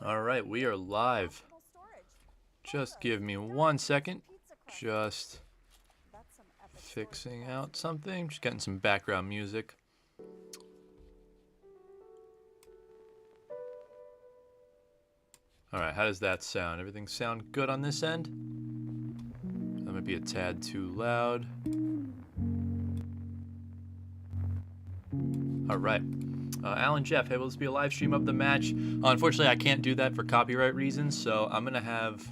All right, we are live. Just give me 1 second. Just fixing out something. Just getting some background music. All right, how does that sound? Everything sound good on this end? That might be a tad too loud. All right. Alan Jeff, hey, will this be a live stream of the match? Unfortunately, I can't do that for copyright reasons, so I'm going to have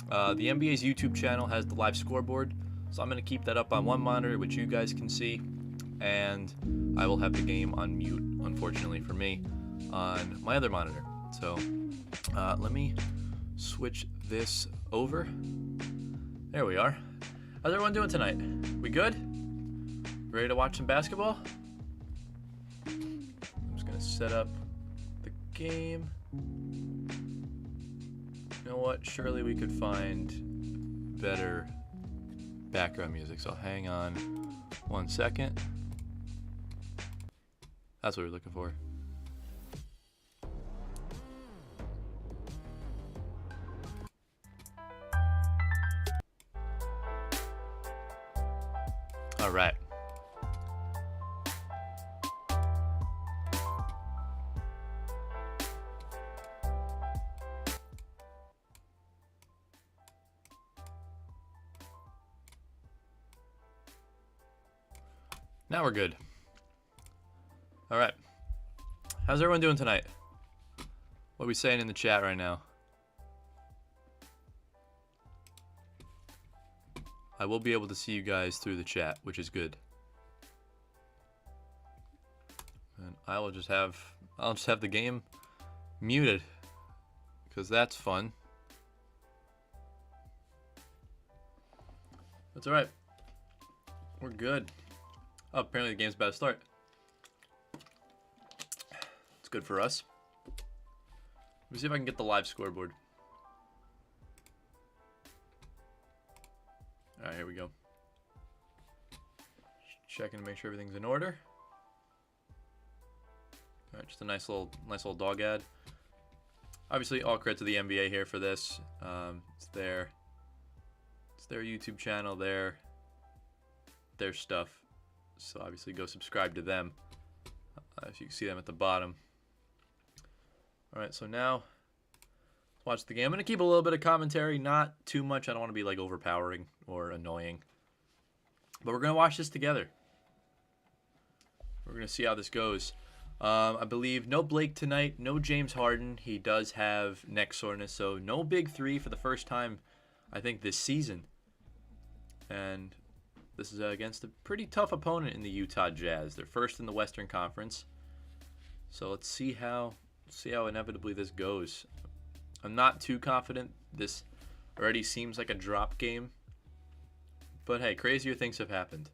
the NBA's YouTube channel has the live scoreboard, so I'm going to keep that up on one monitor, which you guys can see, and I will have the game on mute, unfortunately for me, on my other monitor. So let me switch this over. There we are. How's everyone doing tonight? We good? Ready to watch some basketball? Set up the game. You know what? Surely we could find better background music. So hang on 1 second. That's what we're looking for. All right. Now we're good. All right. How's everyone doing tonight? What are we saying in the chat right now? I will be able to see you guys through the chat, which is good. And I'll just have the game muted because that's fun. That's all right. We're good. Oh, apparently the game's about to start. It's good for us. Let me see if I can get the live scoreboard. All right, here we go. Checking to make sure everything's in order. All right, just a nice little dog ad. Obviously, all credit to the NBA here for this. It's their YouTube channel, their stuff. So obviously go subscribe to them if you can see them at the bottom. All right, so now let's watch the game. I'm going to keep a little bit of commentary, not too much. I don't want to be like overpowering or annoying. But we're going to watch this together. We're going to see how this goes. I believe no Blake tonight, no James Harden. He does have neck soreness, so no big three for the first time, I think, this season. And this is against a pretty tough opponent in the Utah Jazz. They're first in the Western Conference. So let's see how inevitably this goes. I'm not too confident. This already seems like a drop game. But hey, crazier things have happened.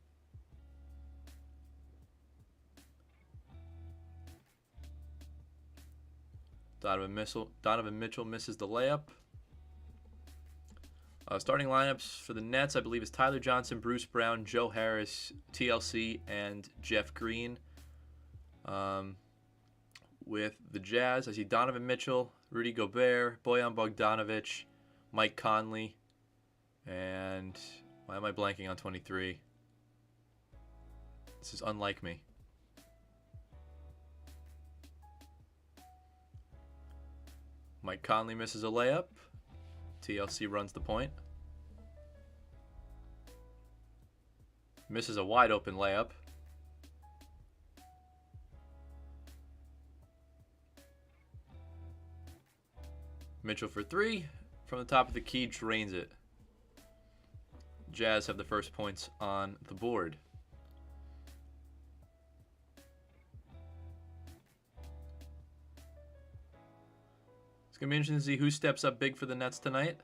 Donovan Mitchell misses the layup. Starting lineups for the Nets, I believe, is Tyler Johnson, Bruce Brown, Joe Harris, TLC, and Jeff Green. With the Jazz, I see Donovan Mitchell, Rudy Gobert, Bojan Bogdanovic, Mike Conley, and why am I blanking on 23? This is unlike me. Mike Conley misses a layup. TLC runs the point. Misses a wide open layup. Mitchell for three. From the top of the key, drains it. Jazz have the first points on the board. It's going to be interesting to see who steps up big for the Nets tonight.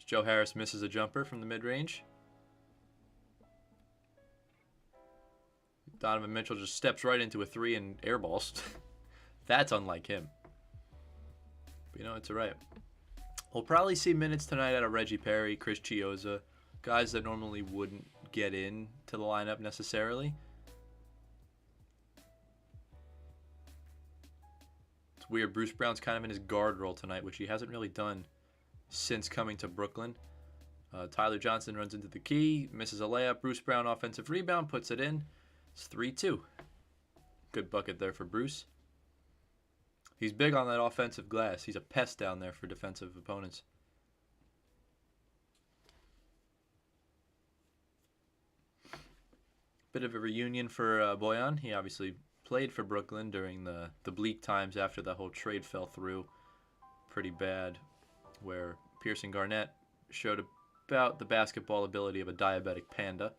Joe Harris misses a jumper from the mid-range. Donovan Mitchell just steps right into a three and airballs. That's unlike him. But you know, it's all right. We'll probably see minutes tonight out of Reggie Perry, Chris Chiozza, guys that normally wouldn't get in to the lineup necessarily. weird. Bruce Brown's kind of in his guard role tonight, which he hasn't really done since coming to Brooklyn. Tyler Johnson runs into the key, misses a layup. Bruce Brown offensive rebound, puts it in. It's 3-2. Good bucket there for Bruce. He's big on that offensive glass. He's a pest down there for defensive opponents. Bit of a reunion for Bojan. He obviously played for Brooklyn during the bleak times after the whole trade fell through pretty bad, where Pearson Garnett showed about the basketball ability of a diabetic panda.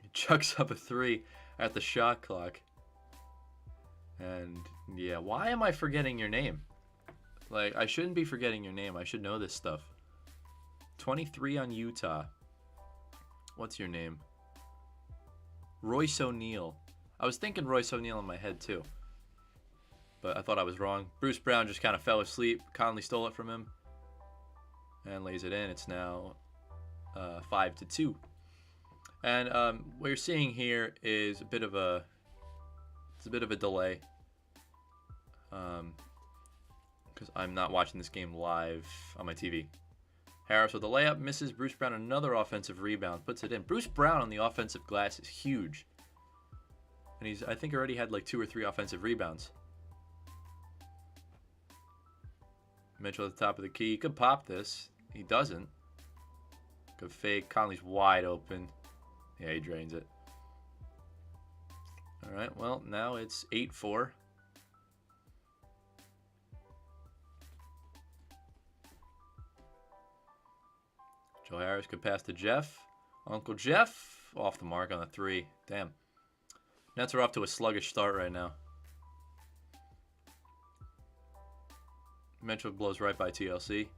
He chucks up a 3 at the shot clock. And yeah, why am I forgetting your name? Like, I shouldn't be forgetting your name. I should know this stuff. 23 on Utah. What's your name? Royce O'Neal. I was thinking Royce O'Neal in my head too, but I thought I was wrong. Bruce Brown just kind of fell asleep. Conley stole it from him and lays it in. It's now 5-2. And what you're seeing here is a bit of a delay, because I'm not watching this game live on my TV. Harris with a layup, misses. Bruce Brown another offensive rebound, puts it in. Bruce Brown on the offensive glass is huge, and he's, I think, already had like 2 or 3 offensive rebounds. Mitchell at the top of the key. He could pop this. He doesn't. Good fake. Conley's wide open. Yeah, he drains it. All right, well, now it's 8-4. Joe Harris could pass to Jeff. Uncle Jeff off the mark on the 3. Damn. Nets are off to a sluggish start right now. Mitchell blows right by TLC.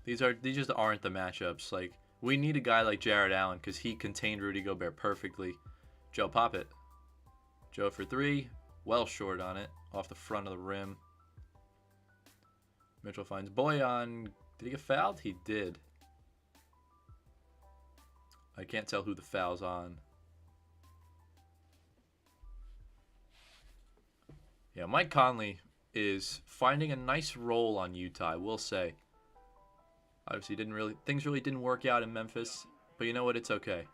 These just aren't the matchups. Like, we need a guy like Jared Allen because he contained Rudy Gobert perfectly. Joe, pop it. Joe for 3. Well short on it. Off the front of the rim. Mitchell finds Bojan. Did he get fouled? He did. I can't tell who the foul's on. Yeah, Mike Conley is finding a nice role on Utah, I will say. Obviously, things really didn't work out in Memphis, but you know what? It's okay.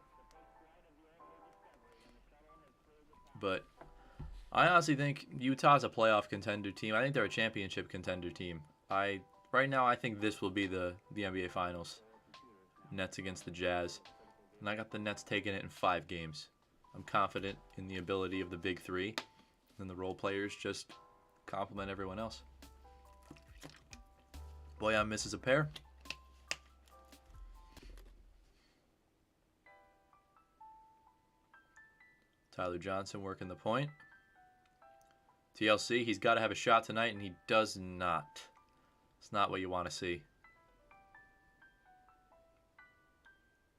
But I honestly think Utah's a playoff contender team. I think they're a championship contender team. Right now, I think this will be the NBA Finals. Nets against the Jazz. And I got the Nets taking it in 5 games. I'm confident in the ability of the big 3. And the role players just complement everyone else. Bojan misses a pair. Tyler Johnson working the point. TLC, he's got to have a shot tonight, and he does not. It's not what you want to see.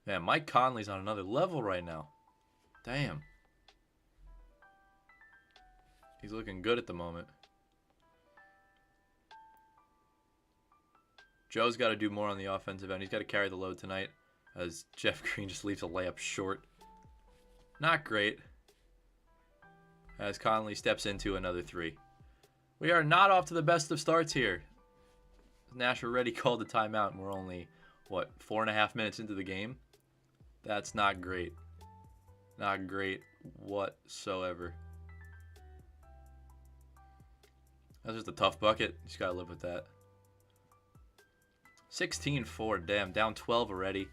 Man, Mike Conley's on another level right now. Damn. He's looking good at the moment. Joe's got to do more on the offensive end. He's got to carry the load tonight as Jeff Green just leaves a layup short. Not great. As Conley steps into another 3. We are not off to the best of starts here. Nash already called the timeout, and we're only, 4.5 minutes into the game? That's not great. Not great whatsoever. That's just a tough bucket. You just got to live with that. 16-4, damn, down 12 already.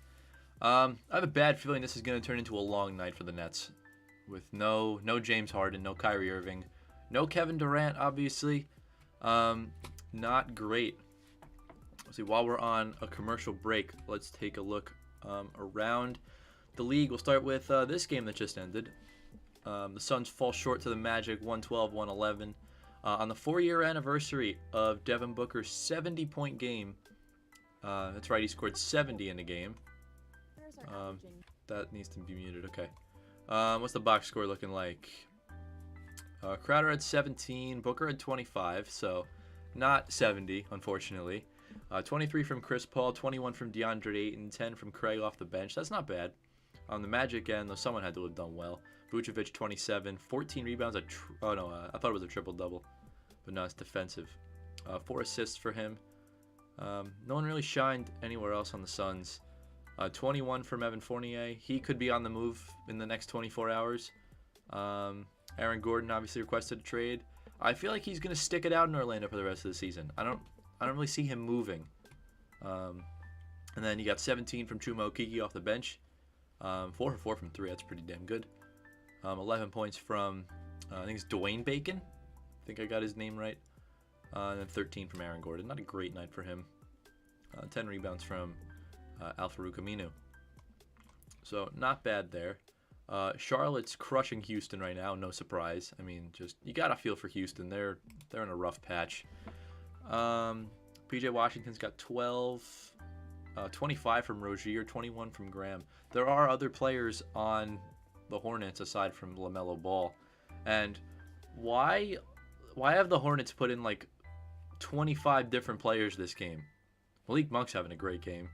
I have a bad feeling this is going to turn into a long night for the Nets. With no James Harden, no Kyrie Irving, no Kevin Durant, obviously. Not great. Let's see, while we're on a commercial break, let's take a look around the league. We'll start with this game that just ended. The Suns fall short to the Magic, 112-111. On the 4-year anniversary of Devin Booker's 70-point game. That's right, he scored 70 in the game. That needs to be muted, okay. What's the box score looking like? Crowder had 17, Booker had 25, so not 70, unfortunately. 23 from Chris Paul, 21 from DeAndre Ayton, 10 from Craig off the bench. That's not bad. On the Magic end, though, someone had to have done well. Vucevic 27, 14 rebounds. I thought it was a triple-double, but no, it's defensive. 4 assists for him. No one really shined anywhere else on the Suns. 21 from Evan Fournier. He could be on the move in the next 24 hours. Aaron Gordon obviously requested a trade. I feel like he's going to stick it out in Orlando for the rest of the season. I don't really see him moving. And then you got 17 from Chuma Okeke off the bench. 4 for 4 from 3. That's pretty damn good. 11 points from, I think it's Dwayne Bacon. I think I got his name right. And then 13 from Aaron Gordon. Not a great night for him. 10 rebounds from Al-Farouq Aminu. So not bad there. Charlotte's crushing Houston right now. No surprise. I mean, just you gotta feel for Houston. They're in a rough patch. PJ Washington's got 12, 25 from Rozier, 21 from Graham. There are other players on the Hornets aside from LaMelo Ball, and why have the Hornets put in like 25 different players this game? Malik Monk's having a great game.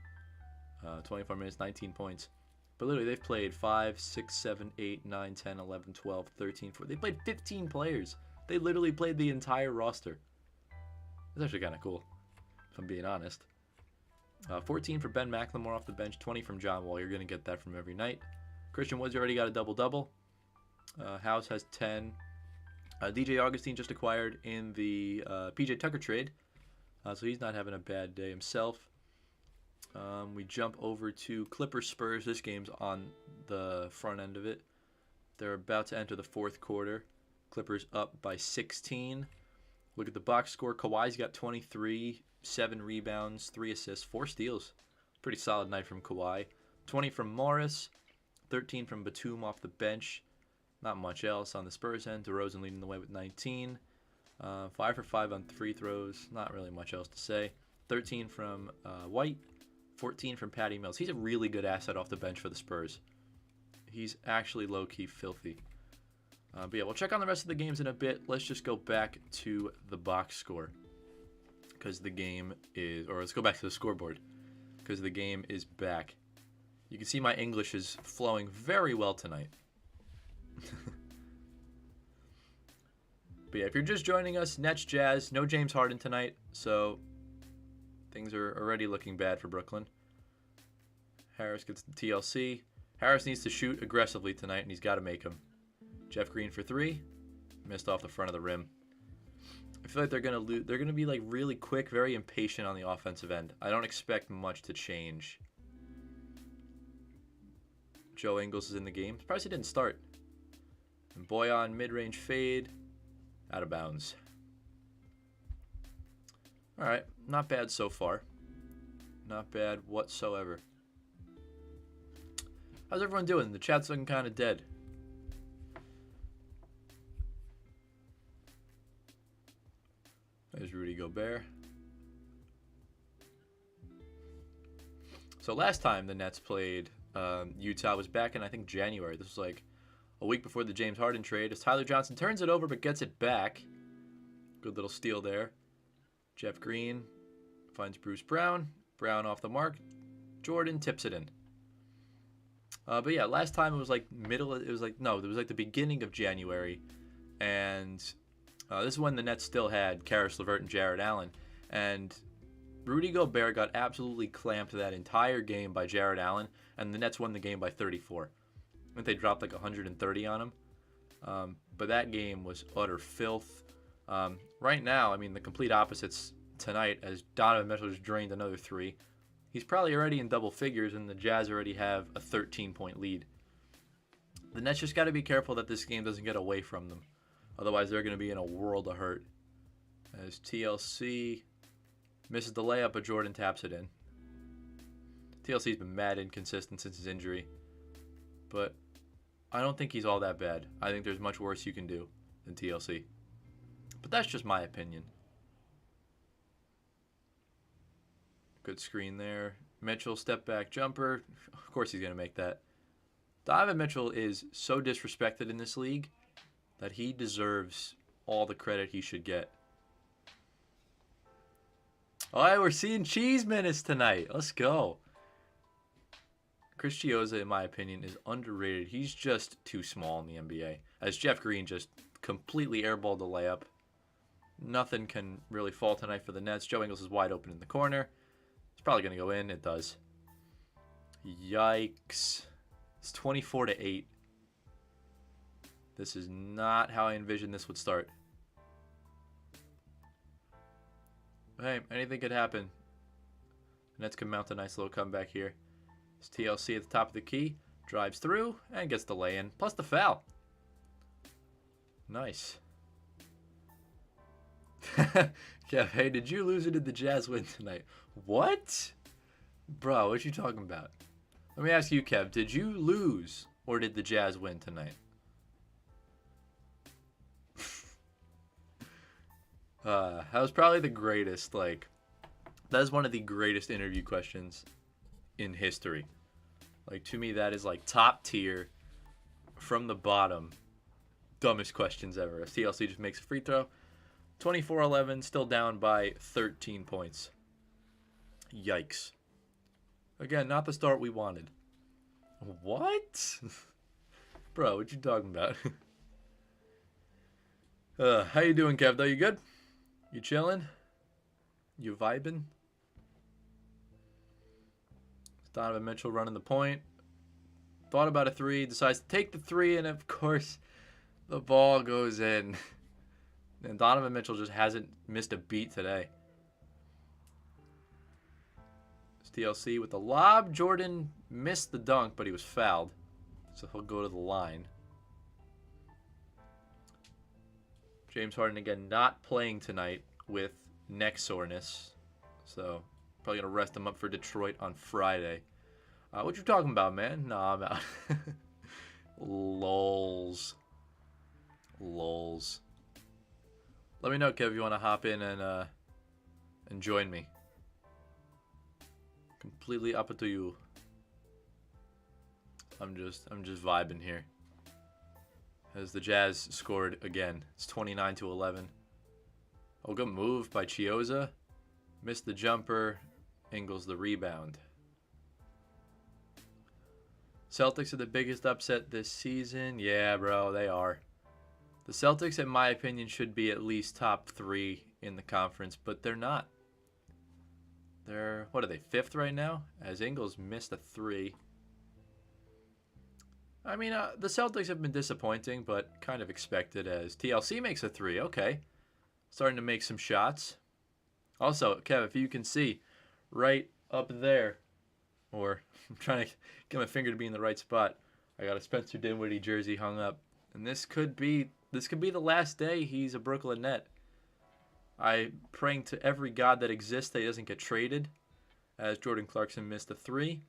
24 minutes, 19 points. But literally, they've played 5, 6, 7, 8, 9, 10, 11, 12, 13, 14. They played 15 players. They literally played the entire roster. It's actually kind of cool, if I'm being honest. 14 for Ben McLemore off the bench, 20 from John Wall. You're going to get that from every night. Christian Woods already got a double-double. House has 10. DJ Augustine just acquired in the PJ Tucker trade, so he's not having a bad day himself. We jump over to Clippers Spurs. This game's on the front end of it. They're about to enter the fourth quarter. Clippers up by 16. Look at the box score. Kawhi's got 23, 7 rebounds, 3 assists, 4 steals. Pretty solid night from Kawhi. 20 from Morris, 13 from Batum off the bench. Not much else on the Spurs end. DeRozan leading the way with 19. 5 for 5 on free throws. Not really much else to say. 13 from White. 14 from Patty Mills. He's a really good asset off the bench for the Spurs. He's actually low-key filthy. But yeah, we'll check on the rest of the games in a bit. Let's just go back to the box score. Because the game is... Or let's go back to the scoreboard. Because the game is back. You can see my English is flowing very well tonight. But yeah, if you're just joining us, Nets Jazz, no James Harden tonight, so things are already looking bad for Brooklyn. Harris gets the TLC. Harris needs to shoot aggressively tonight, and he's got to make them. Jeff Green for 3, missed off the front of the rim. I feel like they're gonna be like really quick, very impatient on the offensive end. I don't expect much to change. Joe Ingles is in the game. Surprised he didn't start. And Boyan mid-range fade, out of bounds. All right, not bad so far. Not bad whatsoever. How's everyone doing? The chat's looking kind of dead. There's Rudy Gobert. So last time the Nets played Utah was back in, I think, January. This was like a week before the James Harden trade. As Tyler Johnson turns it over but gets it back. Good little steal there. Jeff Green finds Bruce Brown. Brown off the mark. Jordan tips it in. But yeah, last time it was like the beginning of January. And this is when the Nets still had Karis LeVert and Jared Allen. And Rudy Gobert got absolutely clamped that entire game by Jared Allen. And the Nets won the game by 34. I think they dropped like 130 on him. But that game was utter filth. Right now, I mean, the complete opposites tonight as Donovan Mitchell just drained another 3. He's probably already in double figures, and the Jazz already have a 13-point lead. The Nets just got to be careful that this game doesn't get away from them. Otherwise, they're going to be in a world of hurt. As TLC misses the layup, but Jordan taps it in. TLC's been mad inconsistent since his injury. But I don't think he's all that bad. I think there's much worse you can do than TLC. But that's just my opinion. Good screen there. Mitchell, step back jumper. Of course he's going to make that. Donovan Mitchell is so disrespected in this league that he deserves all the credit he should get. All right, we're seeing cheese minutes tonight. Let's go. Chris Chiozza, in my opinion, is underrated. He's just too small in the NBA. As Jeff Green just completely airballed the layup. Nothing can really fall tonight for the Nets. Joe Ingles is wide open in the corner. It's probably going to go in. It does. Yikes. It's 24-8. This is not how I envisioned this would start. Hey, anything could happen. The Nets can mount a nice little comeback here. It's TLC at the top of the key. Drives through and gets the lay-in. Plus the foul. Nice. Kev, hey, did you lose or did the Jazz win tonight? What? Bro, what you talking about? Let me ask you, Kev. Did you lose or did the Jazz win tonight? That was probably the greatest, that is one of the greatest interview questions in history. To me, that is, top tier from the bottom. Dumbest questions ever. If TLC just makes a free throw. 24-11, still down by 13 points. Yikes. Again, not the start we wanted. What? Bro, what you talking about? How you doing, Kev? Though, you good? You chilling? You vibing? Donovan Mitchell running the point. Thought about a three, decides to take the three, and of course, the ball goes in. And Donovan Mitchell just hasn't missed a beat today. It's TLC with the lob. Jordan missed the dunk, but he was fouled. So he'll go to the line. James Harden, again, not playing tonight with neck soreness. So probably going to rest him up for Detroit on Friday. What you talking about, man? Nah, I'm out. Lols. Let me know, Kev, if you want to hop in and join me. Completely up to you. I'm just vibing here. As the Jazz scored again. It's 29-11. Oh, good move by Chiozza. Missed the jumper. Ingles the rebound. Celtics are the biggest upset this season. Yeah, bro, they are. The Celtics, in my opinion, should be at least top 3 in the conference, but they're not. They're, what are they, 5th right now? As Ingles missed a 3. I mean, the Celtics have been disappointing, but kind of expected as TLC makes a 3. Okay. Starting to make some shots. Also, Kev, if you can see, right up there, or I'm trying to get my finger to be in the right spot, I got a Spencer Dinwiddie jersey hung up. And this could be the last day he's a Brooklyn Net. I'm praying to every god that exists that he doesn't get traded, as Jordan Clarkson missed a 3.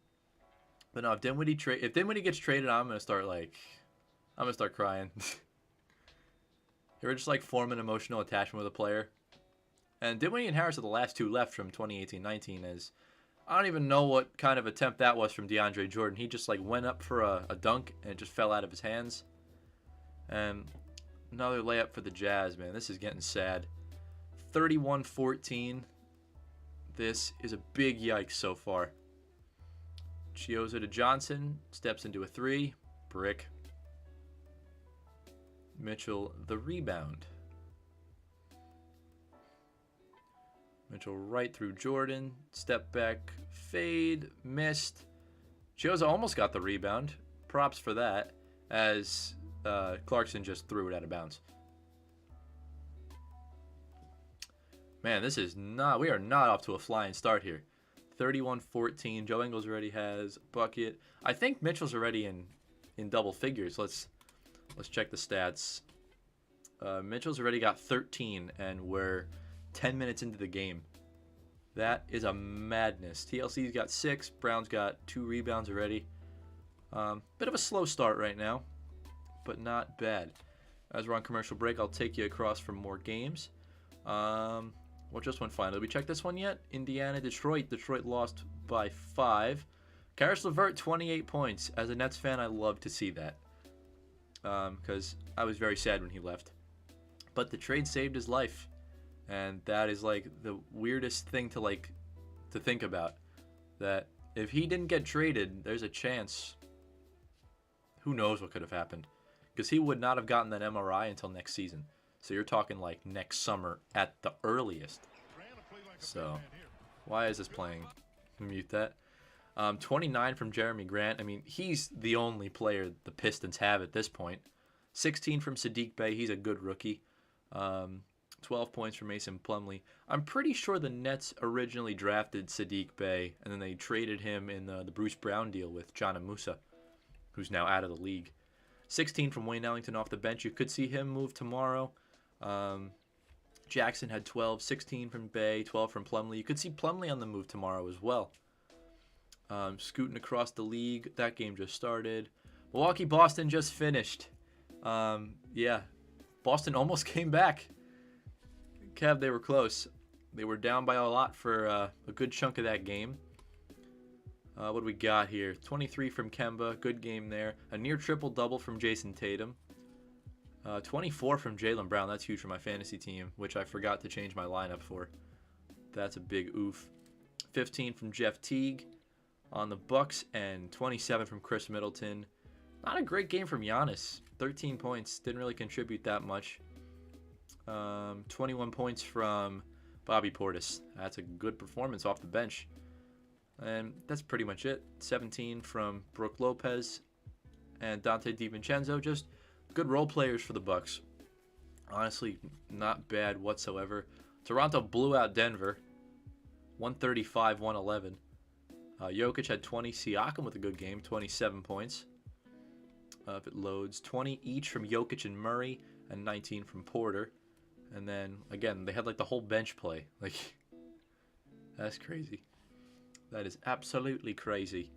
But no, if Dinwiddie gets traded, I'm gonna start crying. You're just form an emotional attachment with a player. And Dinwiddie and Harris are the last 2 left from 2018-19. As I don't even know what kind of attempt that was from DeAndre Jordan. He just went up for a dunk and it just fell out of his hands. And another layup for the Jazz, man. This is getting sad. 31-14. This is a big yikes so far. Chiozza to Johnson. Steps into a 3. Brick. Mitchell the rebound. Mitchell right through Jordan. Step back. Fade. Missed. Chiozza almost got the rebound. Props for that. As Clarkson just threw it out of bounds. Man, we are not off to a flying start here. 31-14. Joe Ingles already has a bucket. I think Mitchell's already in double figures. Let's check the stats. Mitchell's already got 13, and we're 10 minutes into the game. That is a madness. TLC's got 6. Brown's got 2 rebounds already. Bit of a slow start right now, but not bad. As we're on commercial break, I'll take you across for more games. What just went fine? Did we check this one yet? Indiana, Detroit. Detroit lost by 5. Karis LeVert, 28 points. As a Nets fan, I love to see that. Because I was very sad when he left. But the trade saved his life. And that is the weirdest thing to think about. That If he didn't get traded, there's a chance. Who knows what could have happened? Because he would not have gotten that MRI until next season. So you're talking like next summer at the earliest. So why is this playing? Mute that. 29 from Jeremy Grant. I mean, he's the only player the Pistons have at this point. 16 from Sadiq Bey. He's a good rookie. 12 points from Mason Plumlee. I'm pretty sure the Nets originally drafted Sadiq Bey, and then they traded him in the Bruce Brown deal with John Amusa, who's now out of the league. 16 from Wayne Ellington off the bench. You could see him move tomorrow. Jackson had 12. 16 from Bey. 12 from Plumlee. You could see Plumlee on the move tomorrow as well. Scooting across the league. That game just started. Milwaukee-Boston just finished. Yeah. Boston almost came back. Kev, they were close. They were down by a lot for a good chunk of that game. What do we got here? 23 from Kemba. Good game there. A near triple-double from Jason Tatum. 24 from Jaylen Brown. That's huge for my fantasy team, which I forgot to change my lineup for. That's a big oof. 15 from Jeff Teague on the Bucks, and 27 from Chris Middleton. Not a great game from Giannis. 13 points. Didn't really contribute that much. 21 points from Bobby Portis. That's a good performance off the bench. And that's pretty much it. 17 from Brook Lopez and Dante DiVincenzo. Just good role players for the Bucks. Honestly, not bad whatsoever. Toronto blew out Denver. 135-111. Jokic had 20. Siakam with a good game. 27 points. If it loads. 20 each from Jokic and Murray. And 19 from Porter. And then, again, they had like the whole bench play. Like, that's crazy. That is absolutely crazy.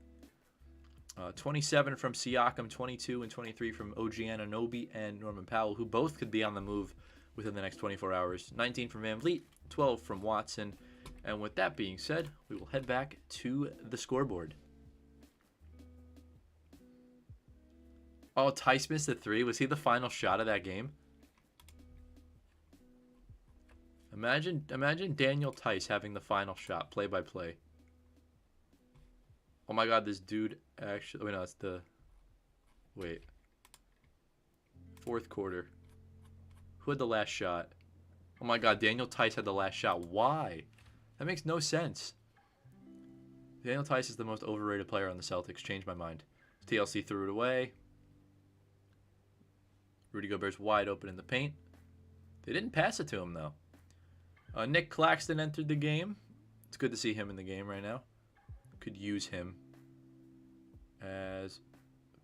27 from Siakam, 22 and 23 from OG Anunoby and Norman Powell, who both could be on the move within the next 24 hours. 19 from Van Vliet, 12 from Watson. And with that being said, we will head back to the scoreboard. Oh, Tice missed the three. Was he the final shot of that game? Imagine Daniel Tice having the final shot, play by play. Oh my God, this dude actually. Wait, no, it's the. Wait. Fourth quarter. Who had the last shot? Oh my God, Daniel Tice had the last shot. Why? That makes no sense. Daniel Tice is the most overrated player on the Celtics. Changed my mind. TLC threw it away. Rudy Gobert's wide open in the paint. They didn't pass it to him, though. Nick Claxton entered the game. It's good to see him in the game right now. Could use him as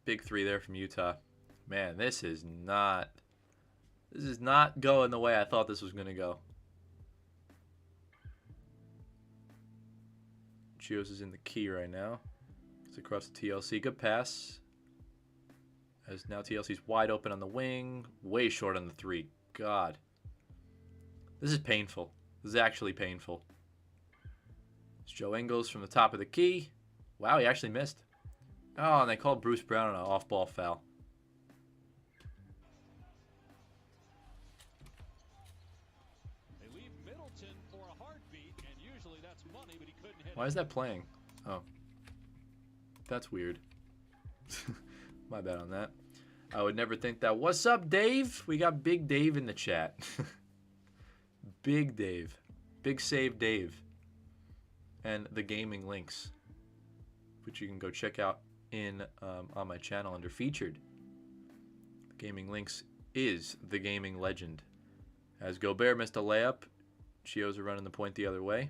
big three there from Utah. Man, this is not going the way I thought this was going to go. Chios is in the key right now. It's across the TLC. Good pass. As now TLC's wide open on the wing. Way short on the three. God. This is painful. This is actually painful. It's Joe Ingles from the top of the key. Wow, he actually missed. Oh, and they called Bruce Brown an off-ball foul. They leave Middleton for a heartbeat, and usually that's money, but he couldn't hit. Why is that playing? Oh. That's weird. My bad on that. I would never think that. What's up, Dave? We got Big Dave in the chat. Big Dave. Big Save Dave. And the gaming links, which you can go check out in on my channel under featured. The gaming links is the gaming legend. As Gobert missed a layup, Chios are running the point the other way.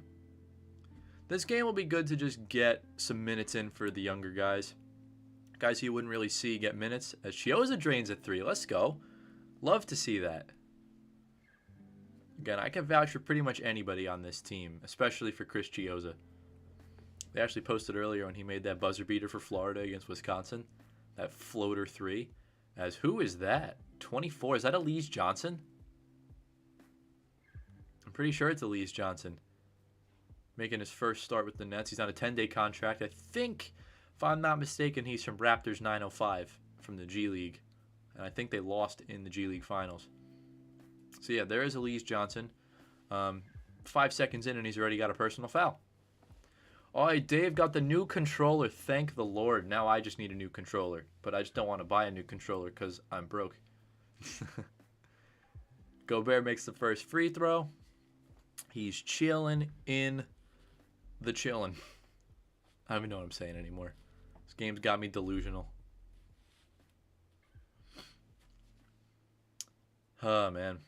This game will be good to just get some minutes in for the younger guys. Guys who you wouldn't really see get minutes. As Chioza drains a three. Let's go. Love to see that. Again, I can vouch for pretty much anybody on this team, especially for Chris Chioza. They actually posted earlier when he made that buzzer beater for Florida against Wisconsin. That floater three. As who is that? 24. Is that Elise Johnson? I'm pretty sure it's Elise Johnson. Making his first start with the Nets. He's on a 10-day contract. I think, if I'm not mistaken, he's from Raptors 905 from the G League. And I think they lost in the G League Finals. So, yeah, there is Elise Johnson. 5 seconds in, and he's already got a personal foul. Oh, Dave got the new controller. Thank the Lord. Now I just need a new controller. But I just don't want to buy a new controller because I'm broke. Gobert makes the first free throw. He's chilling in the chillin'. I don't even know what I'm saying anymore. This game's got me delusional. Oh, man.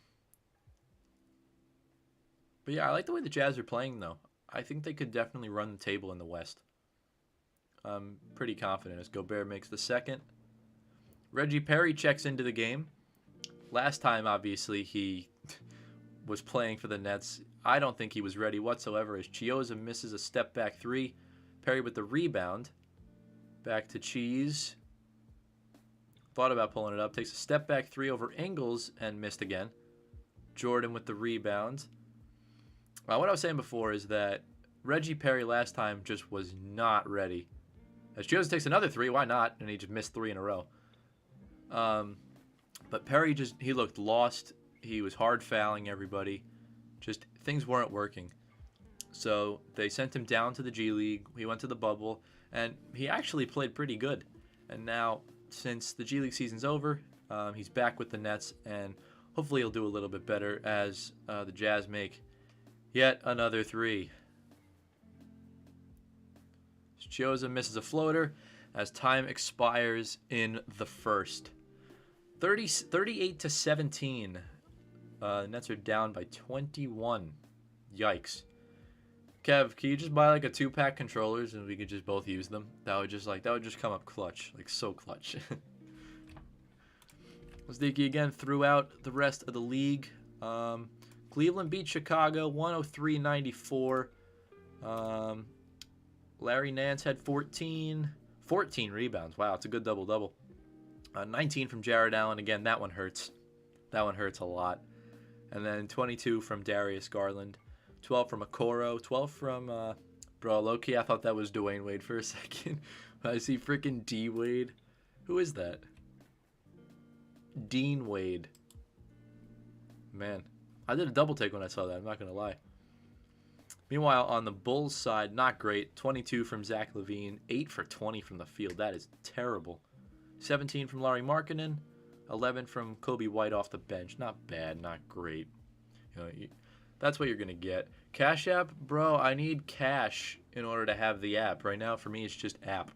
But yeah, I like the way the Jazz are playing, though. I think they could definitely run the table in the West. I'm pretty confident as Gobert makes the second. Reggie Perry checks into the game. Last time, obviously, he was playing for the Nets. I don't think he was ready whatsoever as Chiozza misses a step-back three. Perry with the rebound. Back to Cheese. Thought about pulling it up. Takes a step-back three over Ingles and missed again. Jordan with the rebound. What I was saying before is that Reggie Perry last time just was not ready. As Chiozza takes another three, why not? And he just missed three in a row. But Perry he looked lost. He was hard fouling everybody. Just things weren't working. So they sent him down to the G League. He went to the bubble, and he actually played pretty good. And now, since the G League season's over, he's back with the Nets, and hopefully he'll do a little bit better as the Jazz make yet another three. Chiozza misses a floater as time expires in the first. 38-17. The Nets are down by 21. Yikes. Kev, can you just buy like a 2-pack controllers and we could just both use them? That would just come up clutch, like so clutch. Lezdicki again throughout the rest of the league. Cleveland beat Chicago 103-94. Larry Nance had 14 rebounds. Wow, it's a good double-double. 19 from Jared Allen. Again, that one hurts. That one hurts a lot. And then 22 from Darius Garland. 12 from Okoro. 12 from, bro, low-key, I thought that was Dwayne Wade for a second. I see freaking D Wade. Who is that? Dean Wade. Man, I did a double take when I saw that. I'm not going to lie. Meanwhile, on the Bulls side, not great. 22 from Zach LaVine. 8 for 20 from the field. That is terrible. 17 from Lauri Markkanen. 11 from Kobe White off the bench. Not bad, not great. That's what you're going to get. Cash App, bro, I need cash in order to have the app. Right now, for me, it's just app.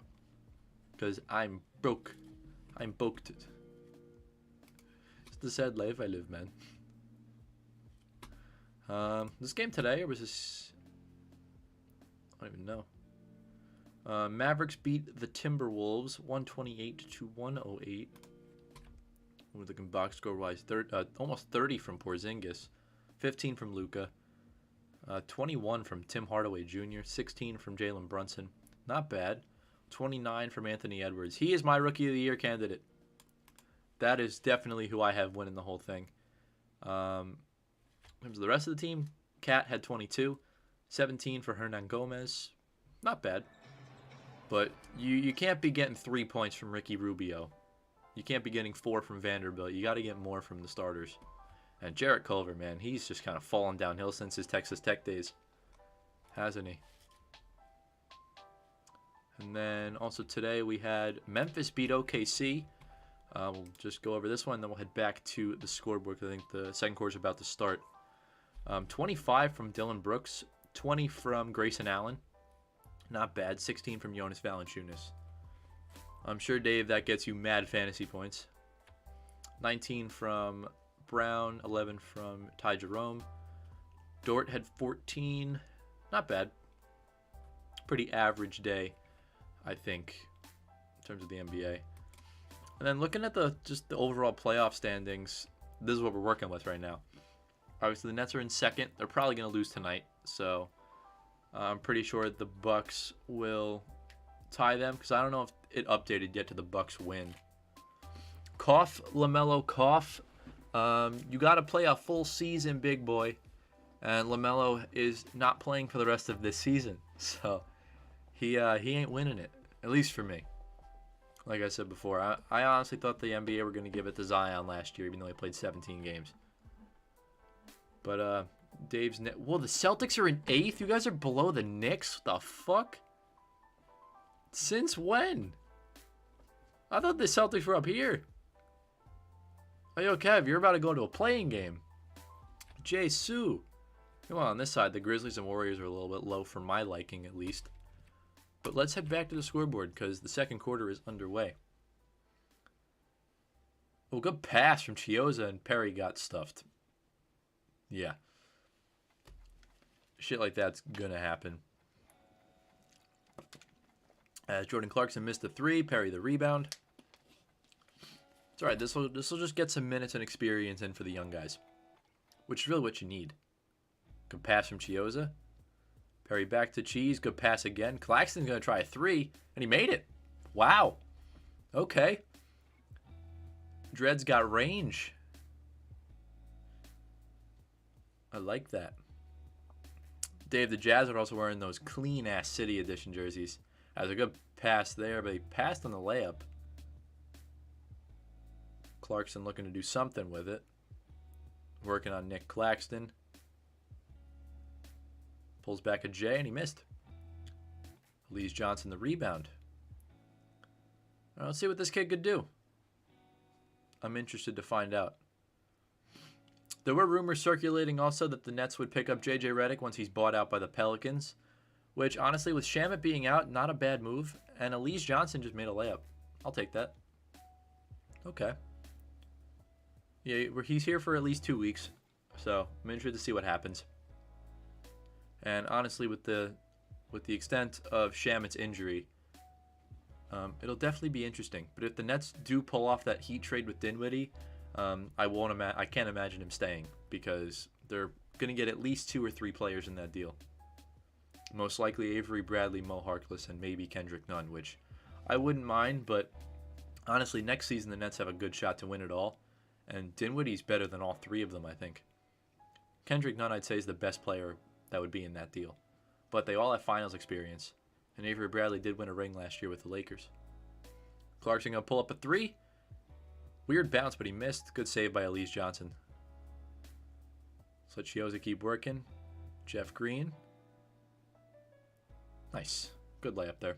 Because I'm broke. I'm boked. It's the sad life I live, man. This game today, or was this... I don't even know. Mavericks beat the Timberwolves 128-108. We're looking box score wise, almost 30 from Porzingis, 15 from Luka, 21 from Tim Hardaway Jr., 16 from Jalen Brunson. Not bad. 29 from Anthony Edwards. He is my Rookie of the Year candidate. That is definitely who I have winning the whole thing. In terms of the rest of the team, Cat had 22, 17 for Hernan Gomez. Not bad. But you can't be getting 3 points from Ricky Rubio. You can't be getting 4 from Vanderbilt. You got to get more from the starters. And Jarrett Culver, man, he's just kind of fallen downhill since his Texas Tech days. Hasn't he? And then also today we had Memphis beat OKC. We'll just go over this one, then we'll head back to the scoreboard because I think the second quarter is about to start. 25 from Dylan Brooks, 20 from Grayson Allen. Not bad. 16 from Jonas Valanciunas. I'm sure, Dave, that gets you mad fantasy points. 19 from Brown, 11 from Ty Jerome. Dort had 14. Not bad. Pretty average day, I think, in terms of the NBA. And then looking at just the overall playoff standings, this is what we're working with right now. Obviously, the Nets are in second. They're probably going to lose tonight, so I'm pretty sure the Bucks will tie them because I don't know if it updated yet to the Bucks win. Cough, LaMelo, cough. You got to play a full season, big boy. And LaMelo is not playing for the rest of this season, so he ain't winning it, at least for me. Like I said before, I honestly thought the NBA were going to give it to Zion last year, even though he played 17 games. But Dave's net. Whoa, the Celtics are in 8th? You guys are below the Knicks? What the fuck? Since when? I thought the Celtics were up here. Hey, yo, Kev, you're about to go to a playing game. Jay Sue. Come on this side, the Grizzlies and Warriors are a little bit low for my liking, at least. But let's head back to the scoreboard because the second quarter is underway. Oh, good pass from Chiozza, and Perry got stuffed. Yeah. Shit like that's going to happen. As Jordan Clarkson missed the 3, Perry the rebound. It's alright, this will just get some minutes and experience in for the young guys. Which is really what you need. Good pass from Chiozza. Perry back to Cheese. Good pass again. Claxton's going to try a 3, and he made it. Wow. Okay. Dred's got range. I like that. Dave, the Jazz are also wearing those clean-ass City Edition jerseys. Has a good pass there, but he passed on the layup. Clarkson looking to do something with it. Working on Nick Claxton. Pulls back a J, and he missed. Elise Johnson the rebound. Let's see what this kid could do. I'm interested to find out. There were rumors circulating also that the Nets would pick up J.J. Redick once he's bought out by the Pelicans. Which, honestly, with Shamet being out, not a bad move. And Elise Johnson just made a layup. I'll take that. Okay. Yeah, he's here for at least 2 weeks. So, I'm interested to see what happens. And honestly, with the extent of Shamet's injury, it'll definitely be interesting. But if the Nets do pull off that Heat trade with Dinwiddie, I can't imagine him staying because they're going to get at least 2 or 3 players in that deal. Most likely Avery Bradley, Mo Harkless, and maybe Kendrick Nunn, which I wouldn't mind. But honestly, next season the Nets have a good shot to win it all. And Dinwiddie's better than all 3 of them, I think. Kendrick Nunn, I'd say, is the best player that would be in that deal. But they all have finals experience. And Avery Bradley did win a ring last year with the Lakers. Clarkson going to pull up a 3. Weird bounce, but he missed. Good save by Elise Johnson. So let Chiozza keep working. Jeff Green. Nice. Good layup there.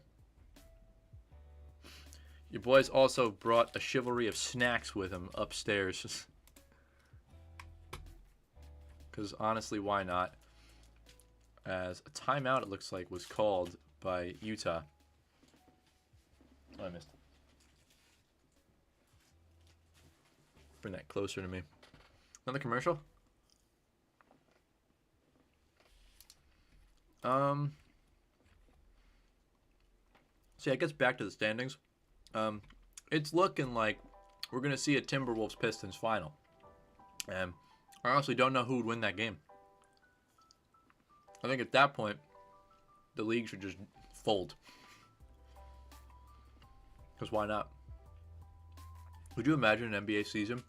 Your boys also brought a chivalry of snacks with him upstairs. Because honestly, why not? As a timeout, it looks like, was called by Utah. Oh, I missed. Bring that closer to me. Another commercial? See, I guess back to the standings. It's looking like we're going to see a Timberwolves-Pistons final. And I honestly don't know who would win that game. I think at that point, the league should just fold. Because why not? Would you imagine an NBA season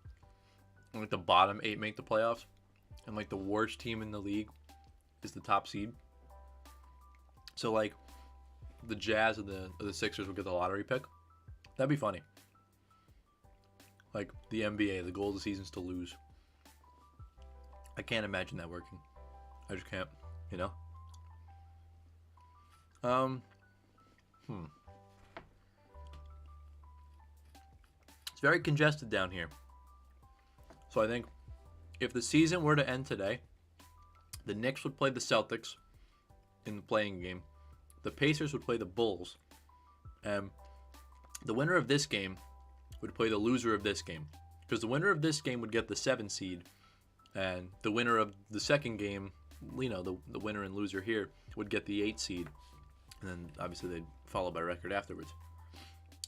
and like the bottom 8 make the playoffs and like the worst team in the league is the top seed? So like the Jazz or the Sixers would get the lottery pick. That'd be funny. Like the NBA, the goal of the season is to lose. I can't imagine that working. I just can't, you know? It's very congested down here. So I think if the season were to end today, the Knicks would play the Celtics in the playing game. The Pacers would play the Bulls. And the winner of this game would play the loser of this game. Because the winner of this game would get the 7 seed. And the winner of the second game, you know, the winner and loser here, would get the 8 seed. And then obviously they'd follow by record afterwards.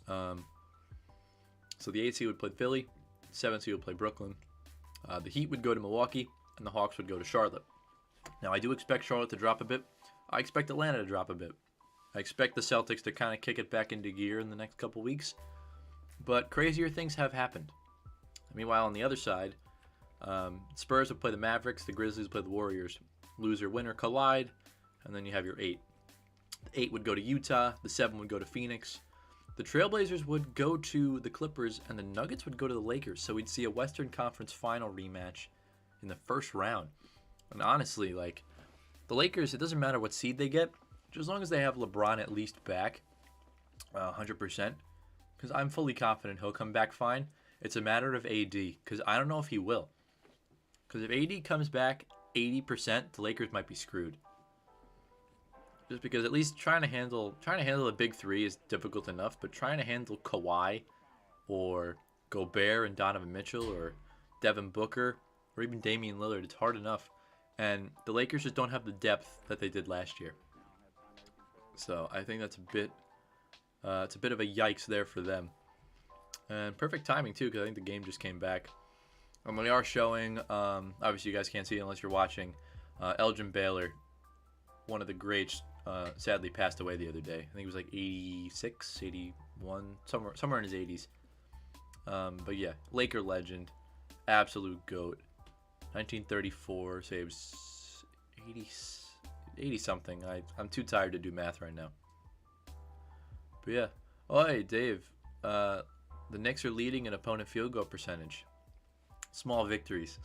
So the 8 seed would play Philly. The 7 seed would play Brooklyn. The Heat would go to Milwaukee. And the Hawks would go to Charlotte. Now I do expect Charlotte to drop a bit. I expect Atlanta to drop a bit. I expect the Celtics to kind of kick it back into gear in the next couple weeks. But crazier things have happened. Meanwhile, on the other side, Spurs would play the Mavericks, the Grizzlies would play the Warriors. Loser, winner collide, and then you have your 8. The 8 would go to Utah, the 7 would go to Phoenix. The Trailblazers would go to the Clippers, and the Nuggets would go to the Lakers. So we'd see a Western Conference final rematch in the first round. And honestly, like, the Lakers, it doesn't matter what seed they get, just as long as they have LeBron at least back 100%, because I'm fully confident he'll come back fine. It's a matter of AD, because I don't know if he will. Because if AD comes back 80%, the Lakers might be screwed. Just because at least trying to handle a big three is difficult enough, but trying to handle Kawhi or Gobert and Donovan Mitchell or Devin Booker or even Damian Lillard, it's hard enough. And the Lakers just don't have the depth that they did last year. So I think that's it's a bit of a yikes there for them. And perfect timing too, because I think the game just came back. And we are showing, obviously you guys can't see it unless you're watching, Elgin Baylor, one of the greats, sadly passed away the other day. I think he was like 86, 81, somewhere in his 80s. But yeah, Laker legend, absolute GOAT. 1934, say it was 80 something. I'm too tired to do math right now. But yeah. Oh, hey, Dave. The Knicks are leading in opponent field goal percentage. Small victories.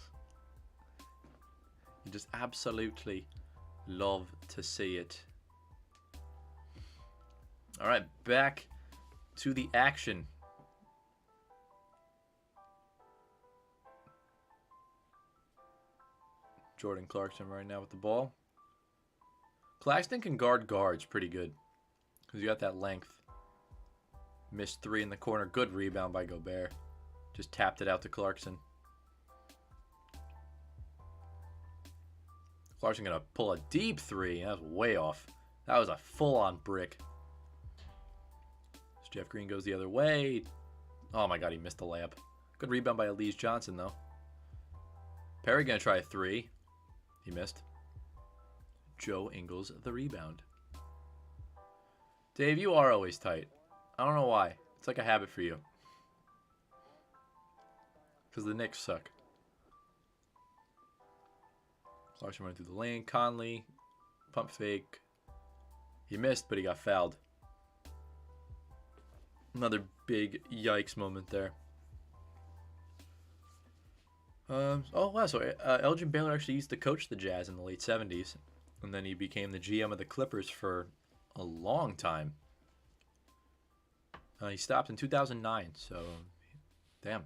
You just absolutely love to see it. All right, back to the action. Jordan Clarkson right now with the ball. Claxton can guard guards pretty good because you got that length. Missed three in the corner. Good rebound by Gobert. Just tapped it out to Clarkson. Clarkson going to pull a deep three. That was way off. That was a full-on brick. As Jeff Green goes the other way. Oh my god, he missed the layup. Good rebound by Elise Johnson, though. Perry going to try a three. He missed. Joe Ingles, the rebound. Dave, you are always tight. I don't know why. It's like a habit for you. Because the Knicks suck. Clarkson running through the lane. Conley. Pump fake. He missed, but he got fouled. Another big yikes moment there. Oh, wow. So Elgin Baylor actually used to coach the Jazz in the late 70s. And then he became the GM of the Clippers for a long time. He stopped in 2009. So, damn.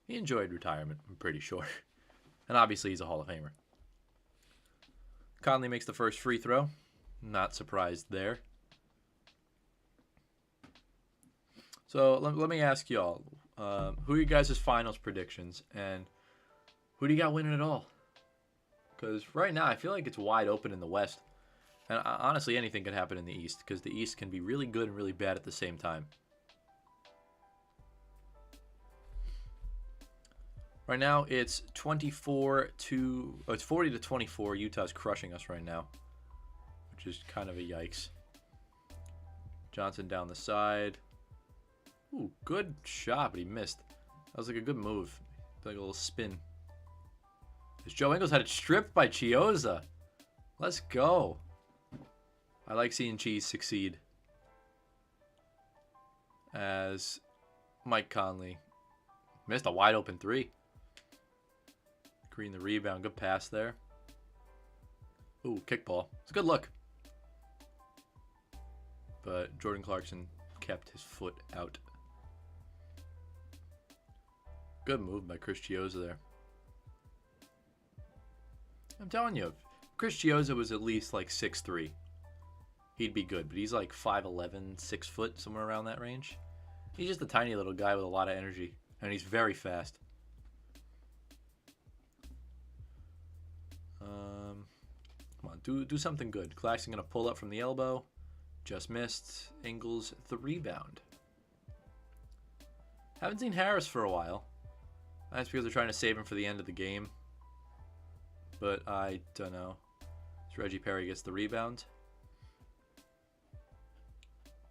He enjoyed retirement, I'm pretty sure. And obviously he's a Hall of Famer. Conley makes the first free throw. Not surprised there. So let me ask y'all, who are you guys' finals predictions, and who do you got winning it all? Because right now I feel like it's wide open in the West, and honestly anything can happen in the East, because the East can be really good and really bad at the same time. Right now it's 40 to 24. Utah's crushing us right now, which is kind of a yikes. Johnson down the side. Ooh, good shot, but he missed. That was like a good move. Like a little spin. As Joe Ingles had it stripped by Chioza. Let's go. I like seeing Cheese succeed. As Mike Conley missed a wide open three. Green the rebound. Good pass there. Ooh, kickball. It's a good look. But Jordan Clarkson kept his foot out. Good move by Chris Chioza there. I'm telling you, if Chris Chioza was at least like 6'3", he'd be good. But he's like 5'11", 6 foot, somewhere around that range. He's just a tiny little guy with a lot of energy. And he's very fast. Come on, do something good. Claxton going to pull up from the elbow. Just missed. Ingles, the rebound. Haven't seen Harris for a while. That's because they're trying to save him for the end of the game. But I don't know. So Reggie Perry gets the rebound.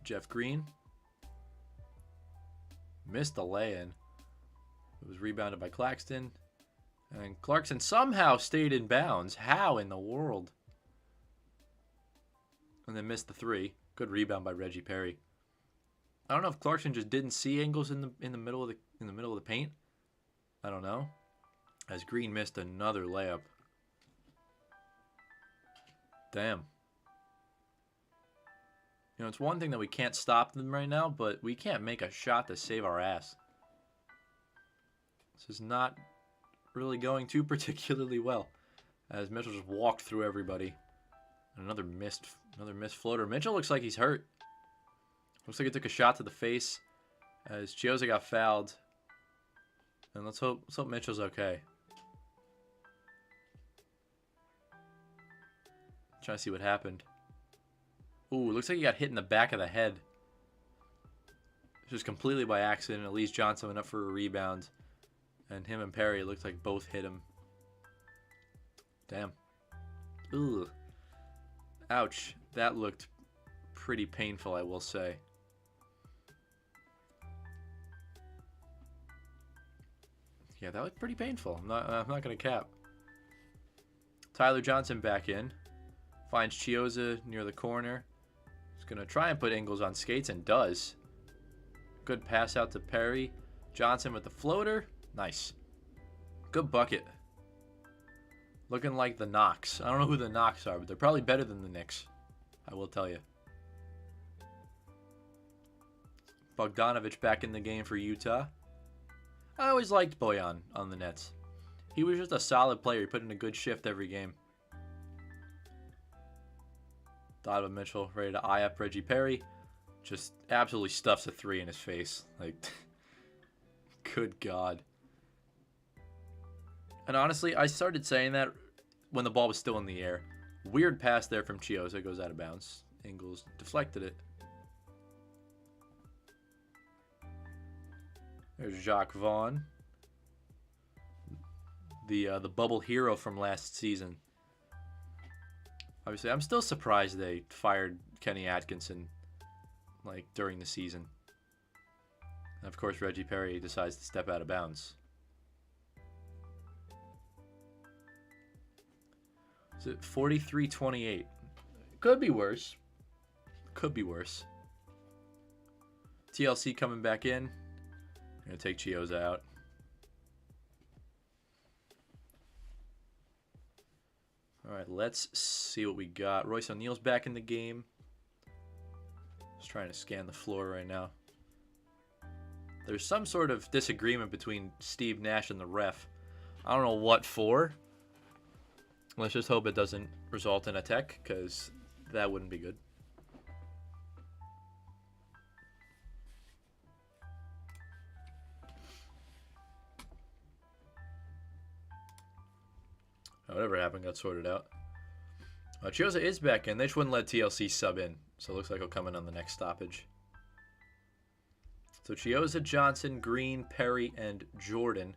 Jeff Green. Missed the lay-in. It was rebounded by Claxton. And Clarkson somehow stayed in bounds. How in the world? And then missed the three. Good rebound by Reggie Perry. I don't know if Clarkson just didn't see Ingles in the middle of the paint. I don't know. As Green missed another layup. Damn. You know, it's one thing that we can't stop them right now, but we can't make a shot to save our ass. This is not really going too particularly well, as Mitchell just walked through everybody. Another missed floater. Mitchell looks like he's hurt. Looks like he took a shot to the face as Chiozza got fouled. And let's hope Mitchell's okay. Trying to see what happened. Ooh, looks like he got hit in the back of the head. Just completely by accident. Elise Johnson went up for a rebound. And him and Perry looked like both hit him. Damn. Ooh. Ouch. That looked pretty painful, I will say. Yeah, that looked pretty painful. I'm not going to cap. Tyler Johnson back in. Finds Chiozza near the corner. He's going to try and put Ingles on skates, and does. Good pass out to Perry. Johnson with the floater. Nice. Good bucket. Looking like the Knox. I don't know who the Knox are, but they're probably better than the Knicks. I will tell you. Bogdanovich back in the game for Utah. I always liked Bojan on the Nets. He was just a solid player. He put in a good shift every game. Donovan Mitchell ready to eye up Reggie Perry. Just absolutely stuffs a three in his face. Like, good God. And honestly, I started saying that when the ball was still in the air. Weird pass there from Chiozza. Goes out of bounds. Ingles deflected it. There's Jacques Vaughn. The bubble hero from last season. Obviously, I'm still surprised they fired Kenny Atkinson like during the season. And of course, Reggie Perry decides to step out of bounds. Is it 43-28? Could be worse. Could be worse. TLC coming back in. Gonna take Chiozza out. All right, let's see what we got. Royce O'Neal's back in the game. Just trying to scan the floor right now. There's some sort of disagreement between Steve Nash and the ref. I don't know what for. Let's just hope it doesn't result in a tech, because that wouldn't be good. Whatever happened got sorted out. Chiozza is back in. They just wouldn't let TLC sub in, so it looks like he'll come in on the next stoppage. So Chiozza, Johnson, Green, Perry, and Jordan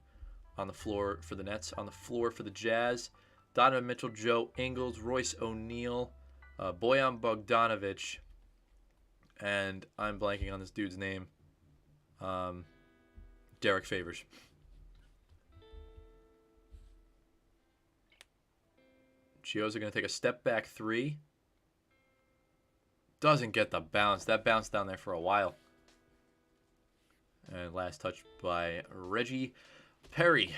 on the floor for the Nets. On the floor for the Jazz, Donovan Mitchell, Joe Ingles, Royce O'Neal, Bojan Bogdanovich, and I'm blanking on this dude's name, Derek Favors. Chiozza going to take a step back three. Doesn't get the bounce. That bounced down there for a while. And last touch by Reggie Perry.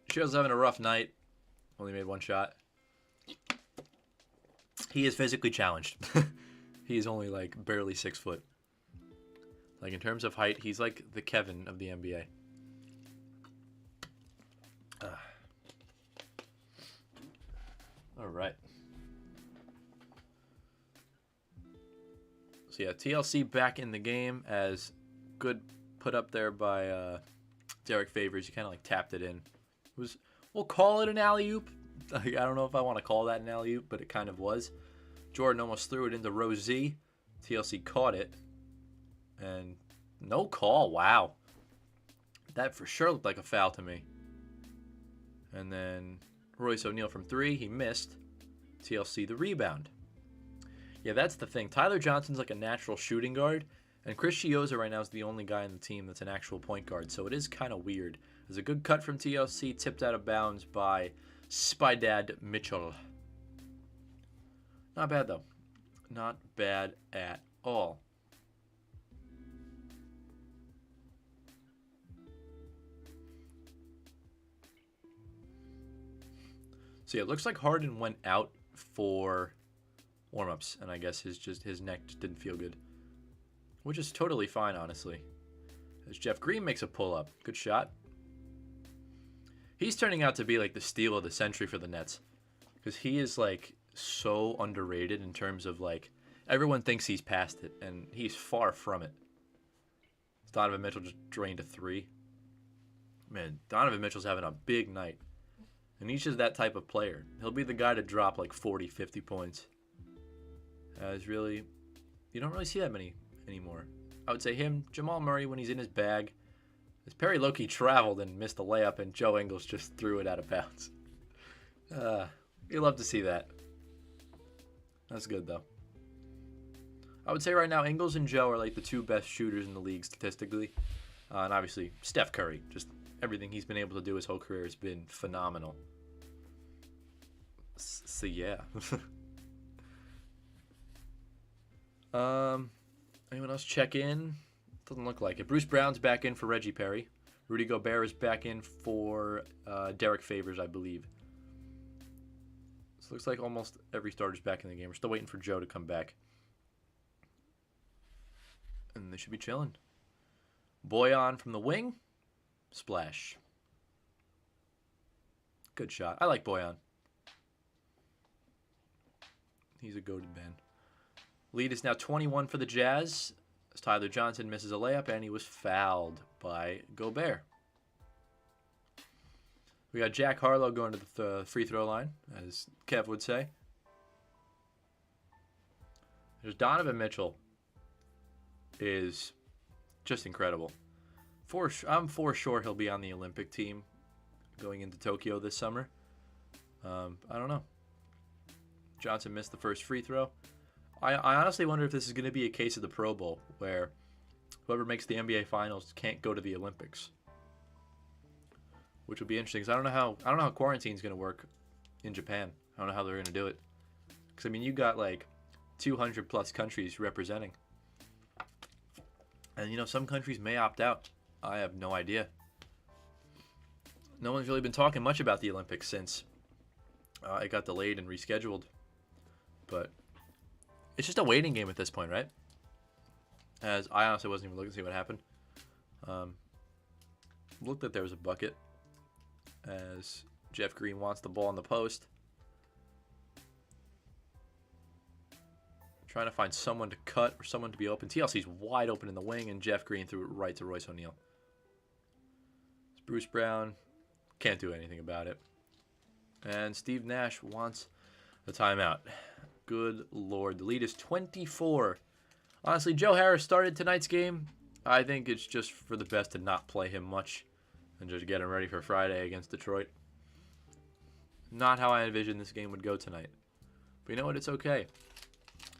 Chiozza's having a rough night. Only made one shot. He is physically challenged. He's only like barely 6 foot. Like in terms of height, he's like the Kevin of the NBA. All right. So yeah, TLC back in the game as good put up there by Derek Favors. He kind of like tapped it in. We'll call it an alley-oop. Like, I don't know if I want to call that an alley-oop, but it kind of was. Jordan almost threw it into row Z. TLC caught it. And no call. Wow. That for sure looked like a foul to me. And then Royce O'Neal from three. He missed. TLC the rebound. Yeah, that's the thing. Tyler Johnson's like a natural shooting guard. And Chris Chiozza right now is the only guy on the team that's an actual point guard. So it is kind of weird. There's a good cut from TLC. Tipped out of bounds by Spydad Mitchell. Not bad, though. Not bad at all. So yeah, it looks like Harden went out for warm-ups, and I guess his neck just didn't feel good, which is totally fine, honestly. As Jeff Green makes a pull-up, good shot. He's turning out to be like the steal of the century for the Nets, because he is like so underrated in terms of like everyone thinks he's past it, and he's far from it. Donovan Mitchell just drained a 3. Man, Donovan Mitchell's having a big night. And he's just that type of player. He'll be the guy to drop like 40, 50 points. You don't really see that many anymore. I would say him, Jamal Murray when he's in his bag. As Perry Loki traveled and missed a layup, and Joe Ingles just threw it out of bounds. You love to see that. That's good, though. I would say right now, Ingles and Joe are like the 2 best shooters in the league statistically. And obviously, Steph Curry. Just everything he's been able to do his whole career has been phenomenal. So, yeah. Anyone else check in? Doesn't look like it. Bruce Brown's back in for Reggie Perry. Rudy Gobert is back in for Derek Favors, I believe. So looks like almost every starter's back in the game. We're still waiting for Joe to come back. And they should be chilling. Boyan from the wing. Splash. Good shot. I like Boyan. He's a goated man. Lead is now 21 for the Jazz. As Tyler Johnson misses a layup, and he was fouled by Gobert. We got Jack Harlow going to the free throw line, as Kev would say. There's Donovan Mitchell. Is just incredible. I'm for sure he'll be on the Olympic team going into Tokyo this summer. I don't know. Johnson missed the first free throw. I honestly wonder if this is going to be a case of the Pro Bowl where whoever makes the NBA Finals can't go to the Olympics, which would be interesting. Because I don't know how quarantine is going to work in Japan. I don't know how they're going to do it. Because I mean, you got like 200 plus countries representing. And, you know, some countries may opt out. I have no idea. No one's really been talking much about the Olympics since it got delayed and rescheduled. But it's just a waiting game at this point, right? As I honestly wasn't even looking to see what happened. Looked like there was a bucket. As Jeff Green wants the ball in the post. Trying to find someone to cut or someone to be open. TLC's wide open in the wing, and Jeff Green threw it right to Royce O'Neal. It's Bruce Brown. Can't do anything about it. And Steve Nash wants the timeout. Good Lord. The lead is 24. Honestly, Joe Harris started tonight's game. I think it's just for the best to not play him much and just get him ready for Friday against Detroit. Not how I envisioned this game would go tonight. But you know what? It's okay.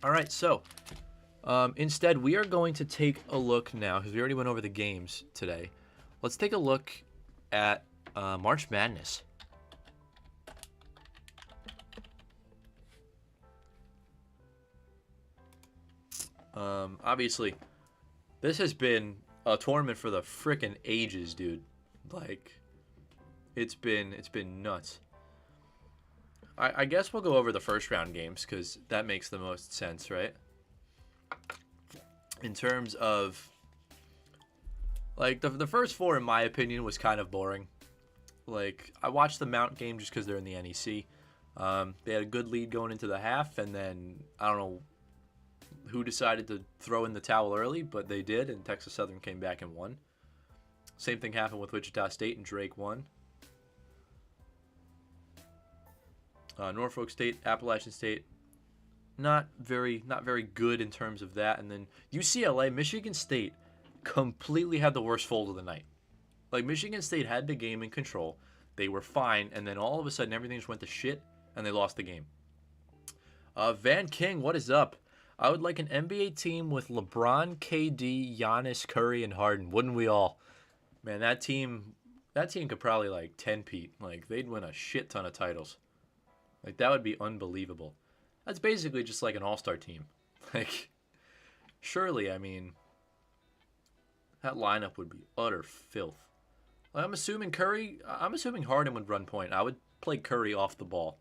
All right, so instead we are going to take a look now, because we already went over the games today. Let's take a look at March Madness. Obviously, this has been a tournament for the frickin' ages, dude. Like, it's been nuts. I guess we'll go over the first round games because that makes the most sense, right? In terms of, like, the first 4, in my opinion, was kind of boring. Like, I watched the Mount game just because they're in the NEC. They had a good lead going into the half, and then, I don't know who decided to throw in the towel early, but they did, and Texas Southern came back and won. Same thing happened with Wichita State, and Drake won. Norfolk State, Appalachian State, not very good in terms of that. And then UCLA, Michigan State completely had the worst fold of the night. Like, Michigan State had the game in control. They were fine, and then all of a sudden everything just went to shit, and they lost the game. Van King, what is up? I would like an NBA team with LeBron, KD, Giannis, Curry, and Harden. Wouldn't we all? Man, that team could probably, like, 10-peat. Like, they'd win a shit ton of titles. Like, that would be unbelievable. That's basically just like an all-star team. Like, surely, I mean, that lineup would be utter filth. Like, I'm assuming Harden would run point. I would play Curry off the ball.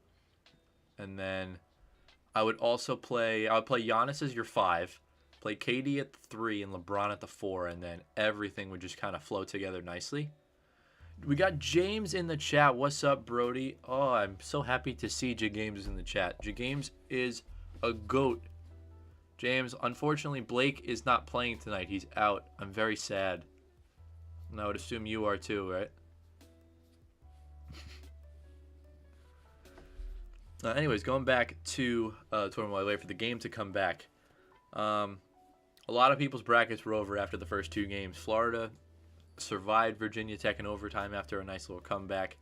and then I would play Giannis as your 5, play KD at the 3 and LeBron at the 4, and then everything would just kind of flow together nicely. We got James in the chat. What's up, Brody? Oh, I'm so happy to see James in the chat. James is a goat. James, unfortunately, Blake is not playing tonight. He's out. I'm very sad. And I would assume you are too, right? Anyways, going back to tournament while I wait for the game to come back. A lot of people's brackets were over after the first 2 games. Florida survived Virginia Tech in overtime after a nice little comeback.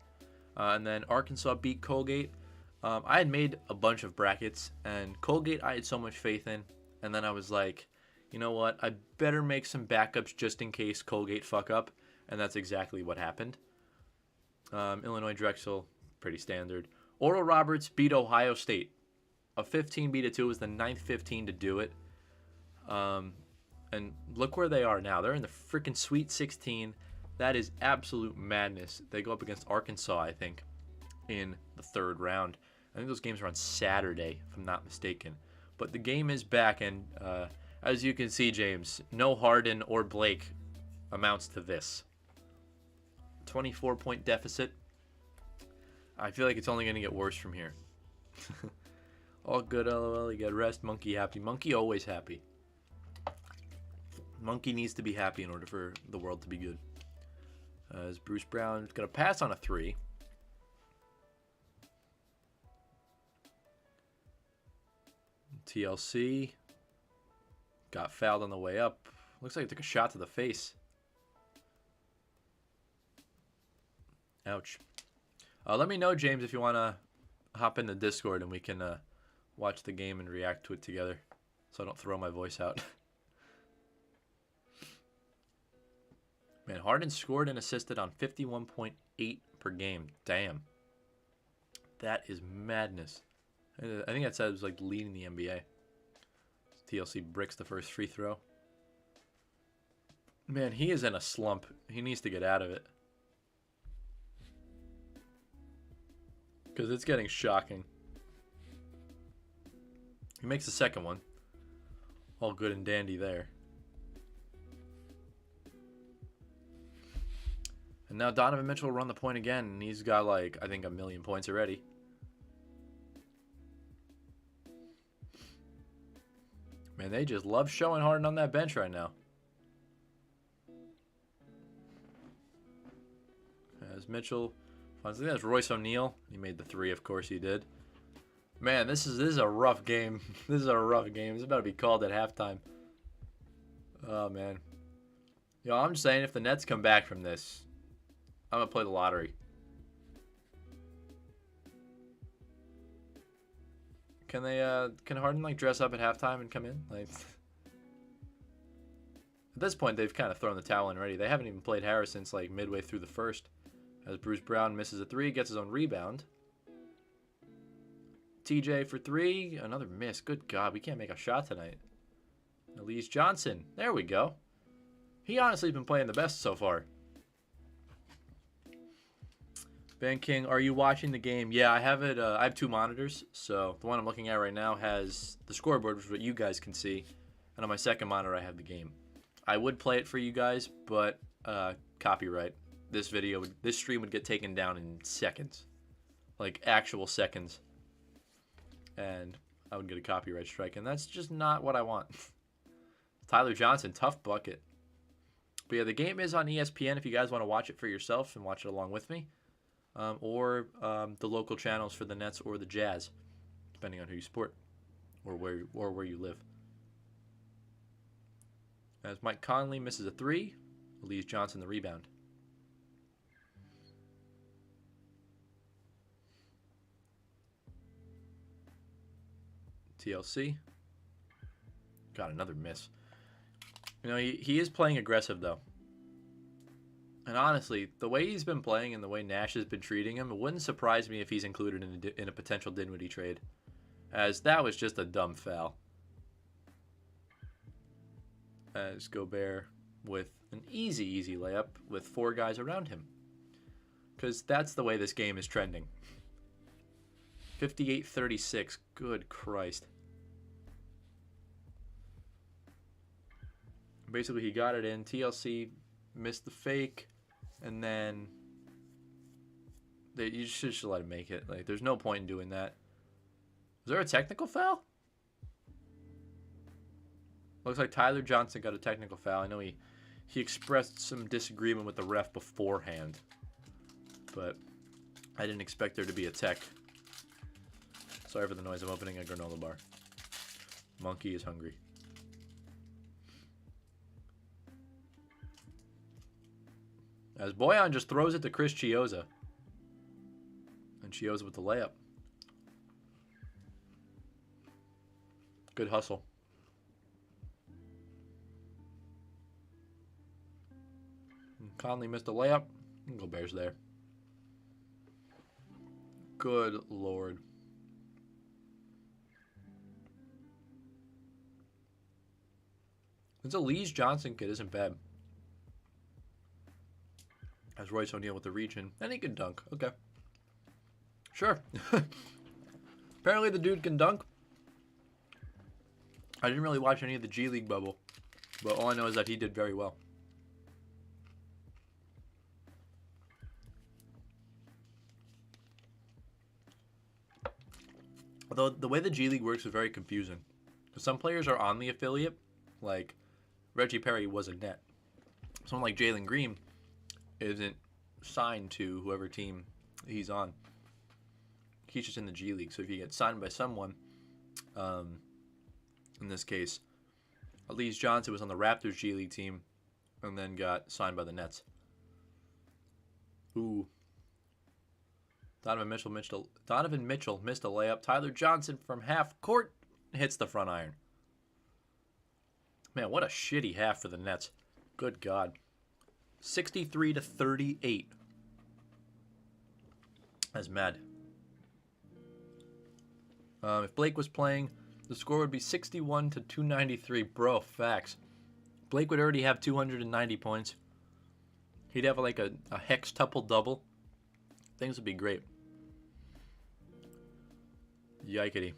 And then Arkansas beat Colgate. I had made a bunch of brackets, and Colgate I had so much faith in. And then I was like, you know what? I better make some backups just in case Colgate fuck up. And that's exactly what happened. Illinois Drexel, pretty standard. Oral Roberts beat Ohio State. A 15-2 was the 9th 15 to do it. And look where they are now. They're in the freaking Sweet 16. That is absolute madness. They go up against Arkansas, I think, in the 3rd round. I think those games are on Saturday, if I'm not mistaken. But the game is back, and as you can see, James, no Harden or Blake amounts to this. 24-point deficit. I feel like it's only going to get worse from here. All good, LOL. You got rest. Monkey happy. Monkey always happy. Monkey needs to be happy in order for the world to be good. As Bruce Brown going to pass on a 3. TLC got fouled on the way up. Looks like he took a shot to the face. Ouch. Let me know, James, if you want to hop in the Discord and we can watch the game and react to it together so I don't throw my voice out. Man, Harden scored and assisted on 51.8 per game. Damn. That is madness. I think that said it was like leading the NBA. TLC bricks the first free throw. Man, he is in a slump. He needs to get out of it. Because it's getting shocking. He makes the second one. All good and dandy there. And now Donovan Mitchell will run the point again, and he's got like, I think, 1 million points already. Man, they just love showing Harden on that bench right now. As Mitchell, I think that's Royce O'Neal. He made the 3, of course he did. Man, this is a rough game. This is a rough game. It's about to be called at halftime. Oh, man. Yo, I'm just saying, if the Nets come back from this, I'm going to play the lottery. Can Harden, like, dress up at halftime and come in? Like, at this point, they've kind of thrown the towel in already. They haven't even played Harris since, like, midway through the first. As Bruce Brown misses a 3, gets his own rebound. TJ for 3, another miss. Good God, we can't make a shot tonight. Elise Johnson, there we go. He honestly has been playing the best so far. Ben King, are you watching the game? Yeah, I have it. I have 2 monitors. So the one I'm looking at right now has the scoreboard, which is what you guys can see. And on my second monitor, I have the game. I would play it for you guys, but copyright. This stream would get taken down in seconds. Like actual seconds. And I would get a copyright strike. And that's just not what I want. Tyler Johnson, tough bucket. But yeah, the game is on ESPN if you guys want to watch it for yourself and watch it along with me. Or the local channels for the Nets or the Jazz, depending on who you support or where you live. As Mike Conley misses a 3, Elise Johnson the rebound. TLC got another miss. You know, he is playing aggressive though. And honestly, the way he's been playing and the way Nash has been treating him, it wouldn't surprise me if he's included in a potential Dinwiddie trade. As that was just a dumb foul. As Gobert with an easy layup with 4 guys around him. Because that's the way this game is trending. 58-36. Good Christ. Basically, he got it in. TLC missed the fake, and then you should let him make it. Like, there's no point in doing that. Was there a technical foul? Looks like Tyler Johnson got a technical foul. I know he expressed some disagreement with the ref beforehand, but I didn't expect there to be a tech. Sorry for the noise. I'm opening a granola bar. Monkey is hungry. As Boyan just throws it to Chris Chiozza. And Chiozza with the layup. Good hustle. Conley missed a layup. Go Bears there. Good Lord. This Elise Johnson kid isn't bad. As Royce O'Neal with the region. And he can dunk. Okay. Sure. Apparently the dude can dunk. I didn't really watch any of the G League bubble. But all I know is that he did very well. Although the way the G League works is very confusing. Some players are on the affiliate. Like Reggie Perry was a net. Someone like Jalen Green isn't signed to whoever team he's on. He's just in the G League. So if you get signed by someone, in this case, Elise Johnson was on the Raptors G League team and then got signed by the Nets. Ooh. Donovan Mitchell missed a layup. Tyler Johnson from half court hits the front iron. Man, what a shitty half for the Nets. Good God. 63-38. That's mad. If Blake was playing, the score would be 61-293. Bro, facts. Blake would already have 290 points. He'd have like a hextuple double. Things would be great. Yikety.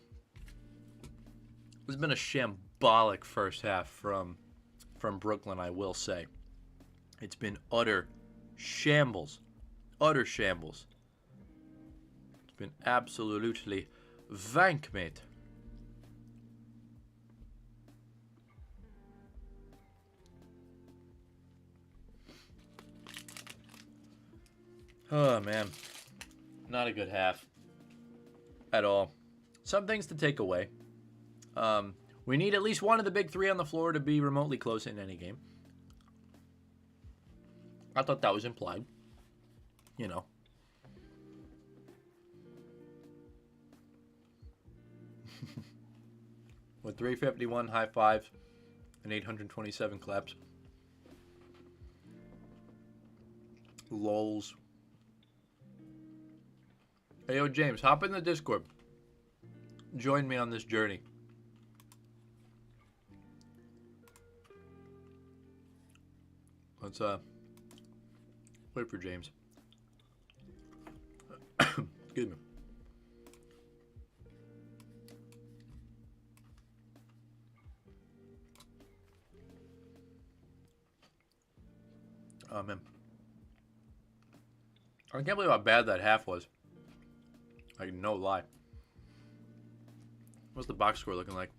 It's been a shambolic first half from Brooklyn, I will say. It's been utter shambles. Utter shambles. It's been absolutely vank, mate. Oh, man. Not a good half. At all. Some things to take away. We need at least one of the big three on the floor to be remotely close in any game. I thought that was implied. You know. With 351 high fives and 827 claps. Lols. Hey, yo, James, hop in the Discord. Join me on this journey. Let's wait for James. Excuse me. Oh, man. I can't believe how bad that half was. Like, no lie. What's the box score looking like?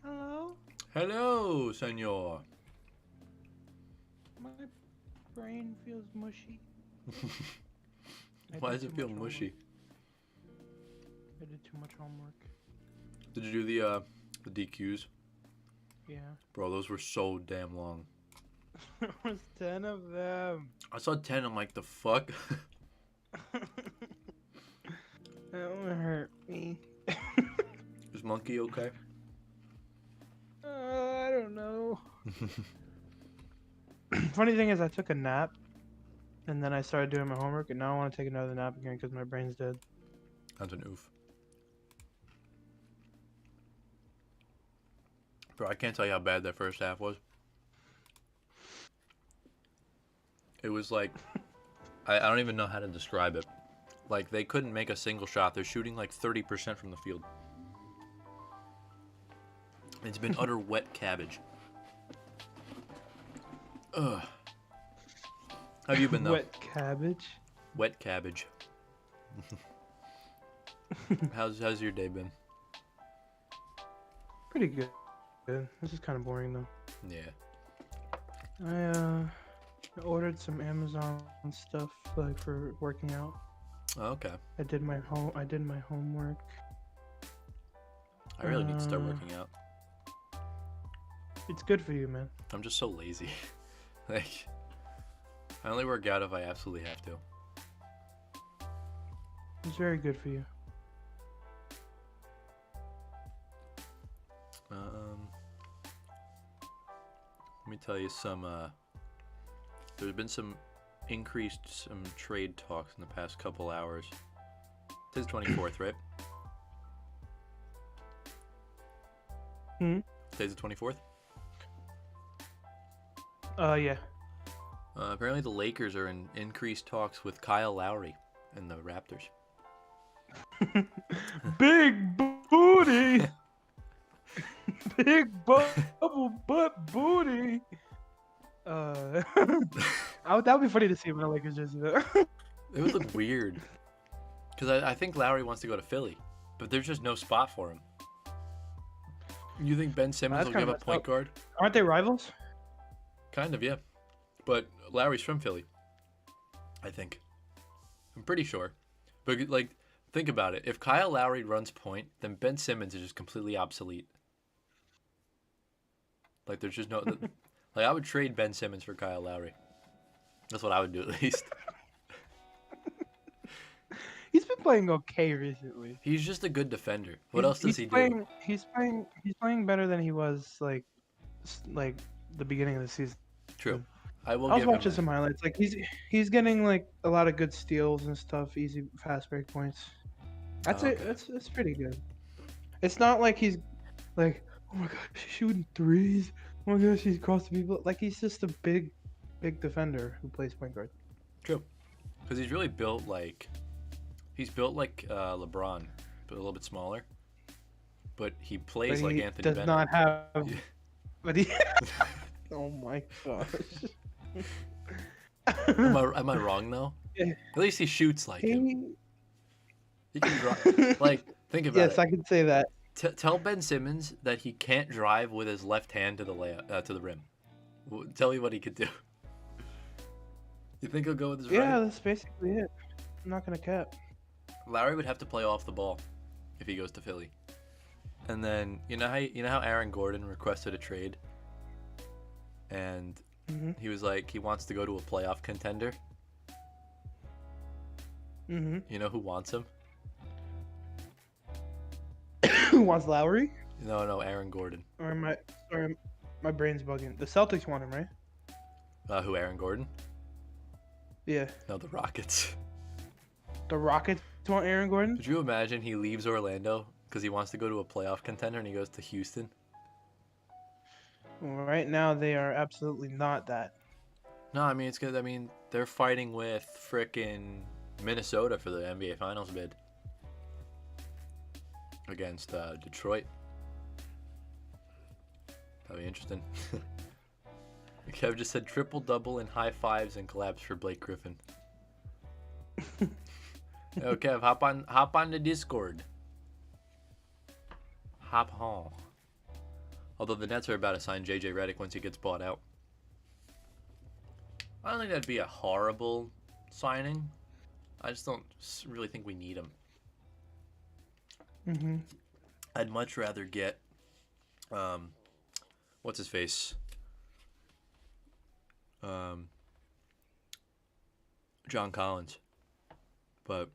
Hello? Hello, senor. My brain feels mushy. Why does it feel mushy? I did too much homework. Did you do the DQs? Yeah. Bro, those were so damn long. There was 10 of them. I saw 10, I'm like, the fuck? That one hurt me. Is Monkey okay? I don't know. Funny thing is, I took a nap, and then I started doing my homework, and now I want to take another nap again because my brain's dead. That's an oof. Bro, I can't tell you how bad that first half was. It was like, I don't even know how to describe it. Like, they couldn't make a single shot. They're shooting like 30% from the field. It's been utter wet cabbage. Ugh. How have you been, though? Wet cabbage. Wet cabbage. How's your day been? Pretty good. This is kind of boring though. Yeah. I ordered some Amazon stuff like for working out. Oh, okay. I did my homework. I really need to start working out. It's good for you, man. I'm just so lazy. Like, I only work out if I absolutely have to. It's very good for you. Let me tell you some. There's been some trade talks in the past couple hours. Today's the 24th, right? Hmm. Today's the 24th. Yeah. Apparently, the Lakers are in increased talks with Kyle Lowry and the Raptors. Big booty. Big bubble butt booty. That would be funny to see him in a Lakers jersey. It would look weird. Because I think Lowry wants to go to Philly, but there's just no spot for him. You think Ben Simmons will give up point guard? Aren't they rivals? Kind of, yeah. But Lowry's from Philly, I think. I'm pretty sure. But, like, think about it. If Kyle Lowry runs point, then Ben Simmons is just completely obsolete. Like, there's just no... Like, I would trade Ben Simmons for Kyle Lowry. That's what I would do, at least. He's been playing okay recently. He's just a good defender. What else does he do? He's playing better than he was, like the beginning of the season. True. I was watching some highlights. Like, he's getting, like, a lot of good steals and stuff, easy fast break points. That's it. That's pretty good. It's not like he's, like, oh my god, she's shooting threes. Oh my gosh, she's crossing people. Like, he's just a big defender who plays point guard. True. Because he's really built like... He's built like LeBron, but a little bit smaller. But he plays like Anthony Bennett. Does not have... But he... Oh my gosh. Am I wrong, though? Yeah. At least he shoots like him. He can drive. Like, think about it. Yes, I can say that. Tell Ben Simmons that he can't drive with his left hand to the rim. Tell me what he could do. You think he'll go with his right? Yeah, that's basically it. I'm not gonna cap. Lowry would have to play off the ball if he goes to Philly. And then you know how Aaron Gordon requested a trade, and he was like he wants to go to a playoff contender. You know who wants him? Who wants Lowry? No, Aaron Gordon. Or my brain's bugging. The Celtics want him, right? Who, Aaron Gordon? Yeah. No, the Rockets. The Rockets want Aaron Gordon? Could you imagine he leaves Orlando because he wants to go to a playoff contender and he goes to Houston? Well, right now, they are absolutely not that. No, I mean, it's good. I mean, they're fighting with frickin' Minnesota for the NBA Finals bid against Detroit. That'll be interesting. Kev just said triple-double and high fives and collabs for Blake Griffin. Yo, Kev, hop on the Discord. Hop on. Although the Nets are about to sign JJ Redick once he gets bought out. I don't think that'd be a horrible signing. I just don't really think we need him. I'd much rather get, what's his face? John Collins. But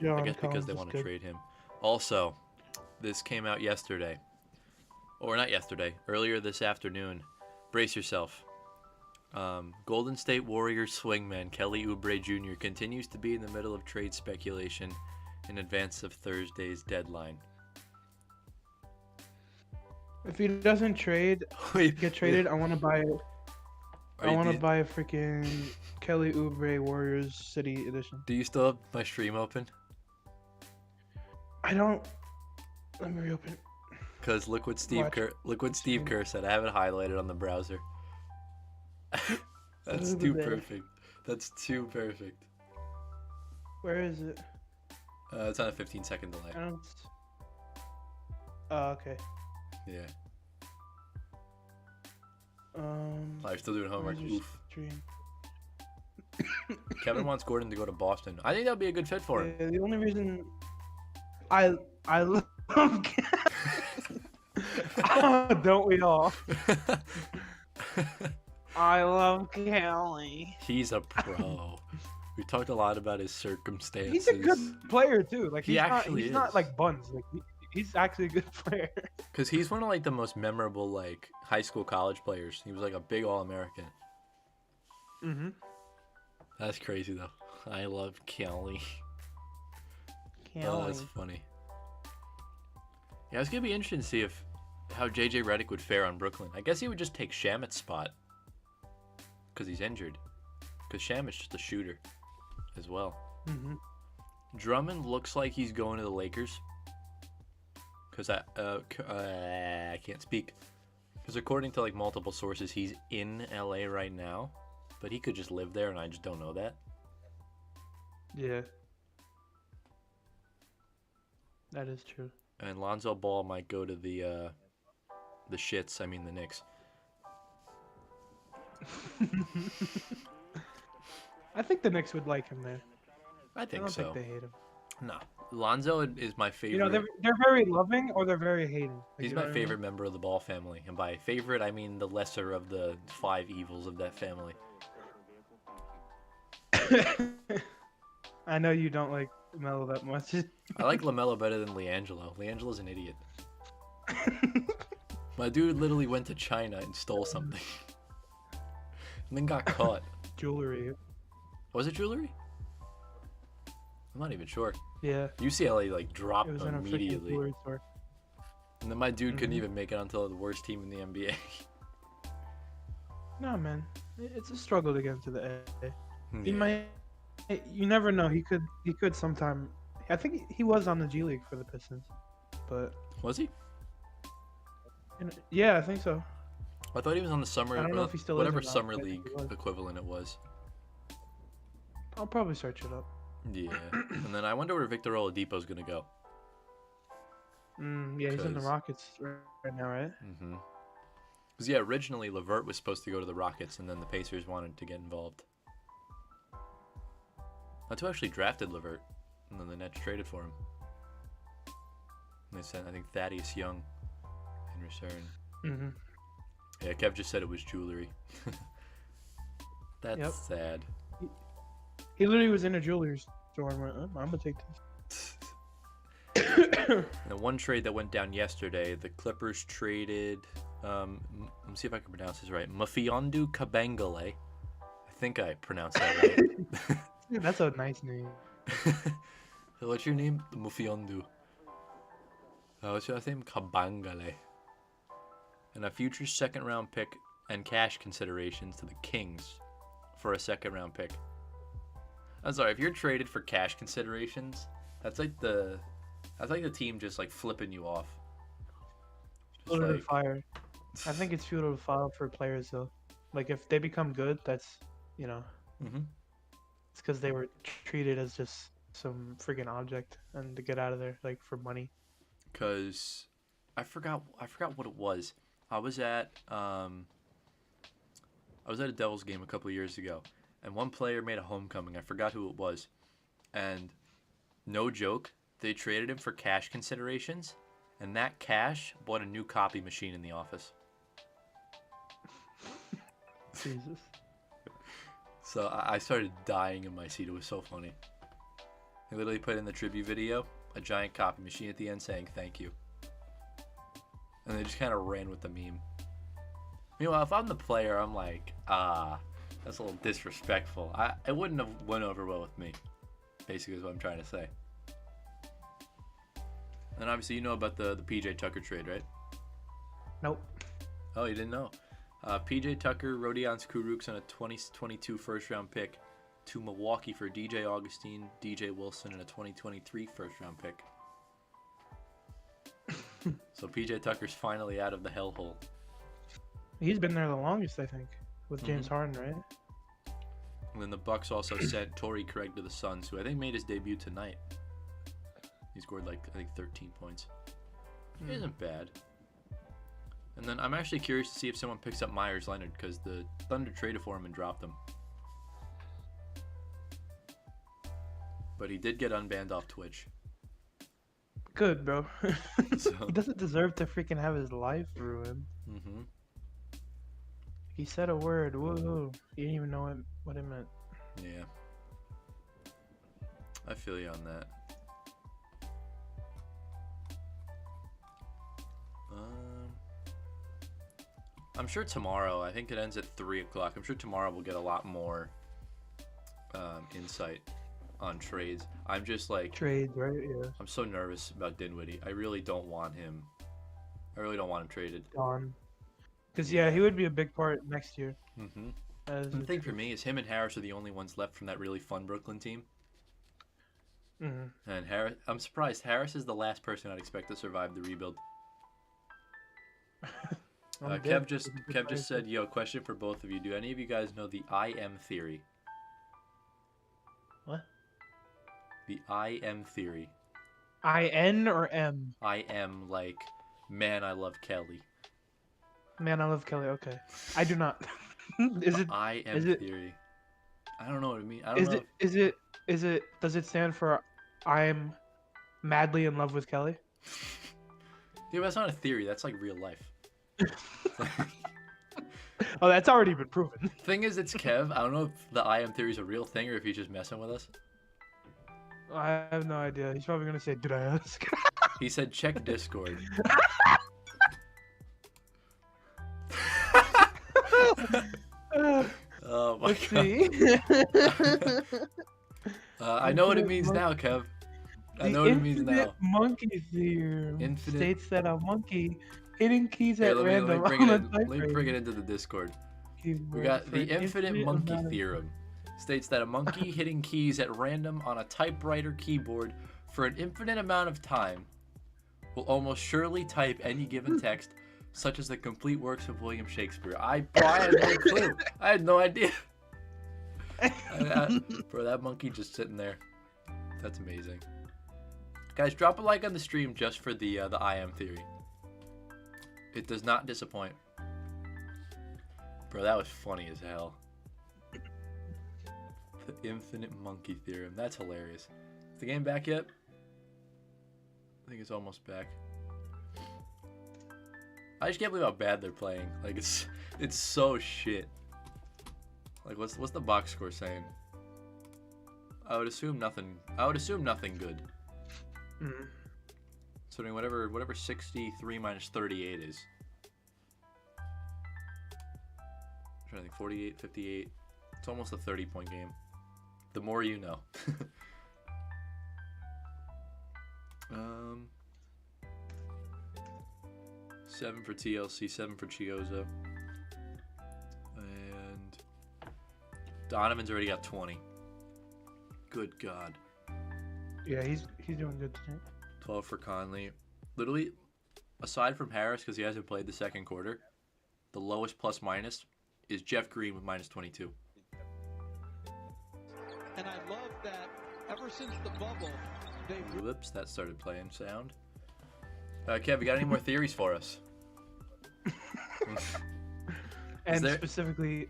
I guess because they want to trade him. Also, this came out yesterday. Or not yesterday, earlier this afternoon. Brace yourself. Golden State Warriors swingman Kelly Oubre Jr. continues to be in the middle of trade speculation in advance of Thursday's deadline. If he doesn't Wait, get traded, I want to buy. are I you, want to buy a freaking Kelly Oubre Warriors City Edition. do you still have my stream open? I don't. Let me reopen. Because look what Watch. Steve Kerr said. I have it highlighted on the browser. That's too perfect. That's too perfect. Where is it? It's on a 15-second delay. I don't. Oh, okay. Yeah. I'm still doing homework. where's your Oof. stream? Kevin wants Gordon to go to Boston. I think that would be a good fit for him. Yeah, the only reason I love don't we all? I love Kelly. He's a pro. We talked a lot about his circumstances. He's a good player too. Like He he's actually not is. like Buns. Like he's actually a good player. Because he's one of like the most memorable like high school college players. He was like a big All-American. Mm-hmm. That's crazy though. I love Kelly. Kelly. Oh, that's funny. Yeah, it's gonna be interesting to see how JJ Redick would fare on Brooklyn. I guess he would just take Shamit's spot because he's injured. Because Shamit's just a shooter as well. Mm-hmm. Drummond looks like he's going to the Lakers. Because I can't speak. Because according to like multiple sources, he's in LA right now, but he could just live there, and I just don't know that. Yeah. That is true. And Lonzo Ball might go to the shits. I mean the Knicks. I think the Knicks would like him there. I I think don't so. think they hate him. No, Lonzo is my favorite. You know, they're very loving or they're very hating. Like, He's you know my what I mean? favorite member of the Ball family, and by favorite I mean the lesser of the 5 evils of that family. I know you don't like Melo that much. I like LaMelo better than LiAngelo. LiAngelo's an idiot. My dude literally went to China and stole something, and then got caught. Jewelry. Was it jewelry? I'm not even sure. Yeah. UCLA like dropped It was him in a freaking immediately, jewelry store. and then my dude couldn't Mhm. even make it onto the worst team in the NBA. No, man. It's a struggle to get into the A. He Yeah. might. You never know. He could sometime. I think he was on the G League for the Pistons, but Was he? yeah, I think so. I thought he was on the summer. I don't know if he still is whatever or not, summer but I league think he was. equivalent it was. I'll probably search it up. Yeah, and then I wonder where Victor Oladipo's gonna go. Yeah, he's in the 'Cause- Rockets right now, right? Mm-hmm. Because yeah, originally LeVert was supposed to go to the Rockets, and then the Pacers wanted to get involved. That's who actually drafted LeVert, and then the Nets traded for him. And they sent, I think, Thaddeus Young in return. Mm-hmm. Yeah, Kev just said it was jewelry. That's Yep. sad. He literally was in a jewelry store and went, I'm gonna take this. And one trade that went down yesterday, the Clippers traded, let me see if I can pronounce this right, Mafiondu Kabengele. I think I pronounced that right. Dude, that's a nice name. So what's your name? Mufiondu. What's your last name? Kabangale. And a future second round pick and cash considerations to the Kings for a second round pick. I'm sorry, if you're traded for cash considerations, that's like the team just like flipping you off. Just Fuel to like, fire. I think it's fuel to fire for players though. Like if they become good, that's Mhm. it's because they were treated as just some freaking object and to get out of there like for money. Cause I forgot what it was. I was at a Devils game a couple of years ago, and one player made a homecoming. I forgot who it was, and no joke, they traded him for cash considerations, and that cash bought a new copy machine in the office. Jesus. So I started dying in my seat. It was so funny. He literally put in the tribute video a giant copy machine at the end saying thank you. And they just kind of ran with the meme. Meanwhile, if I'm the player, I'm like, that's a little disrespectful. It wouldn't have went over well with me, basically is what I'm trying to say. And obviously you know about the PJ Tucker trade, right? Nope. Oh, you didn't know. PJ Tucker, Rodion Kurucs, and a 2022 first-round pick to Milwaukee for DJ Augustine, DJ Wilson, and a 2023 first-round pick. So PJ Tucker's finally out of the hellhole. He's been there the longest, I think, with James Harden, right? And then the Bucks also sent Torrey Craig to the Suns, who I think made his debut tonight. He scored like I think 13 points. It isn't bad. And then I'm actually curious to see if someone picks up Myers Leonard because the Thunder traded for him and dropped him. But he did get unbanned off Twitch. Good, bro. So. He doesn't deserve to freaking have his life ruined. Mm-hmm. He said a word. Whoa. He didn't even know what it meant. Yeah. I feel you on that. I'm sure tomorrow, I think it ends at 3 o'clock. I'm sure tomorrow we'll get a lot more insight on trades. I'm just like... Trades, right? Yeah. I'm so nervous about Dinwiddie. I really don't want him. I really don't want him traded. Gone. Because, yeah, he would be a big part next year. Mm-hmm. The thing for me is him and Harris are the only ones left from that really fun Brooklyn team. Mm-hmm. And Harris, I'm surprised. Harris is the last person I'd expect to survive the rebuild. Kev just said, yo, question for both of you. Do any of you guys know the I am theory? What? The I am theory. I-N or M? I am like, man, I love Kelly. Man, I love Kelly. Okay. I do not. Is it? I am theory. I don't know what it means. I don't know. Is it? Does it stand for I'm madly in love with Kelly? Yeah, but that's not a theory. That's like real life. Oh, that's already been proven. Thing is, it's Kev. I don't know if the I am theory is a real thing or if he's just messing with us. I have no idea. He's probably gonna say, "Did I ask?" He said, "Check Discord." Oh my god. I know what it means now, Kev. I know what it means now. Monkey theorem states that a monkey hitting keys Here, at random. let me bring it into the Discord. We got the infinite monkey theorem. States that a monkey hitting keys at random on a typewriter keyboard for an infinite amount of time will almost surely type any given text, such as the complete works of William Shakespeare. I had no clue. I had no idea. Bro, that monkey just sitting there. That's amazing. Guys, drop a like on the stream just for the I am theory. It does not disappoint. Bro, that was funny as hell. The infinite monkey theorem. That's hilarious. Is the game back yet? I think it's almost back. I just can't believe how bad they're playing. Like it's so shit. Like what's the box score saying? I would assume nothing. I would assume nothing good. So doing whatever 63 minus 38 is. I'm trying to think 48, 58. It's almost a 30-point game. The more you know. 7 for TLC, 7 for Chiozo. And Donovan's already got 20. Good God. Yeah, he's doing good tonight. 12 for Conley. Literally, aside from Harris, because he hasn't played the second quarter, the lowest plus minus is Jeff Green with minus 22. And I love that ever since the bubble, Whoops, that started playing sound. Kev, you got any more theories for us? And specifically,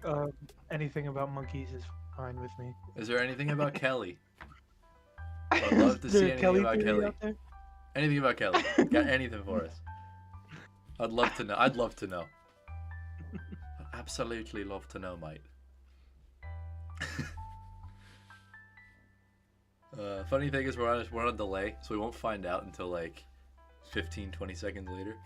anything about monkeys is fine with me. Is there anything about Kelly? I'd love to see anything about Kelly. Anything about Kelly? Got anything for us? I'd love to know. I'd love to know. I'd absolutely love to know, mate. Funny thing is we're on a delay, so we won't find out until like 15-20 seconds later.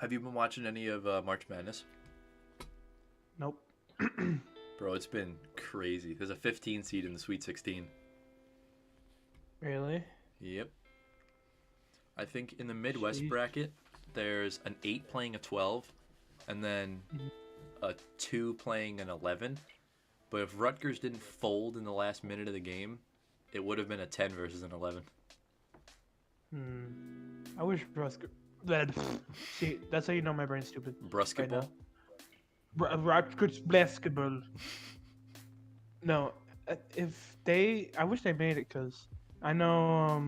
Have you been watching any of March Madness? Nope. Bro, it's been crazy. There's a 15 seed in the Sweet 16. Really? Yep. I think in the Midwest Sheesh. bracket, there's an 8 playing a 12, and then a 2 playing an 11. But if Rutgers didn't fold in the last minute of the game, it would have been a 10 versus an 11. I wish See, that's how you know my brain's stupid. Brusketball? Rutgers basketball. No, I wish they made it because I know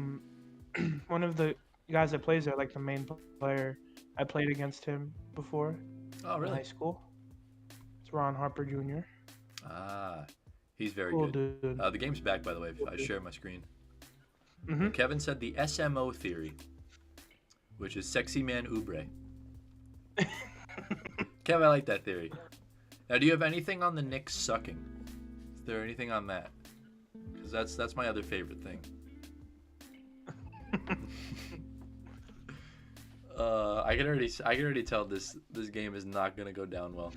one of the guys that plays there, like the main player, I played against him before Oh, in really? high school. It's Ron Harper Jr. Ah, he's very Cool good. dude. The game's back, by the way. If I share my screen. Mm-hmm. Kevin said the SMO theory, which is sexy man oubre. Kev, I like that theory. Now, do you have anything on the Knicks sucking? Is there anything on that? Because that's my other favorite thing. I can already tell this game is not gonna go down well.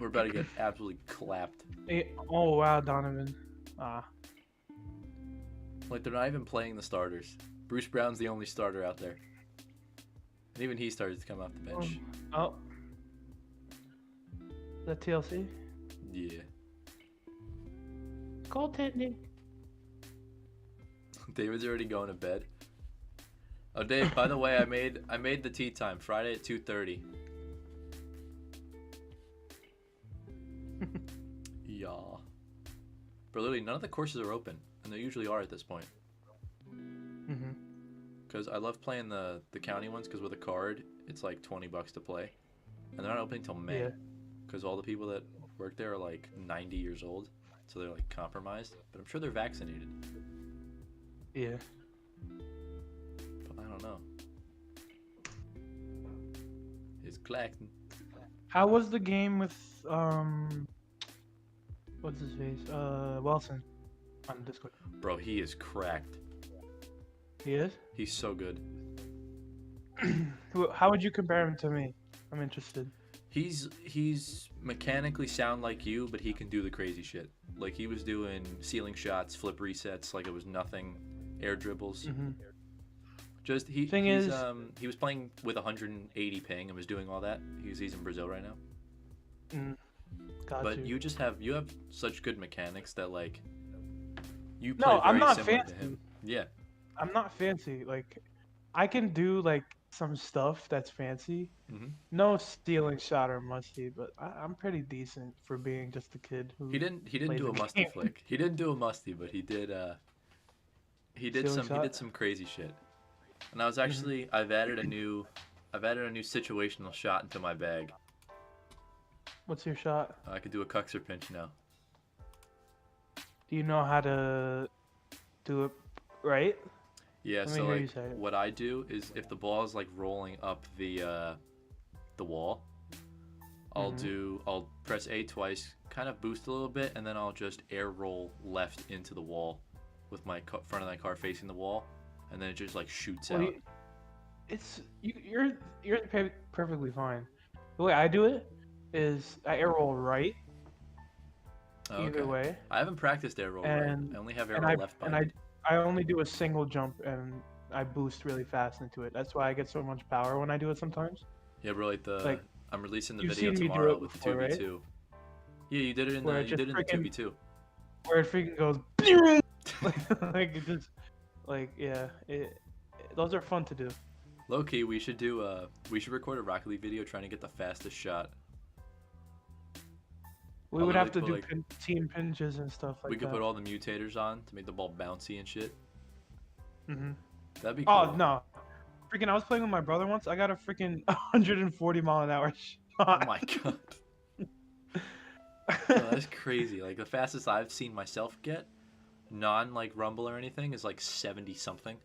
We're about to get absolutely clapped. Oh wow, Donovan. Like, they're not even playing the starters. Bruce Brown's the only starter out there. And even he started to come off the bench. Oh. Is that TLC? Yeah. Goaltending. David's already going to bed. Oh, Dave, by the way, I made the tea time Friday at 2:30. Yeah. But literally, none of the courses are open, and they usually are at this point. Mm-hmm. Because I love playing the county ones, because with a card, it's like $20 to play. And they're not opening until May. Yeah. Because all the people that work there are like 90 years old, so they're like compromised. But I'm sure they're vaccinated. Yeah. But I don't know. It's Claxton. How was the game with what's his face? Wilson on Discord. Bro, he is cracked. He is? He's so good. How would you compare him to me? I'm interested. He's mechanically sound like you, but he can do the crazy shit. Like, he was doing ceiling shots, flip resets, like it was nothing, air dribbles. Mm-hmm. Just he was playing with 180 ping and was doing all that. He's in Brazil right now. But you have such good mechanics that, like, you play I'm very not similar fancy. to him. Yeah. I'm not fancy. Like, I can do like some stuff that's fancy. Mm-hmm. No stealing shot or musty, but I'm pretty decent for being just a kid who. He didn't do a musty flick. He didn't do a musty, but he did some crazy shit. And I was actually I've added a new situational shot into my bag. What's your shot? I could do a cuxer pinch now. Do you know how to do it right? Yeah, Let me so hear you like say it. what I do is if the ball is like rolling up the wall, I'll press A twice, kind of boost a little bit, and then I'll just air roll left into the wall with my front of my car facing the wall, and then it just like shoots out. You're perfectly fine. The way I do it is I air roll right. Oh, Either way. I haven't practiced air roll right. I only have air roll left behind. I only do a single jump and I boost really fast into it. That's why I get so much power when I do it sometimes. Yeah, bro, I'm releasing the you've video seen me do tomorrow it with before, the 2v2. right? Yeah, you did it in the 2v2. Where it freaking goes like it just those are fun to do. Low key, we should record a Rocket League video trying to get the fastest shot. We would have to do team pinches and stuff like that. We could put all the mutators on to make the ball bouncy and shit. Mm-hmm. That'd be cool. Oh, no. Freaking, I was playing with my brother once. I got a freaking 140-mile-an-hour shot. Oh, my God. Oh, that's crazy. Like, the fastest I've seen myself get, like, Rumble or anything, is, like, 70-something.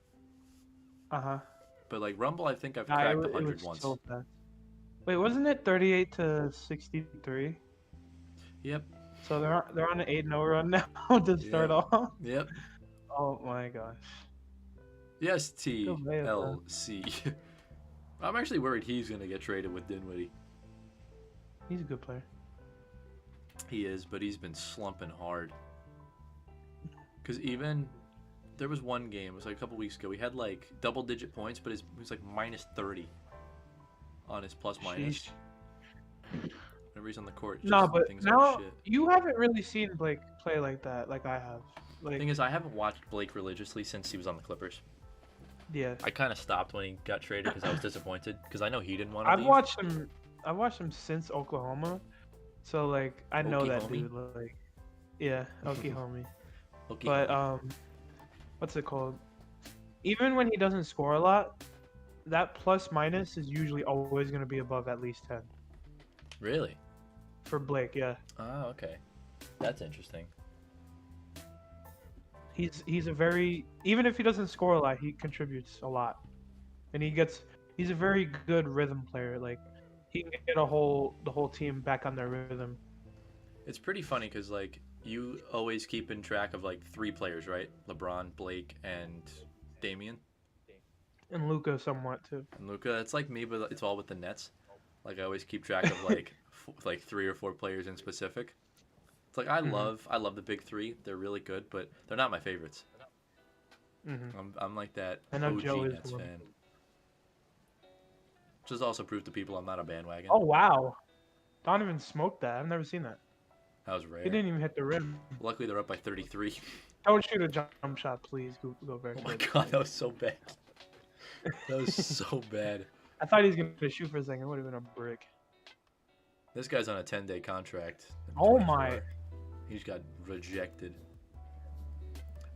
Uh-huh. But, like, Rumble, I think I've cracked 100 once. So fast. Wait, wasn't it 38 to 63? Yep. So they're on an 8-0 run now to start off. Yep. Oh my gosh. Yes, TLC. I'm actually worried he's gonna get traded with Dinwiddie. He's a good player. He is, but he's been slumping hard. Because even there was one game, it was like a couple weeks ago, he had like double-digit points, but it was like minus 30 on his plus minus. Sheesh. Whenever he's on the court, No, just but things now like shit. you haven't really seen Blake play like that, like I have. The Like, thing is, I haven't watched Blake religiously since he was on the Clippers. yeah, I kind of stopped when he got traded because I was disappointed because I know he didn't want to I've leave. watched him. I've watched him since Oklahoma, so like I know that Oklahoma? dude. Like, yeah, Oklahoma. Okay. But what's it called? Even when he doesn't score a lot, that plus minus is usually always going to be above at least 10 Really? for Blake. Yeah, Oh, okay. That's interesting. he's a very, even if he doesn't score a lot, he contributes a lot, and he's a very good rhythm player. Like, he can get the whole team back on their rhythm. It's pretty funny because like you always keep in track of like 3 players, right? LeBron, Blake, and Damian. And Luca somewhat too. And Luca, it's like me, but it's all with the Nets. Like I always keep track of like like 3 or 4 players in specific. It's like I love the big 3. They're really good, but they're not my favorites. I'm like that I know OG Joe is Nets one. fan. Just also prove to people I'm not a bandwagon. Oh wow, Donovan smoked that. I've never seen that. That was rare. He didn't even hit the rim. Luckily, they're up by 33. Don't shoot a jump shot, please. Go back. Oh my god, that was so bad. That was so bad. I thought he was gonna shoot for a second. It would have been a brick. This guy's on a 10-day contract. Oh 24. my. He's got rejected.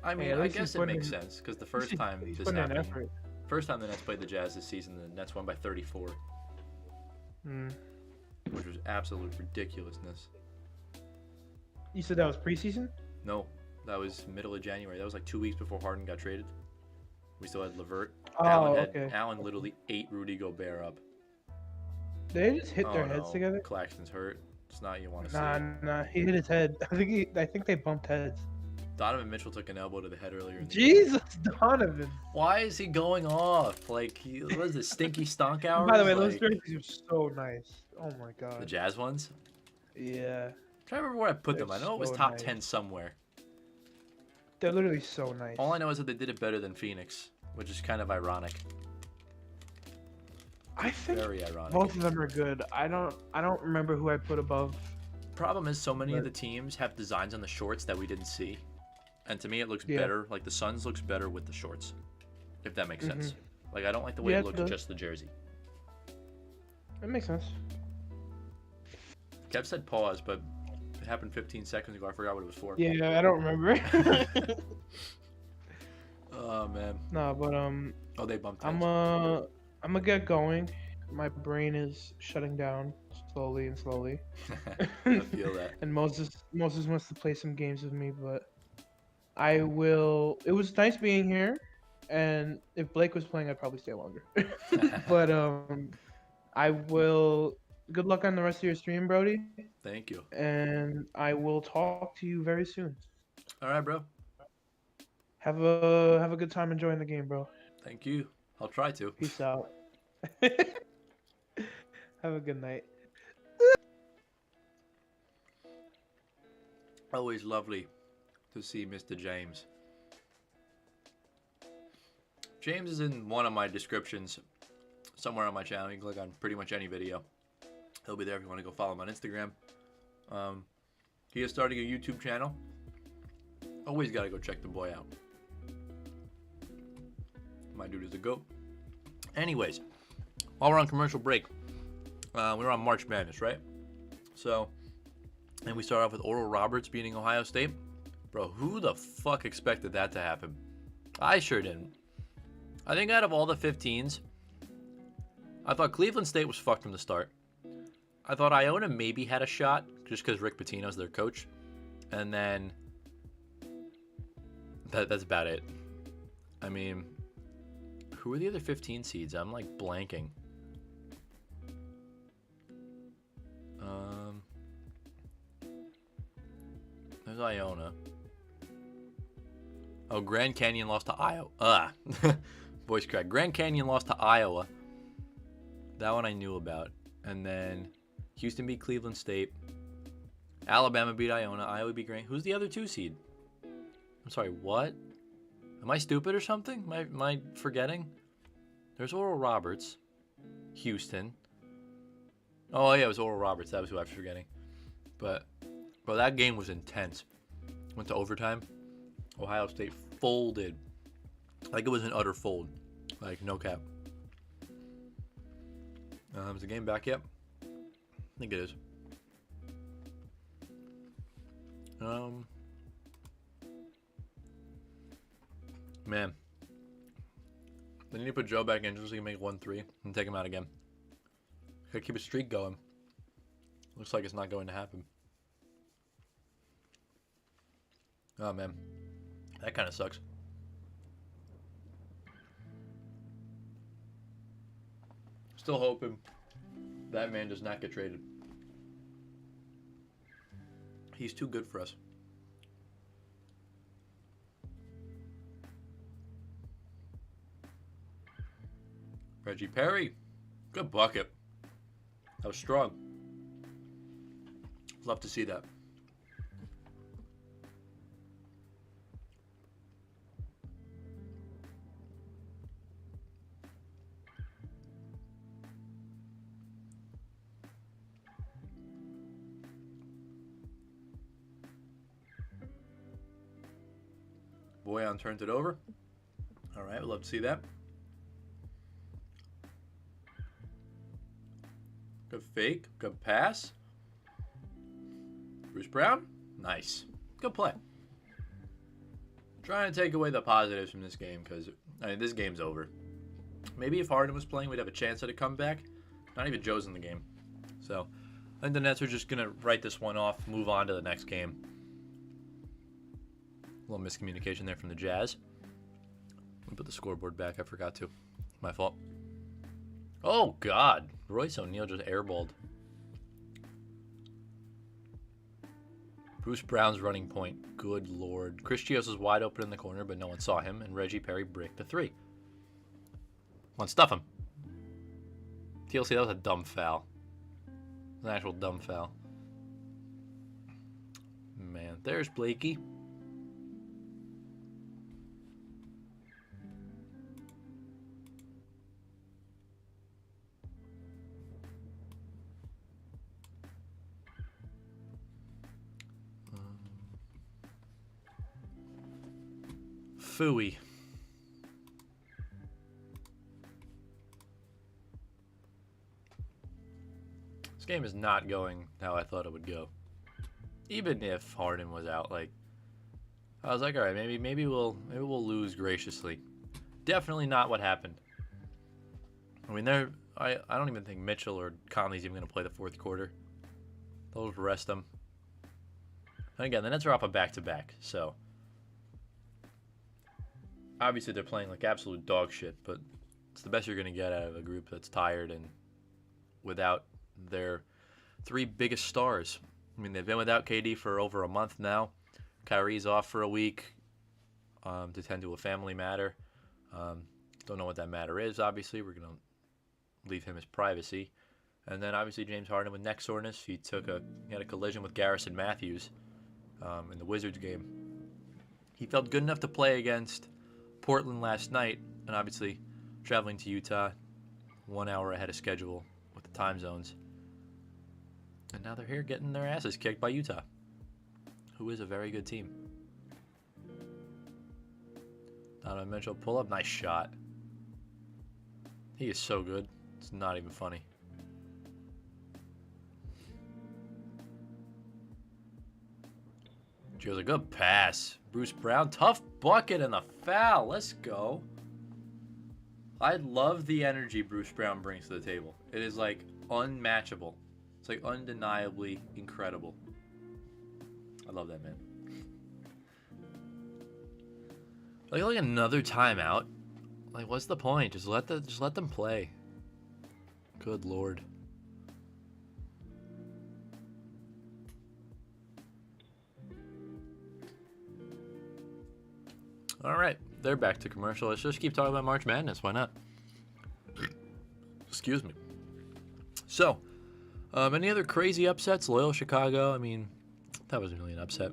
I Hey, mean, at I least he's guess it putting makes in- sense because the He's first time this putting in happened, effort. first time the Nets played the Jazz this season, the Nets won by 34, which was absolute ridiculousness. You said that was preseason? No, that was middle of January. That was like 2 weeks before Harden got traded. We still had LeVert. Oh, okay. Allen literally ate Rudy Gobert up. They just hit their Oh, heads no. together. Claxton's hurt. It's not you want to Nah, he hit his head. I think they bumped heads. see. Donovan Mitchell took an elbow to the head earlier in the Jesus, Donovan. Why is he going off? Like, what is this, stinky stonk hours? By the way, those Like, jerseys are so nice. Oh my the god. Jazz ones? Yeah, I'm trying to remember where I put They're them. I know it was so top nice. 10 somewhere. they're literally so nice. All I know is that they did it better than Phoenix, which is kind of ironic. I think Very ironic. both of them are good. I don't remember who I put above. Problem is, so many of But- the teams have designs on the shorts that we didn't see. And to me, it looks Yeah. better. Like, the Suns looks better with the shorts. If that makes sense. Like, I don't like the way Yeah, it it looks does. just the jersey. It makes sense. Kev said pause, but it happened 15 seconds ago. I forgot what it was for. Yeah, I don't remember. Oh, man. No, but Oh, they bumped I'm heads. gonna get going. My brain is shutting down slowly and slowly. I feel that. And Moses wants to play some games with me, but I will. It was nice being here, and if Blake was playing, I'd probably stay longer. But I will. Good luck on the rest of your stream, Brody, Thank you. and I will talk to you very soon. All right, bro. Have a good time enjoying the game, bro. Thank you. I'll try to. Peace out. Have a good night. Always lovely to see Mr. James. James is in one of my descriptions somewhere on my channel. You can click on pretty much any video. He'll be there if you want to go follow him on Instagram. He is starting a YouTube channel. Always got to go check the boy out. My dude is a goat. Anyways, while we're on commercial break, we're on March Madness, right? So, and we start off with Oral Roberts beating Ohio State. Bro, who the fuck expected that to happen? I sure didn't. I think out of all the 15s, I thought Cleveland State was fucked from the start. I thought Iona maybe had a shot just because Rick Pitino's their coach. And then that's about it. I mean, who are the other 15 seeds? I'm like blanking. There's Iona. Oh, Grand Canyon lost to Iowa. Voice crack. Grand Canyon lost to Iowa. That one I knew about. And then Houston beat Cleveland State. Alabama beat Iona. Iowa beat Green. Who's the other 2 seed? I'm sorry, what? Am I stupid or something? Am I forgetting? There's Oral Roberts. Houston. Oh, yeah, it was Oral Roberts. That was who I was forgetting. But, bro, that game was intense. Went to overtime. Ohio State folded. Like, it was an utter fold. Like, no cap. Is the game back yet? I think it is. Man. They need to put Joe back in just so he can make 1-3 and take him out again. Gotta keep a streak going. Looks like it's not going to happen. Oh, man. That kind of sucks. Still hoping that man does not get traded. He's too good for us. Reggie Perry. Good bucket. That was strong. Love to see that. Boyan turned it over. All right, we'd love to see that. Good fake, good pass. Bruce Brown, nice. Good play. Trying to take away the positives from this game because, I mean, this game's over. Maybe if Harden was playing, we'd have a chance at a comeback. Not even Joe's in the game. So, I think the Nets are just going to write this one off, move on to the next game. A little miscommunication there from the Jazz. Let me put the scoreboard back. I forgot to. My fault. Oh, God. Royce O'Neal just airballed. Bruce Brown's running point. Good Lord. Chris Chios was wide open in the corner, but no one saw him, and Reggie Perry bricked the 3. Come on, stuff him. TLC, that was a dumb foul. An actual dumb foul. Man, there's Blakey. Phooey. This game is not going how I thought it would go. Even if Harden was out, like I was like, all right, maybe we'll lose graciously. Definitely not what happened. I mean, I don't even think Mitchell or Conley's even going to play the fourth quarter. They'll just rest them. And again, the Nets are off a back-to-back, so obviously they're playing like absolute dog shit, but it's the best you're going to get out of a group that's tired and without their 3 biggest stars. I mean, they've been without KD for over a month now. Kyrie's off for a week to tend to a family matter. Don't know what that matter is, obviously. We're going to leave him his privacy. And then, obviously, James Harden with neck soreness. He had a collision with Garrison Matthews in the Wizards game. He felt good enough to play against Portland last night, and obviously traveling to Utah 1 hour ahead of schedule with the time zones. And now they're here getting their asses kicked by Utah, who is a very good team. Donovan Mitchell pull up, nice shot. He is so good, it's not even funny. Joe's a good pass. Bruce Brown, tough bucket and the foul. Let's go. I love the energy Bruce Brown brings to the table. It is like unmatchable. It's like undeniably incredible. I love that man. Like another timeout. Like, what's the point? Just let them play. Good Lord. All right, they're back to commercial. Let's just keep talking about March Madness. Why not? Excuse me. So, any other crazy upsets? Loyal Chicago. I mean, That wasn't really an upset.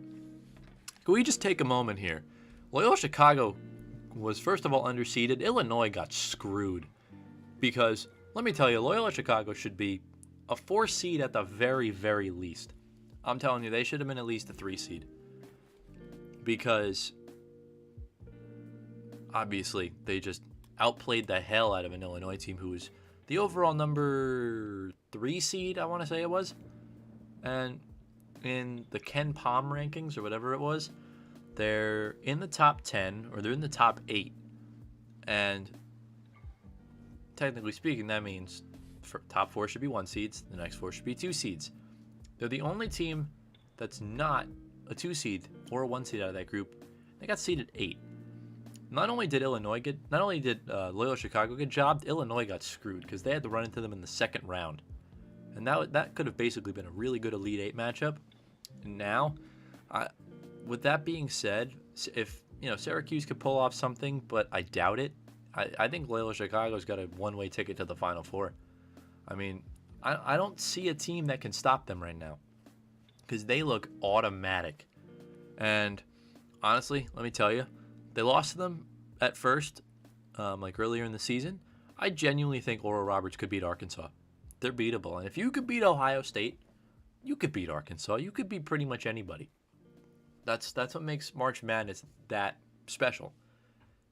Can we just take a moment here? Loyola Chicago was, first of all, underseeded. Illinois got screwed. Because, let me tell you, Loyola Chicago should be a 4 seed at the very, very least. I'm telling you, they should have been at least a 3 seed. Because, obviously, they just outplayed the hell out of an Illinois team who was the overall number 3 seed, I want to say it was. And in the Ken Palm rankings, or whatever it was, they're in the top 10, or they're in the top 8. And technically speaking, that means top 4 should be 1 seeds, the next 4 should be 2 seeds. They're the only team that's not a 2 seed or a 1 seed out of that group. They got seeded 8. Not only did Loyola Chicago get jobbed, Illinois got screwed because they had to run into them in the second round. And that could have basically been a really good Elite 8 matchup. And now, with that being said, if Syracuse could pull off something, but I doubt it, I think Loyola Chicago's got a one-way ticket to the Final Four. I mean, I don't see a team that can stop them right now because they look automatic. And honestly, let me tell you, they lost to them at first, like earlier in the season. I genuinely think Oral Roberts could beat Arkansas. They're beatable. And if you could beat Ohio State, you could beat Arkansas. You could beat pretty much anybody. That's what makes March Madness that special,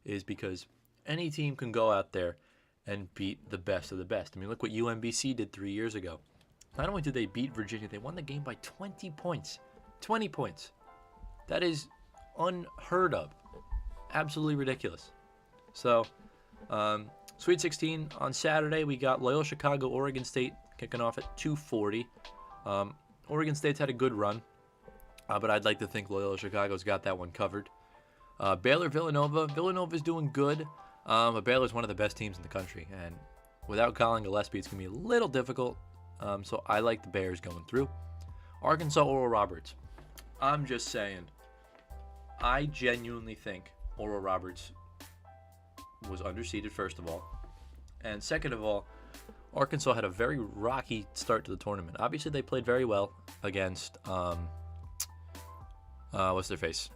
is because any team can go out there and beat the best of the best. I mean, look what UMBC did 3 years ago. Not only did they beat Virginia, they won the game by 20 points. 20 points. That is unheard of. Absolutely ridiculous. So, Sweet 16 on Saturday, we got Loyola Chicago, Oregon State kicking off at 2:40. Oregon State's had a good run, but I'd like to think Loyola Chicago's got that one covered. Baylor, Villanova. Villanova's doing good, but Baylor's one of the best teams in the country, and without Colin Gillespie, it's going to be a little difficult, so I like the Bears going through. Arkansas, Oral Roberts. I'm just saying, I genuinely think Oral Roberts was underseeded, first of all, and second of all, Arkansas had a very rocky start to the tournament. Obviously, they played very well against what's their face?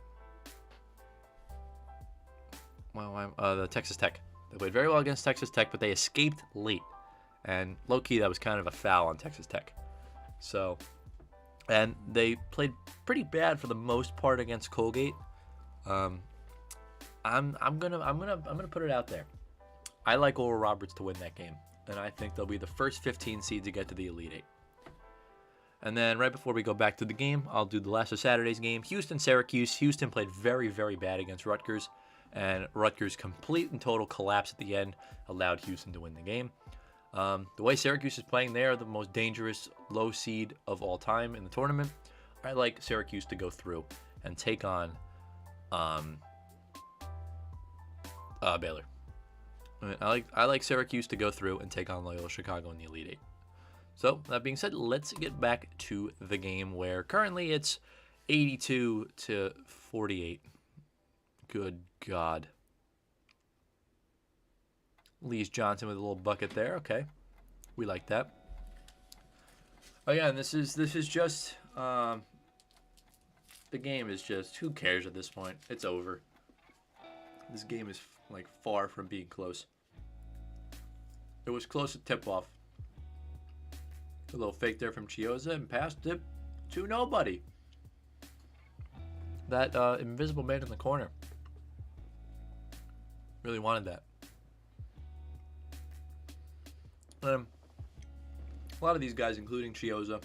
The Texas Tech. They played very well against Texas Tech, but they escaped late, and low key that was kind of a foul on Texas Tech. So, and they played pretty bad for the most part against Colgate. I'm gonna put it out there. I like Oral Roberts to win that game, and I think they'll be the first 15 seed to get to the Elite 8. And then right before we go back to the game, I'll do the last of Saturday's game. Houston-Syracuse. Houston played very, very bad against Rutgers, and Rutgers' complete and total collapse at the end allowed Houston to win the game. The way Syracuse is playing, they are the most dangerous low seed of all time in the tournament. I like Syracuse to go through and take on Baylor. I like Syracuse to go through and take on Loyola Chicago in the Elite 8. So, that being said, let's get back to the game where currently it's 82-48. Good God. Lees Johnson with a little bucket there. Okay. We like that. Again, this is just the game is just, who cares at this point? It's over. This game is like far from being close. It was close at tip-off. A little fake there from Chiozza and passed it to nobody. That invisible man in the corner. Really wanted that. A lot of these guys, including Chiozza,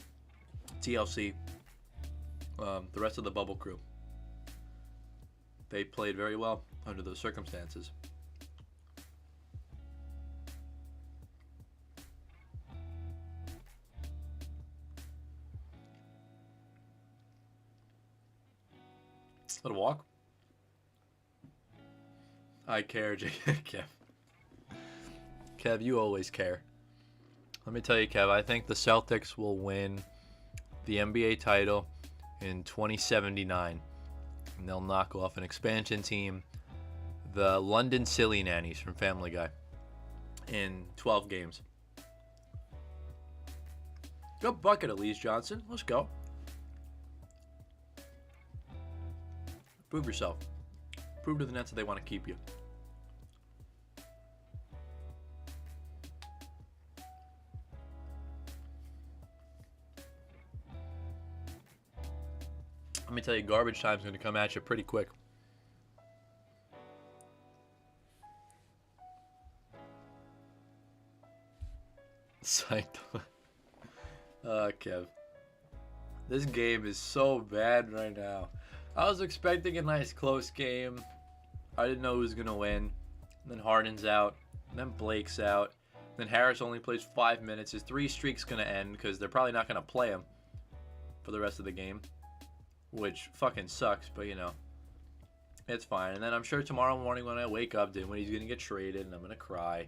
TLC, the rest of the bubble crew, they played very well under those circumstances. Let it walk. I care, Kev. Kev, you always care. Let me tell you, Kev, I think the Celtics will win the NBA title in 2079. And they'll knock off an expansion team, the London Silly Nannies from Family Guy, in 12 games. Good bucket, Elise Johnson. Let's go. Prove yourself. Prove to the Nets that they want to keep you. Let me tell you, garbage time's going to come at you pretty quick. Psyched. Kev. This game is so bad right now. I was expecting a nice close game. I didn't know who was going to win. And then Harden's out. And then Blake's out. Then Harris only plays 5 minutes. His 3 streak's going to end because they're probably not going to play him for the rest of the game. Which fucking sucks, but you know. It's fine. And then I'm sure tomorrow morning when I wake up, when he's going to get traded and I'm going to cry.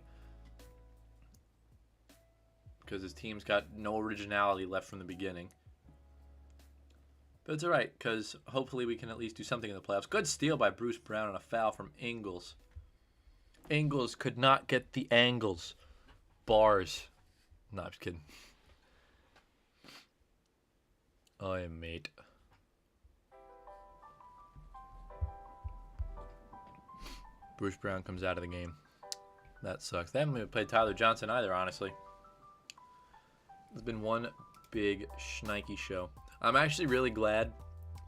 Because his team's got no originality left from the beginning. But it's alright, because hopefully we can at least do something in the playoffs. Good steal by Bruce Brown on a foul from Ingles. Ingles could not get the angles. Bars. No, I'm just kidding. I am mate. Bruce Brown comes out of the game. That sucks. They haven't even played Tyler Johnson either, honestly. It's been one big schnikey show. I'm actually really glad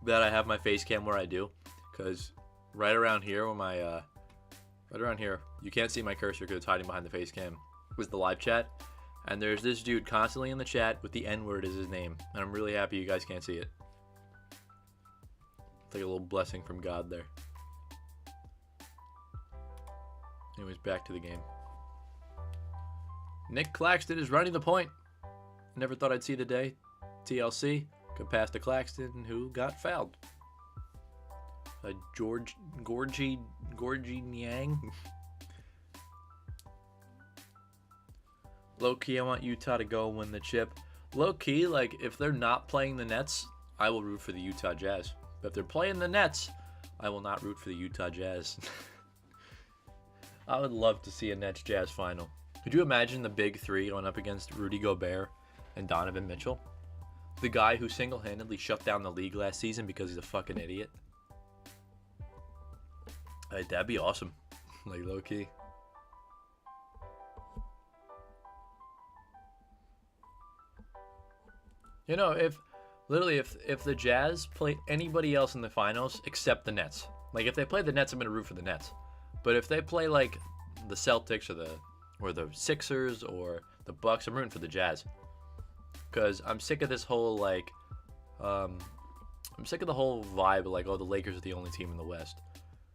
that I have my face cam where I do, because right around here, where my right around here, you can't see my cursor because it's hiding behind the face cam, was the live chat, and there's this dude constantly in the chat with the N-word as his name, and I'm really happy you guys can't see it. It's like a little blessing from God there. Anyways, back to the game. Nick Claxton is running the point. Never thought I'd see the day. TLC could pass to Claxton, who got fouled. Gorgie Nyang. Low key, I want Utah to go win the chip. Low key, like if they're not playing the Nets, I will root for the Utah Jazz. But if they're playing the Nets, I will not root for the Utah Jazz. I would love to see a Nets Jazz final. Could you imagine the big three going up against Rudy Gobert and Donovan Mitchell? The guy who single-handedly shut down the league last season because he's a fucking idiot. Like, that'd be awesome. Like, low-key. You know, if the Jazz play anybody else in the finals except the Nets. Like, if they play the Nets, I'm going to root for the Nets. But if they play, like, the Celtics or the Sixers or the Bucks, I'm rooting for the Jazz. Because I'm sick of this whole, like, I'm sick of the whole vibe of, like, oh, the Lakers are the only team in the West.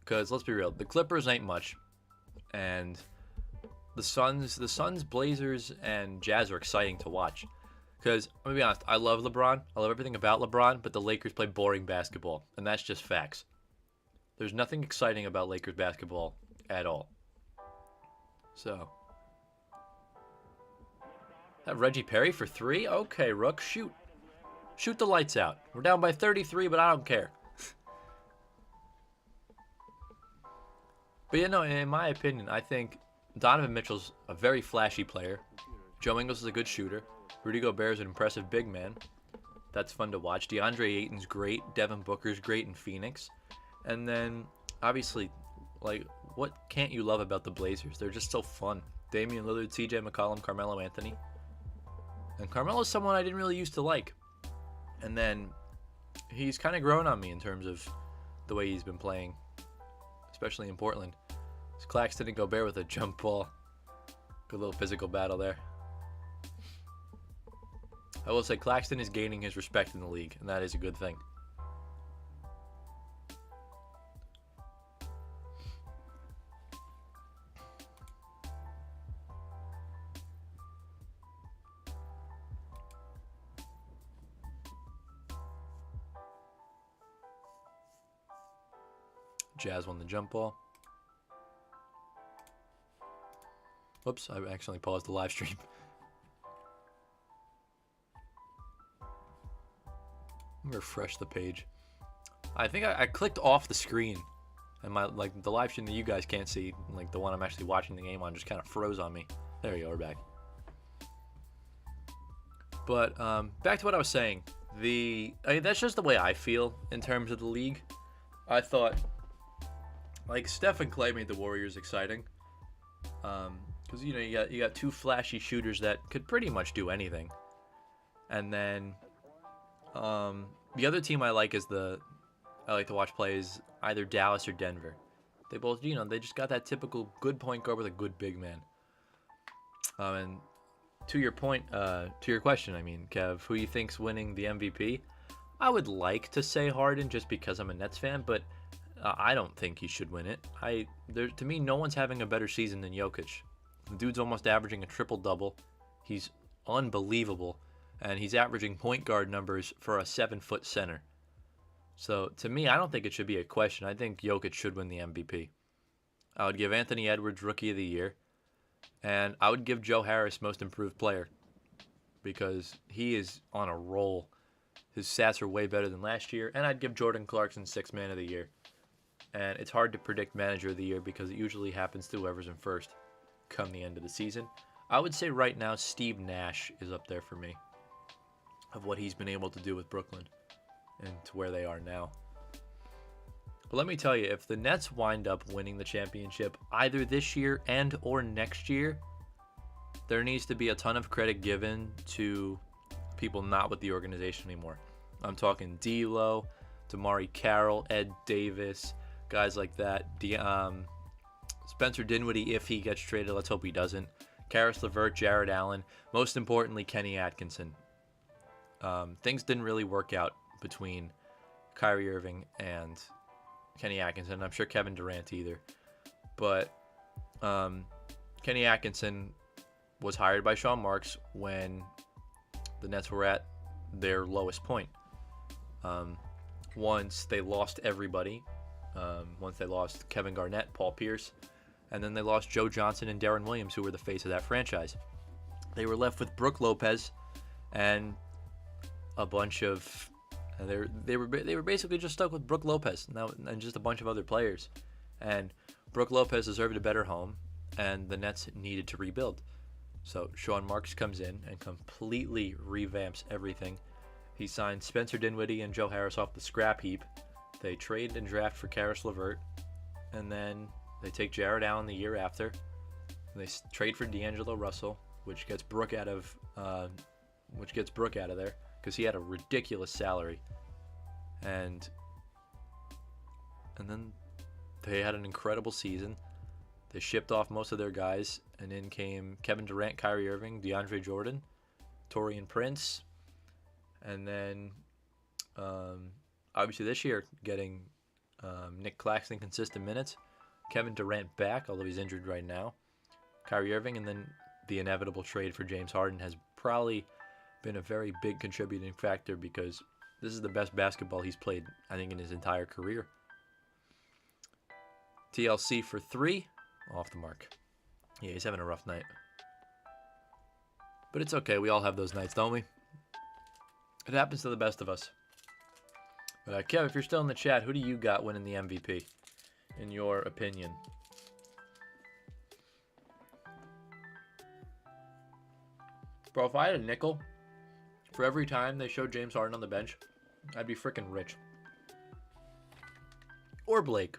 Because, let's be real, the Clippers ain't much. And the Suns, Blazers, and Jazz are exciting to watch. Because, I'm going to be honest, I love LeBron. I love everything about LeBron, but the Lakers play boring basketball. And that's just facts. There's nothing exciting about Lakers basketball at all. So. That Reggie Perry for 3? Okay, Rook, shoot. Shoot the lights out. We're down by 33, but I don't care. But, you know, in my opinion, I think Donovan Mitchell's a very flashy player. Joe Ingles is a good shooter. Rudy Gobert is an impressive big man. That's fun to watch. DeAndre Ayton's great. Devin Booker's great in Phoenix. And then, obviously, like, what can't you love about the Blazers? They're just so fun. Damian Lillard, CJ McCollum, Carmelo Anthony. And Carmelo's someone I didn't really used to like. And then he's kind of grown on me in terms of the way he's been playing, especially in Portland. It's Claxton and Gobert with a jump ball. Good little physical battle there. I will say Claxton is gaining his respect in the league, and that is a good thing. Jazz won the jump ball. Whoops, I accidentally paused the live stream. Let me refresh the page. I think I clicked off the screen, and my the live stream that you guys can't see, like the one I'm actually watching the game on, just kind of froze on me. There we go, we're back. But back to what I was saying. I mean, that's just the way I feel in terms of the league. I thought, like, Steph and Clay made the Warriors exciting. Because, you got two flashy shooters that could pretty much do anything. And then the other team I like to watch play is either Dallas or Denver. They both, they just got that typical good point guard with a good big man. And to your point, to your question, Kev, who you think's winning the MVP? I would like to say Harden just because I'm a Nets fan, but I don't think he should win it. To me, no one's having a better season than Jokic. The dude's almost averaging a triple-double. He's unbelievable, and he's averaging point guard numbers for a 7-foot center. So, to me, I don't think it should be a question. I think Jokic should win the MVP. I would give Anthony Edwards Rookie of the Year, and I would give Joe Harris Most Improved Player because he is on a roll. His stats are way better than last year, and I'd give Jordan Clarkson Sixth Man of the Year. And it's hard to predict Manager of the Year because it usually happens to whoever's in first come the end of the season. I would say right now Steve Nash is up there for me of what he's been able to do with Brooklyn and to where they are now. But let me tell you, if the Nets wind up winning the championship either this year and or next year, there needs to be a ton of credit given to people not with the organization anymore. I'm talking D'Lo, Damari Carroll, Ed Davis, guys like that. Spencer Dinwiddie, if he gets traded, let's hope he doesn't. Karis LeVert, Jared Allen, most importantly, Kenny Atkinson. Things didn't really work out between Kyrie Irving and Kenny Atkinson. I'm sure Kevin Durant either. But Kenny Atkinson was hired by Sean Marks when the Nets were at their lowest point. Once they lost everybody, once they lost Kevin Garnett, Paul Pierce, and then they lost Joe Johnson and Darren Williams, who were the face of that franchise. They were left with Brook Lopez and a bunch of they were basically just stuck with Brook Lopez and just a bunch of other players. And Brook Lopez deserved a better home, and the Nets needed to rebuild. So Sean Marks comes in and completely revamps everything. He signed Spencer Dinwiddie and Joe Harris off the scrap heap. They trade and draft for Karis LeVert, and then they take Jared Allen the year after. And they trade for D'Angelo Russell, which gets Brook out of there because he had a ridiculous salary. And then they had an incredible season. They shipped off most of their guys, and in came Kevin Durant, Kyrie Irving, DeAndre Jordan, Taurean Prince, and then obviously this year getting Nick Claxton consistent minutes, Kevin Durant back, although he's injured right now, Kyrie Irving, and then the inevitable trade for James Harden has probably been a very big contributing factor because this is the best basketball he's played, I think, in his entire career. TLC for 3, off the mark. Yeah, he's having a rough night. But it's okay, we all have those nights, don't we? It happens to the best of us. But Kev, if you're still in the chat, who do you got winning the MVP, in your opinion? Bro, if I had a nickel for every time they showed James Harden on the bench, I'd be freaking rich. Or Blake.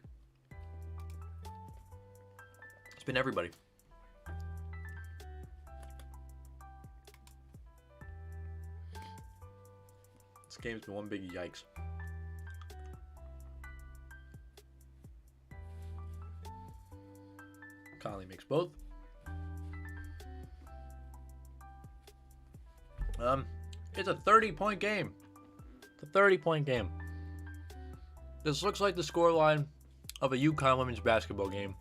It's been everybody. This game's been one big yikes. Conley makes both. It's a 30-point game. It's a 30-point game. This looks like the scoreline of a UConn women's basketball game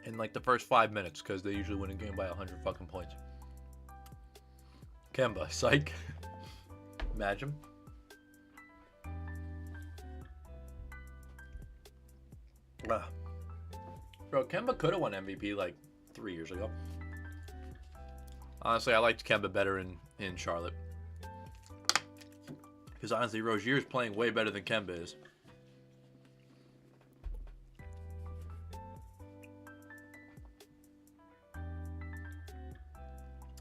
in like the first 5 minutes because they usually win a game by 100 fucking points. Kemba, psych. Imagine. Bro, Kemba could have won MVP like 3 years ago. Honestly, I liked Kemba better in Charlotte. Because honestly, Rozier is playing way better than Kemba is.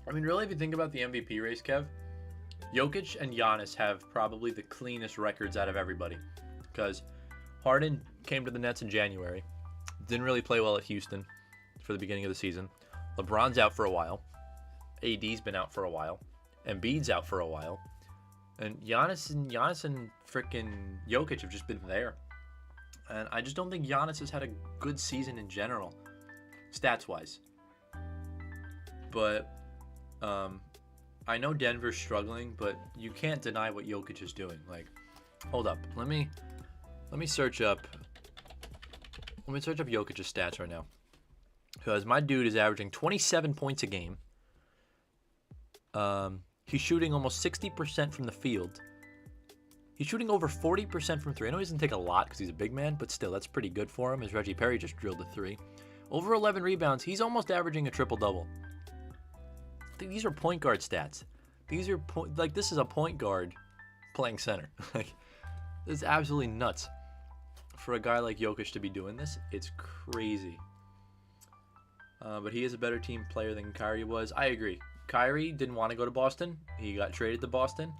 I mean, really, if you think about the MVP race, Kev, Jokic and Giannis have probably the cleanest records out of everybody. Because Harden came to the Nets in January. Didn't really play well at Houston for the beginning of the season. LeBron's out for a while. AD's been out for a while. Embiid's out for a while. And Giannis and freaking Jokic have just been there. And I just don't think Giannis has had a good season in general, stats-wise. But I know Denver's struggling, but you can't deny what Jokic is doing. Like, hold up. Let me search up Jokic's stats right now. Because my dude is averaging 27 points a game. He's shooting almost 60% from the field. He's shooting over 40% from three. I know he doesn't take a lot because he's a big man, but still, that's pretty good for him, as Reggie Perry just drilled a three. Over 11 rebounds. He's almost averaging a triple-double. These are point guard stats. These are this is a point guard playing center. Like, this is absolutely nuts. For a guy like Jokic to be doing this, it's crazy. But he is a better team player than Kyrie was. I agree. Kyrie didn't want to go to Boston. He got traded to Boston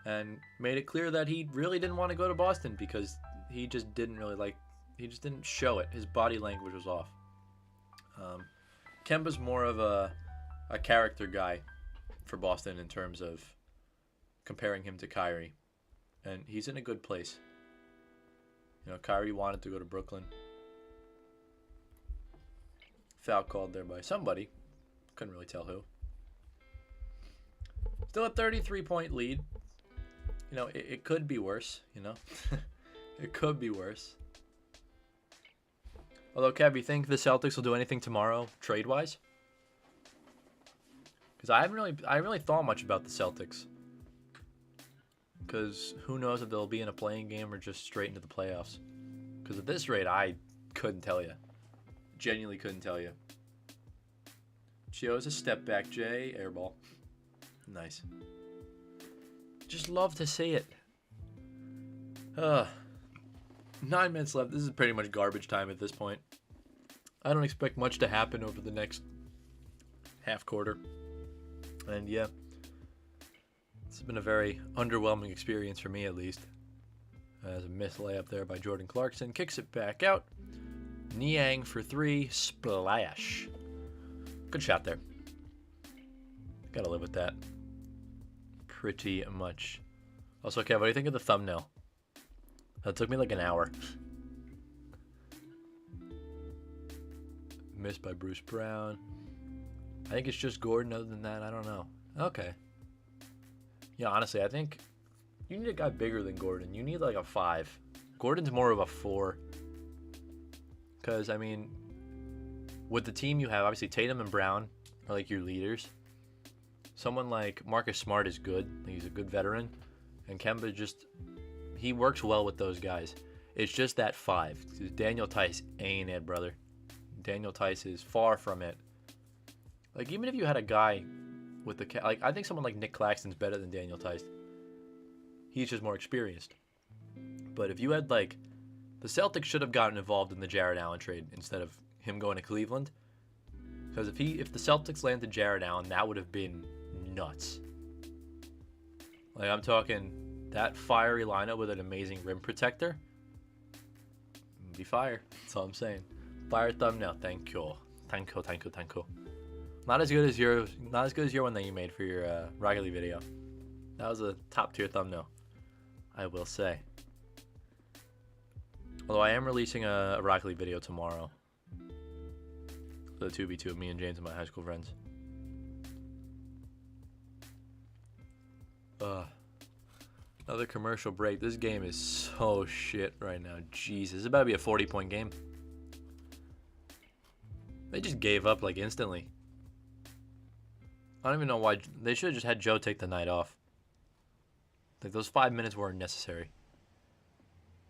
and made it clear that he really didn't want to go to Boston because he just didn't show it. His body language was off. Kemba's more of a character guy for Boston in terms of comparing him to Kyrie. And he's in a good place. You know, Kyrie wanted to go to Brooklyn. Foul called there by somebody. Couldn't really tell who. Still a 33-point lead. You know, it could be worse, you know. It could be worse. Although, Kev, you think the Celtics will do anything tomorrow, trade-wise? Because I haven't really thought much about the Celtics. Because who knows if they'll be in a playing game or just straight into the playoffs. Because at this rate, I couldn't tell you. Genuinely couldn't tell you. Chio's a step back, Jay. Airball. Nice. Just love to see it. 9 minutes left. This is pretty much garbage time at this point. I don't expect much to happen over the next half quarter. And yeah, this has been a very underwhelming experience for me, at least. As a missed layup there by Jordan Clarkson. Kicks it back out. Niang for three. Splash. Good shot there. Gotta live with that. Pretty much. Also, Kev, what do you think of the thumbnail? That took me like an hour. Missed by Bruce Brown. I think it's just Gordon. Other than that, I don't know. Okay. Yeah, honestly, I think you need a guy bigger than Gordon. You need like a 5. Gordon's more of a 4. Because, I mean, with the team you have, obviously Tatum and Brown are like your leaders. Someone like Marcus Smart is good. He's a good veteran. And Kemba just, he works well with those guys. It's just that 5. Daniel Tice ain't it, brother. Daniel Tice is far from it. Like, even if you had a guy with the, like, I think someone like Nick Claxton's better than Daniel Tice. He's just more experienced. But if you had, like, the Celtics should have gotten involved in the Jared Allen trade instead of him going to Cleveland. Because if the Celtics landed Jared Allen, that would have been nuts. Like, I'm talking that fiery lineup with an amazing rim protector. Be fire. That's all I'm saying. Fire thumbnail. Thank you. Thank you. Not as good as your one that you made for your Rocket League video. That was a top tier thumbnail, I will say. Although I am releasing a Rocket League video tomorrow. The 2v2 of me and James and my high school friends. Another commercial break. This game is so shit right now. Jesus, it's about to be a 40-point game. They just gave up like instantly. I don't even know why. They should have just had Joe take the night off. Like, those 5 minutes weren't necessary.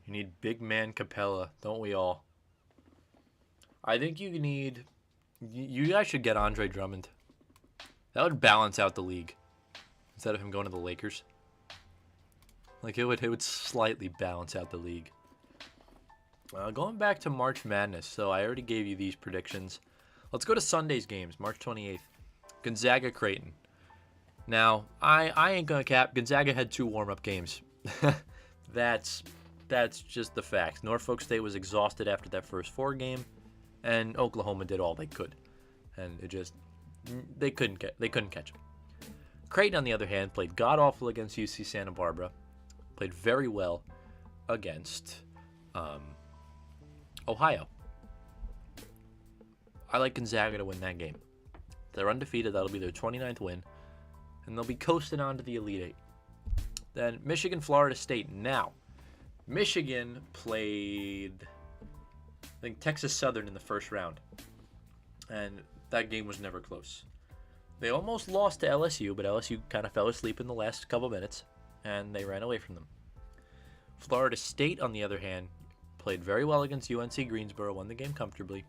You need big man Capella, don't we all? I think you need... You guys should get Andre Drummond. That would balance out the league. Instead of him going to the Lakers. Like, it would slightly balance out the league. Going back to March Madness. So, I already gave you these predictions. Let's go to Sunday's games. March 28th. Gonzaga Creighton. Now, I ain't gonna cap. Gonzaga had 2 warm-up games. That's That's just the facts. Norfolk State was exhausted after that first 4 game, and Oklahoma did all they could, and they couldn't catch them. Creighton, on the other hand, played god awful against UC Santa Barbara, played very well against Ohio. I like Gonzaga to win that game. They're undefeated. That'll be their 29th win, and they'll be coasting on to the Elite Eight. Then Michigan, Florida State. Now, Michigan played, I think, Texas Southern in the first round, and that game was never close. They almost lost to LSU, but LSU kind of fell asleep in the last couple minutes, and they ran away from them. Florida State, on the other hand, played very well against UNC Greensboro, won the game comfortably,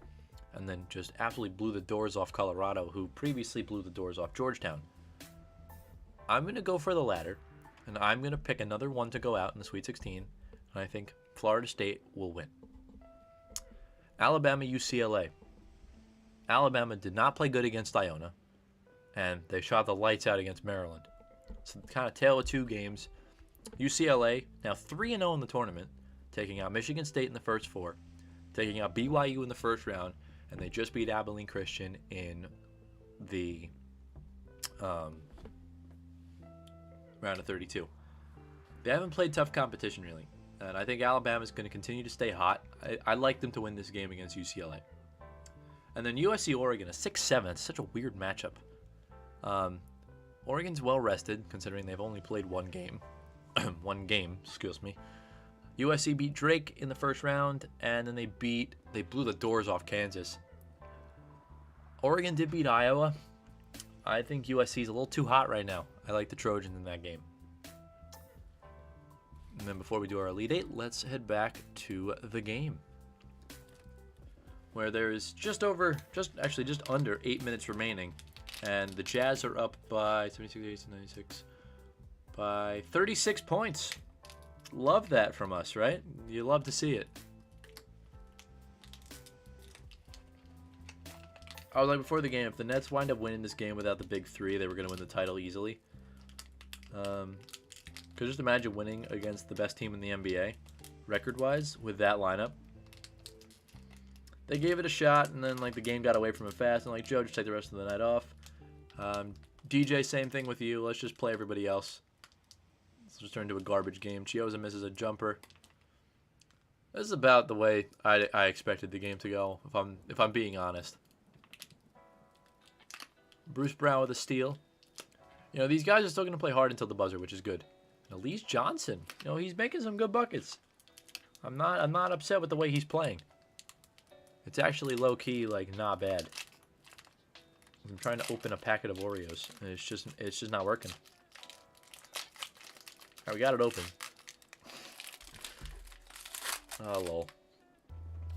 and then just absolutely blew the doors off Colorado, who previously blew the doors off Georgetown. I'm going to go for the latter, and I'm going to pick another one to go out in the Sweet 16, and I think Florida State will win. Alabama, UCLA. Alabama did not play good against Iona, and they shot the lights out against Maryland. So kind of tale of 2 games. UCLA, now 3-0 in the tournament, taking out Michigan State in the first 4, taking out BYU in the first round, and they just beat Abilene Christian in the round of 32. They haven't played tough competition, really, and I think Alabama's going to continue to stay hot. I like them to win this game against UCLA. And then USC-Oregon, a 6-7. It's such a weird matchup. Oregon's well-rested, considering they've only played one game. Excuse me. USC beat Drake in the first round, and then they blew the doors off Kansas. Oregon did beat Iowa. I think USC's a little too hot right now. I like the Trojans in that game. And then before we do our Elite Eight, let's head back to the game, where there's just under 8 minutes remaining, and the Jazz are up by 76-96 by 36 points. Love that from us, right? You love to see it. I was like, before the game, if the Nets wind up winning this game without the big 3, they were going to win the title easily. Because just imagine winning against the best team in the NBA, record-wise, with that lineup. They gave it a shot, and then the game got away from it fast, and Joe, just take the rest of the night off. DJ, same thing with you. Let's just play everybody else. Let's just turn into a garbage game. Chioza misses a jumper. This is about the way I expected the game to go, if I'm being honest. Bruce Brown with a steal. These guys are still going to play hard until the buzzer, which is good. Elise Johnson, he's making some good buckets. I'm not upset with the way he's playing. It's actually low-key, not bad. I'm trying to open a packet of Oreos, and it's just not working. Alright, we got it open. Oh, lol.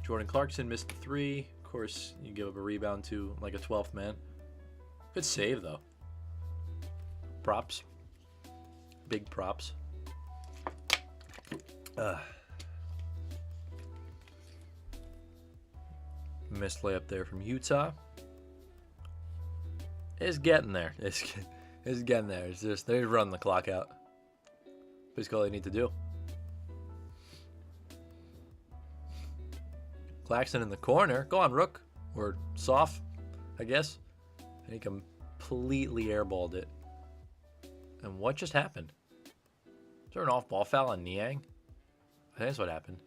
Jordan Clarkson missed the 3. Of course, you give up a rebound to, a 12th man. Good save, though. Props. Big props. Missed layup there from Utah. It's getting there. It's getting there. It's just, they're running the clock out. Basically all they need to do. Claxton in the corner. Go on, Rook. Or Soft, I guess. And he completely airballed it. And what just happened? Is there an off-ball foul on Niang? I think that's what happened.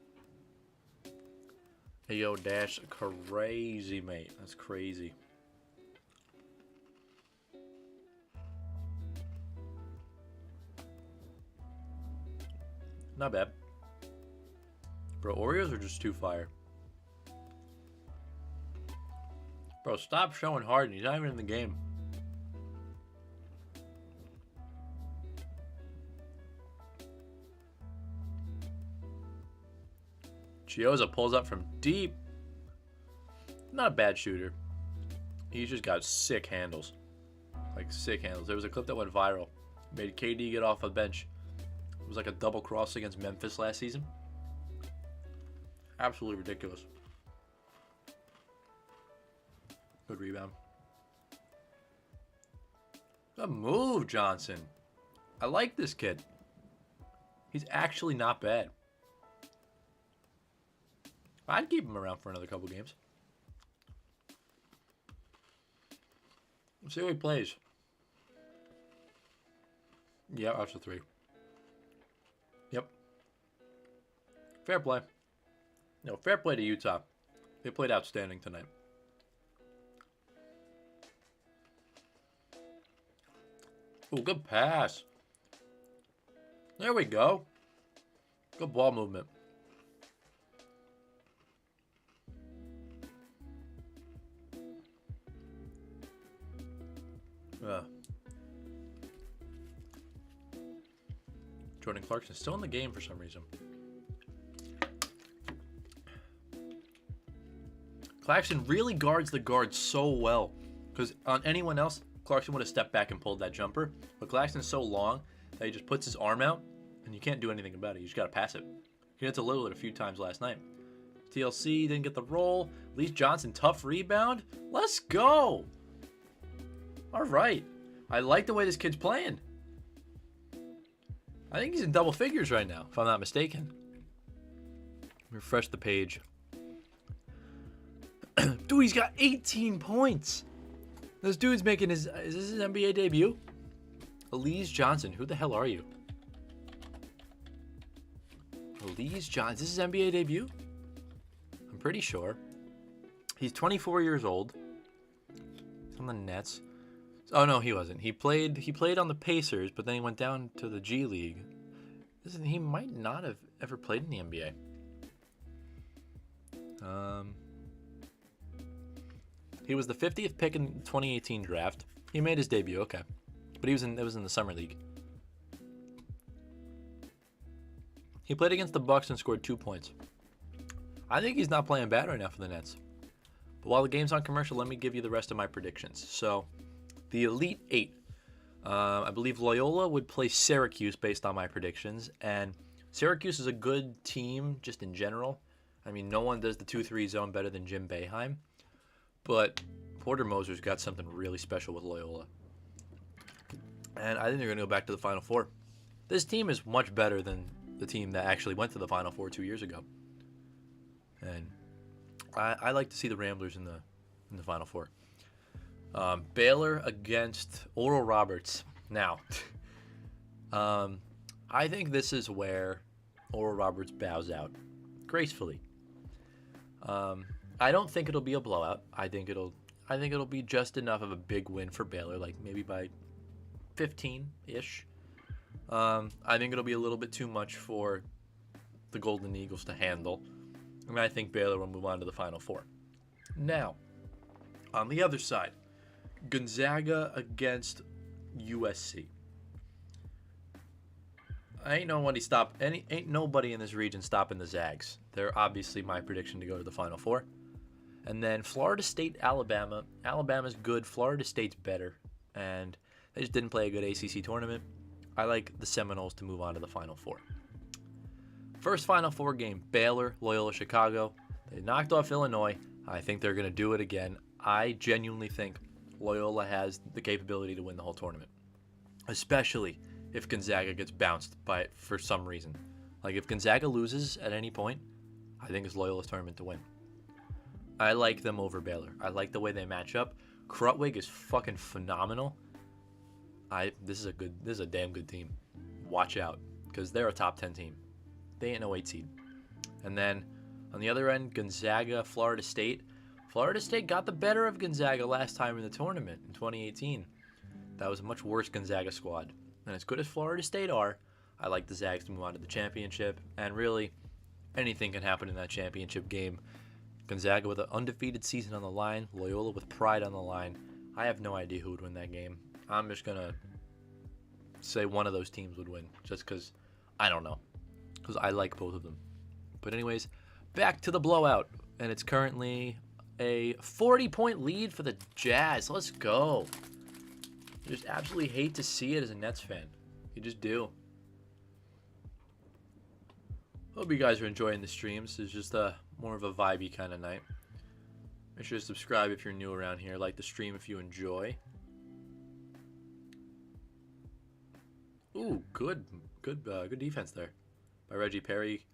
Hey, yo, Dash, crazy, mate. That's crazy. Not bad. Bro, Oreos are just too fire. Bro, stop showing Harden. He's not even in the game. Chioza pulls up from deep. Not a bad shooter. He's just got sick handles. Sick handles. There was a clip that went viral. Made KD get off the bench. It was like a double cross against Memphis last season. Absolutely ridiculous. Good rebound. Good move, Johnson. I like this kid. He's actually not bad. I'd keep him around for another couple games. Let's see how he plays. Yeah, that's a 3. Yep. Fair play. No, fair play to Utah. They played outstanding tonight. Oh, good pass. There we go. Good ball movement. Jordan Clarkson still in the game for some reason. Claxton really guards the guard so well. Because on anyone else, Clarkson would have stepped back and pulled that jumper. But Claxton's so long that he just puts his arm out, and you can't do anything about it. You just got to pass it. He had to Lillard a few times last night. TLC didn't get the roll. Lees Johnson, tough rebound. Let's go. All right. I like the way this kid's playing. I think he's in double figures right now, if I'm not mistaken. Refresh the page. Dude, he's got 18 points. This dude's making his... Is this his NBA debut? Elise Johnson. Who the hell are you? Elise Johnson. Is this his NBA debut? I'm pretty sure. He's 24 years old. He's on the Nets. Oh, no, he wasn't. He played on the Pacers, but then he went down to the G League. He might not have ever played in the NBA. He was the 50th pick in the 2018 draft. He made his debut, okay. But it was in the summer league. He played against the Bucks and scored 2 points. I think he's not playing bad right now for the Nets. But while the game's on commercial, let me give you the rest of my predictions. So, the Elite 8. I believe Loyola would play Syracuse based on my predictions. And Syracuse is a good team just in general. I mean, no one does the 2-3 zone better than Jim Boeheim. But Porter Moser's got something really special with Loyola. And I think they're going to go back to the Final Four. This team is much better than the team that actually went to the Final Four 2 years ago. And I like to see the Ramblers in the Final Four. Baylor against Oral Roberts. Now, I think this is where Oral Roberts bows out gracefully. I don't think it'll be a blowout. I think it'll be just enough of a big win for Baylor, like maybe by 15-ish. I think it'll be a little bit too much for the Golden Eagles to handle. And I think Baylor will move on to the Final Four. Now, on the other side, Gonzaga against USC. Ain't nobody in this region stopping the Zags. They're obviously my prediction to go to the Final Four. And then Florida State, Alabama. Alabama's good. Florida State's better. And they just didn't play a good ACC tournament. I like the Seminoles to move on to the Final Four. First Final Four game, Baylor, Loyola Chicago. They knocked off Illinois. I think they're going to do it again. I genuinely think Loyola has the capability to win the whole tournament. Especially if Gonzaga gets bounced by it for some reason. Like if Gonzaga loses at any point, I think it's Loyola's tournament to win. I like them over Baylor. I like the way they match up. Krutwig is fucking phenomenal. This is a damn good team. Watch out, because they're a top 10 team. They ain't no 8 seed. And then on the other end, Gonzaga, Florida State. Florida State got the better of Gonzaga last time in the tournament in 2018. That was a much worse Gonzaga squad. And as good as Florida State are, I like the Zags to move on to the championship. And really, anything can happen in that championship game. Gonzaga with an undefeated season on the line. Loyola with pride on the line. I have no idea who would win that game. I'm just going to say one of those teams would win. Just because I don't know. Because I like both of them. But anyways, back to the blowout. And it's currently a 40-point lead for the Jazz. Let's go. I just absolutely hate to see it as a Nets fan. You just do. Hope you guys are enjoying the streams. It's just more of a vibey kind of night. Make sure to subscribe if you're new around here. Like the stream if you enjoy. Ooh, good defense there by Reggie Perry.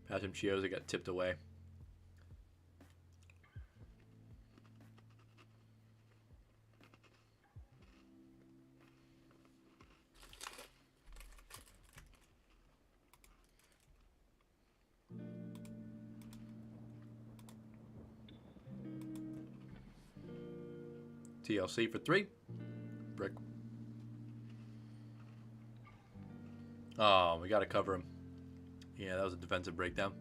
Patrick Chioza got tipped away. TLC for 3. Brick. Oh, we got to cover him. Yeah, that was a defensive breakdown.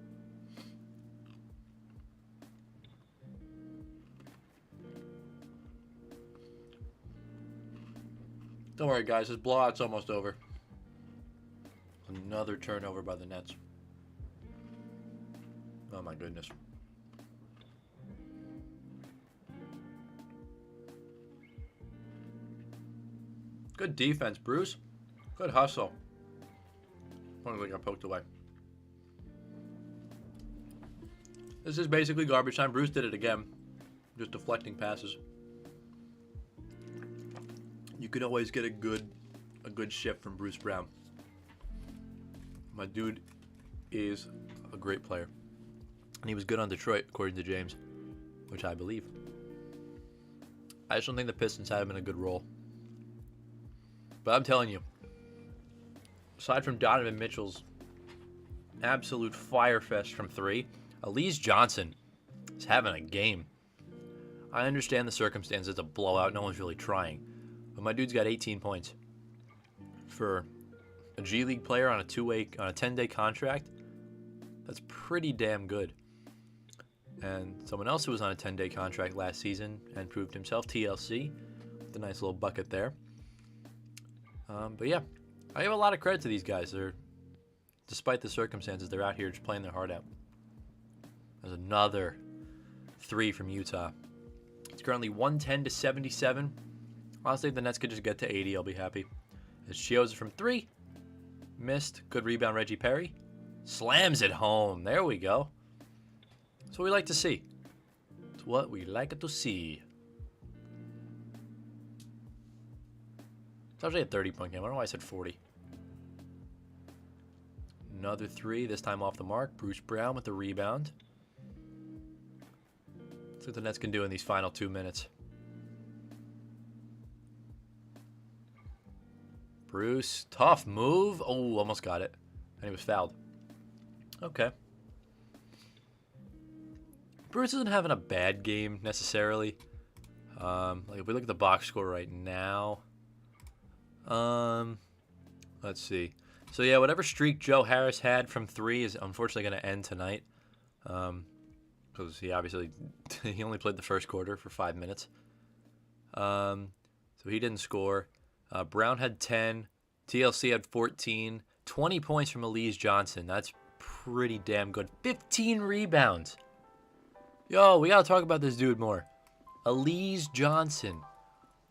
Don't worry, guys. This blowout's almost over. Another turnover by the Nets. Oh, my goodness. Good defense, Bruce. Good hustle. Only got poked away. This is basically garbage time. Bruce did it again. Just deflecting passes. You could always get a good shift from Bruce Brown. My dude is a great player. And he was good on Detroit, according to James, which I believe. I just don't think the Pistons had him in a good role. But I'm telling you, aside from Donovan Mitchell's absolute fire fest from 3, Elise Johnson is having a game. I understand the circumstances. It's a blowout. No one's really trying. But my dude's got 18 points. For a G League player on a 10-day contract, that's pretty damn good. And someone else who was on a 10-day contract last season and proved himself, TLC, with a nice little bucket there. But yeah, I give a lot of credit to these guys. Despite the circumstances, they're out here just playing their heart out. There's another 3 from Utah. It's currently 110-77. Honestly, if the Nets could just get to 80, I'll be happy. It's Chioza from 3. Missed. Good rebound, Reggie Perry. Slams it home. There we go. That's what we like to see. It's what we like to see. It's actually a 30-point game. I don't know why I said 40. Another 3, this time off the mark. Bruce Brown with the rebound. Let's see what the Nets can do in these final 2 minutes. Bruce, tough move. Oh, almost got it. And he was fouled. Okay. Bruce isn't having a bad game necessarily. Like if we look at the box score right now. Let's see. So yeah, whatever streak Joe Harris had from 3 is unfortunately going to end tonight. Because he obviously he only played the first quarter for 5 minutes. So he didn't score. Brown had 10. TLC had 14. 20 points from Elise Johnson. That's pretty damn good. 15 rebounds. Yo, we got to talk about this dude more. Elise Johnson.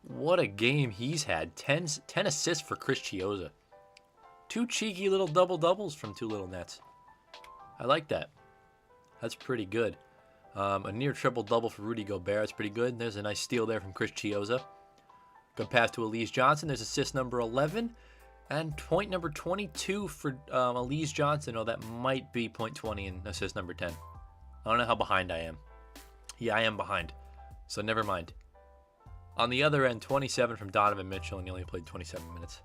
What a game he's had. 10 assists for Chris Chioza. 2 cheeky little double-doubles from 2 little Nets. I like that. That's pretty good. A near triple-double for Rudy Gobert. That's pretty good. There's a nice steal there from Chris Chioza. Good pass to Elise Johnson. There's assist number 11. And point number 22 for Elise Johnson. Oh, that might be point 20 and assist number 10. I don't know how behind I am. Yeah, I am behind. So never mind. On the other end, 27 from Donovan Mitchell, and he only played 27 minutes.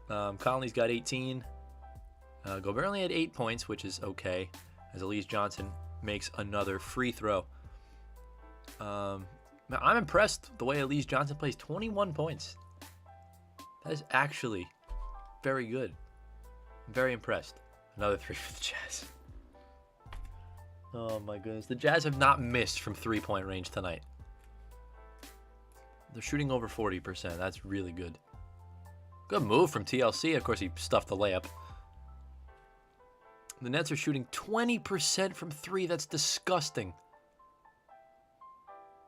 Conley's got 18. Gobert only had 8 points, which is okay, as Elise Johnson makes another free throw. Now, I'm impressed the way Elise Johnson plays. 21 points. That is actually very good. I'm very impressed. Another 3 for the Jazz. Oh my goodness. The Jazz have not missed from 3-point range tonight. They're shooting over 40%. That's really good. Good move from TLC. Of course, he stuffed the layup. The Nets are shooting 20% from 3. That's disgusting.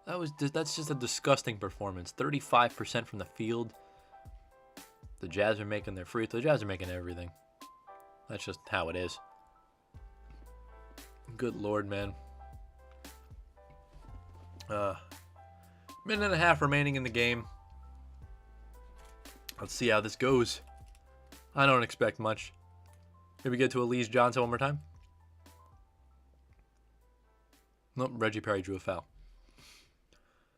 That's just a disgusting performance. 35% from the field. The Jazz are making their free throw. The Jazz are making everything. That's just how it is. Good Lord, man. Minute and a half remaining in the game. Let's see how this goes. I don't expect much. Maybe get to Elise Johnson one more time. Nope, Reggie Perry drew a foul.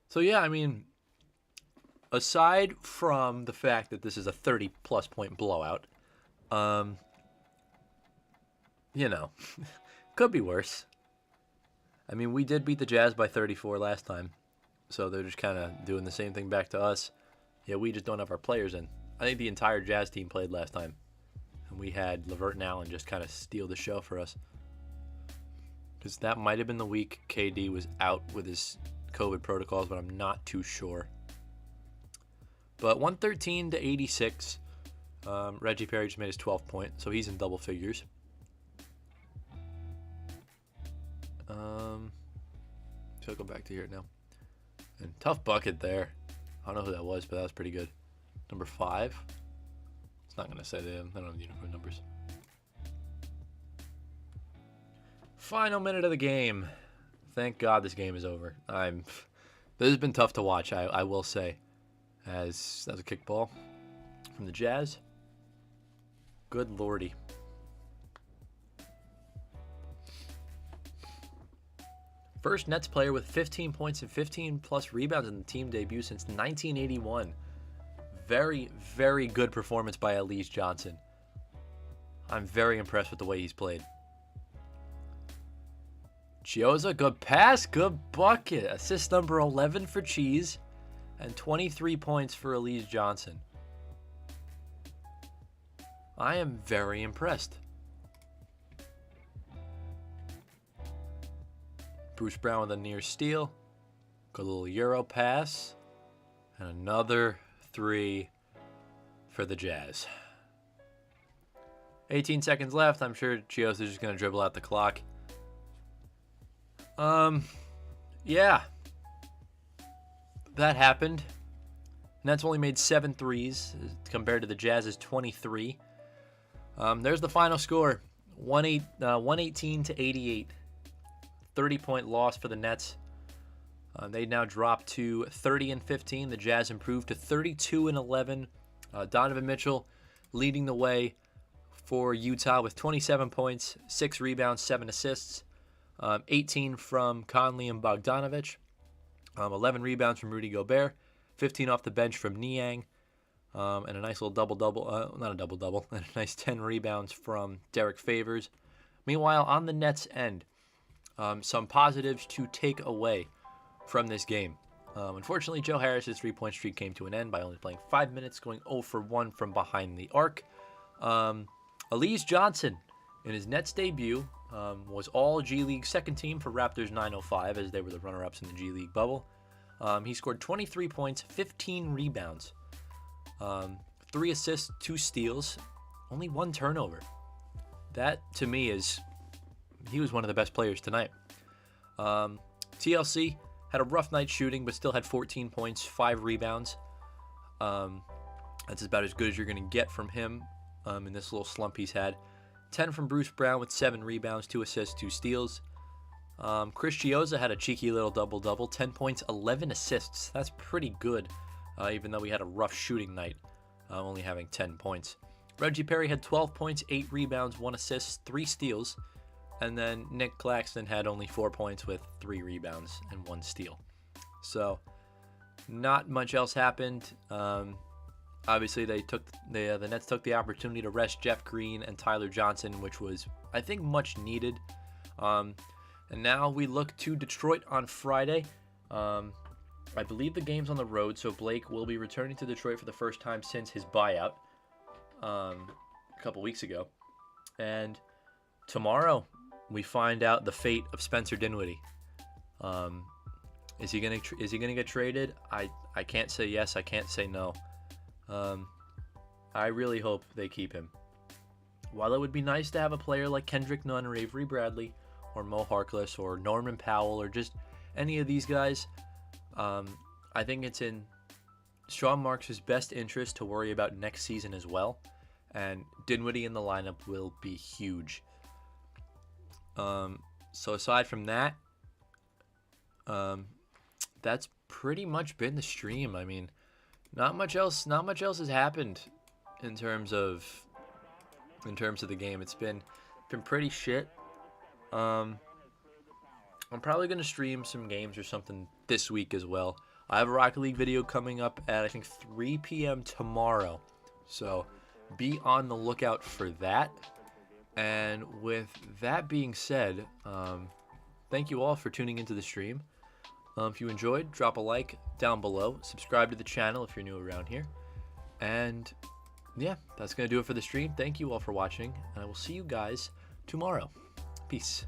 So yeah, I mean, aside from the fact that this is a 30-plus point blowout, you know, could be worse. I mean, we did beat the Jazz by 34 last time. so they're just kind of doing the same thing back to us. Yeah, we just don't have our players in. I think the entire Jazz team played last time, and we had LeVert and Allen just kind of steal the show for us. Because that might have been the week KD was out with his COVID protocols, but I'm not too sure. But 113-86. Reggie Perry just made his 12th point, so he's in double figures. So I'll go back to here now. And tough bucket there. I don't know who that was, but that was pretty good. Number 5. It's not going to say them. I don't have the uniform numbers. Final minute of the game. Thank God this game is over. This has been tough to watch, I will say. As that was a kickball from the Jazz. Good lordy. First Nets player with 15 points and 15 plus rebounds in the team debut since 1981. Very, very good performance by Elise Johnson. I'm very impressed with the way he's played. Chioza, good pass, good bucket. Assist number 11 for Cheese and 23 points for Elise Johnson. I am very impressed. Bruce Brown with a near steal. Good little Euro pass. And another 3 for the Jazz. 18 seconds left. I'm sure Chios is just going to dribble out the clock. Yeah. That happened. Nets only made 7 threes compared to the Jazz's 23. There's the final score. 118-88. 30-point loss for the Nets. They now drop to 30-15. The Jazz improved to 32-11. Donovan Mitchell leading the way for Utah with 27 points, 6 rebounds, 7 assists, 18 from Conley and Bogdanovich, 11 rebounds from Rudy Gobert, 15 off the bench from Niang, and a nice little double-double, not a double-double, and a nice 10 rebounds from Derek Favors. Meanwhile, on the Nets' end, some positives to take away from this game. Unfortunately, Joe Harris's 3-point streak came to an end by only playing 5 minutes, going 0 for 1 from behind the arc. Elise Johnson, in his Nets debut, was all G League second team for Raptors 905, as they were the runner-ups in the G League bubble. He scored 23 points, 15 rebounds, 3 assists, 2 steals, only 1 turnover. That, to me, he was one of the best players tonight. TLC had a rough night shooting, but still had 14 points, 5 rebounds. That's about as good as you're going to get from him in this little slump he's had. 10 from Bruce Brown with 7 rebounds, 2 assists, 2 steals. Chris Chioza had a cheeky little double-double, 10 points, 11 assists. That's pretty good, even though we had a rough shooting night, only having 10 points. Reggie Perry had 12 points, 8 rebounds, 1 assist, 3 steals. And then Nick Claxton had only 4 points with 3 rebounds and 1 steal. So, not much else happened. Obviously, the Nets took the opportunity to rest Jeff Green and Tyler Johnson, which was, I think, much needed. And now we look to Detroit on Friday. I believe the game's on the road, so Blake will be returning to Detroit for the first time since his buyout a couple weeks ago. And tomorrow, we find out the fate of Spencer Dinwiddie. Is he gonna get traded? I can't say yes. I can't say no. I really hope they keep him. While it would be nice to have a player like Kendrick Nunn or Avery Bradley or Mo Harkless or Norman Powell or just any of these guys, I think it's in Sean Marks' best interest to worry about next season as well. And Dinwiddie in the lineup will be huge. So aside from that, that's pretty much been the stream. I mean, not much else has happened in terms of the game. It's been pretty shit. I'm probably gonna stream some games or something this week as well. I have a Rocket League video coming up at I think 3 p.m. tomorrow, so be on the lookout for that. And with that being said, thank you all for tuning into the stream. If you enjoyed, drop a like down below. Subscribe to the channel if you're new around here. And yeah, that's going to do it for the stream. Thank you all for watching, and I will see you guys tomorrow. Peace.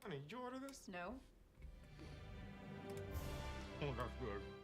Honey, did you order this? No. Oh, that's good.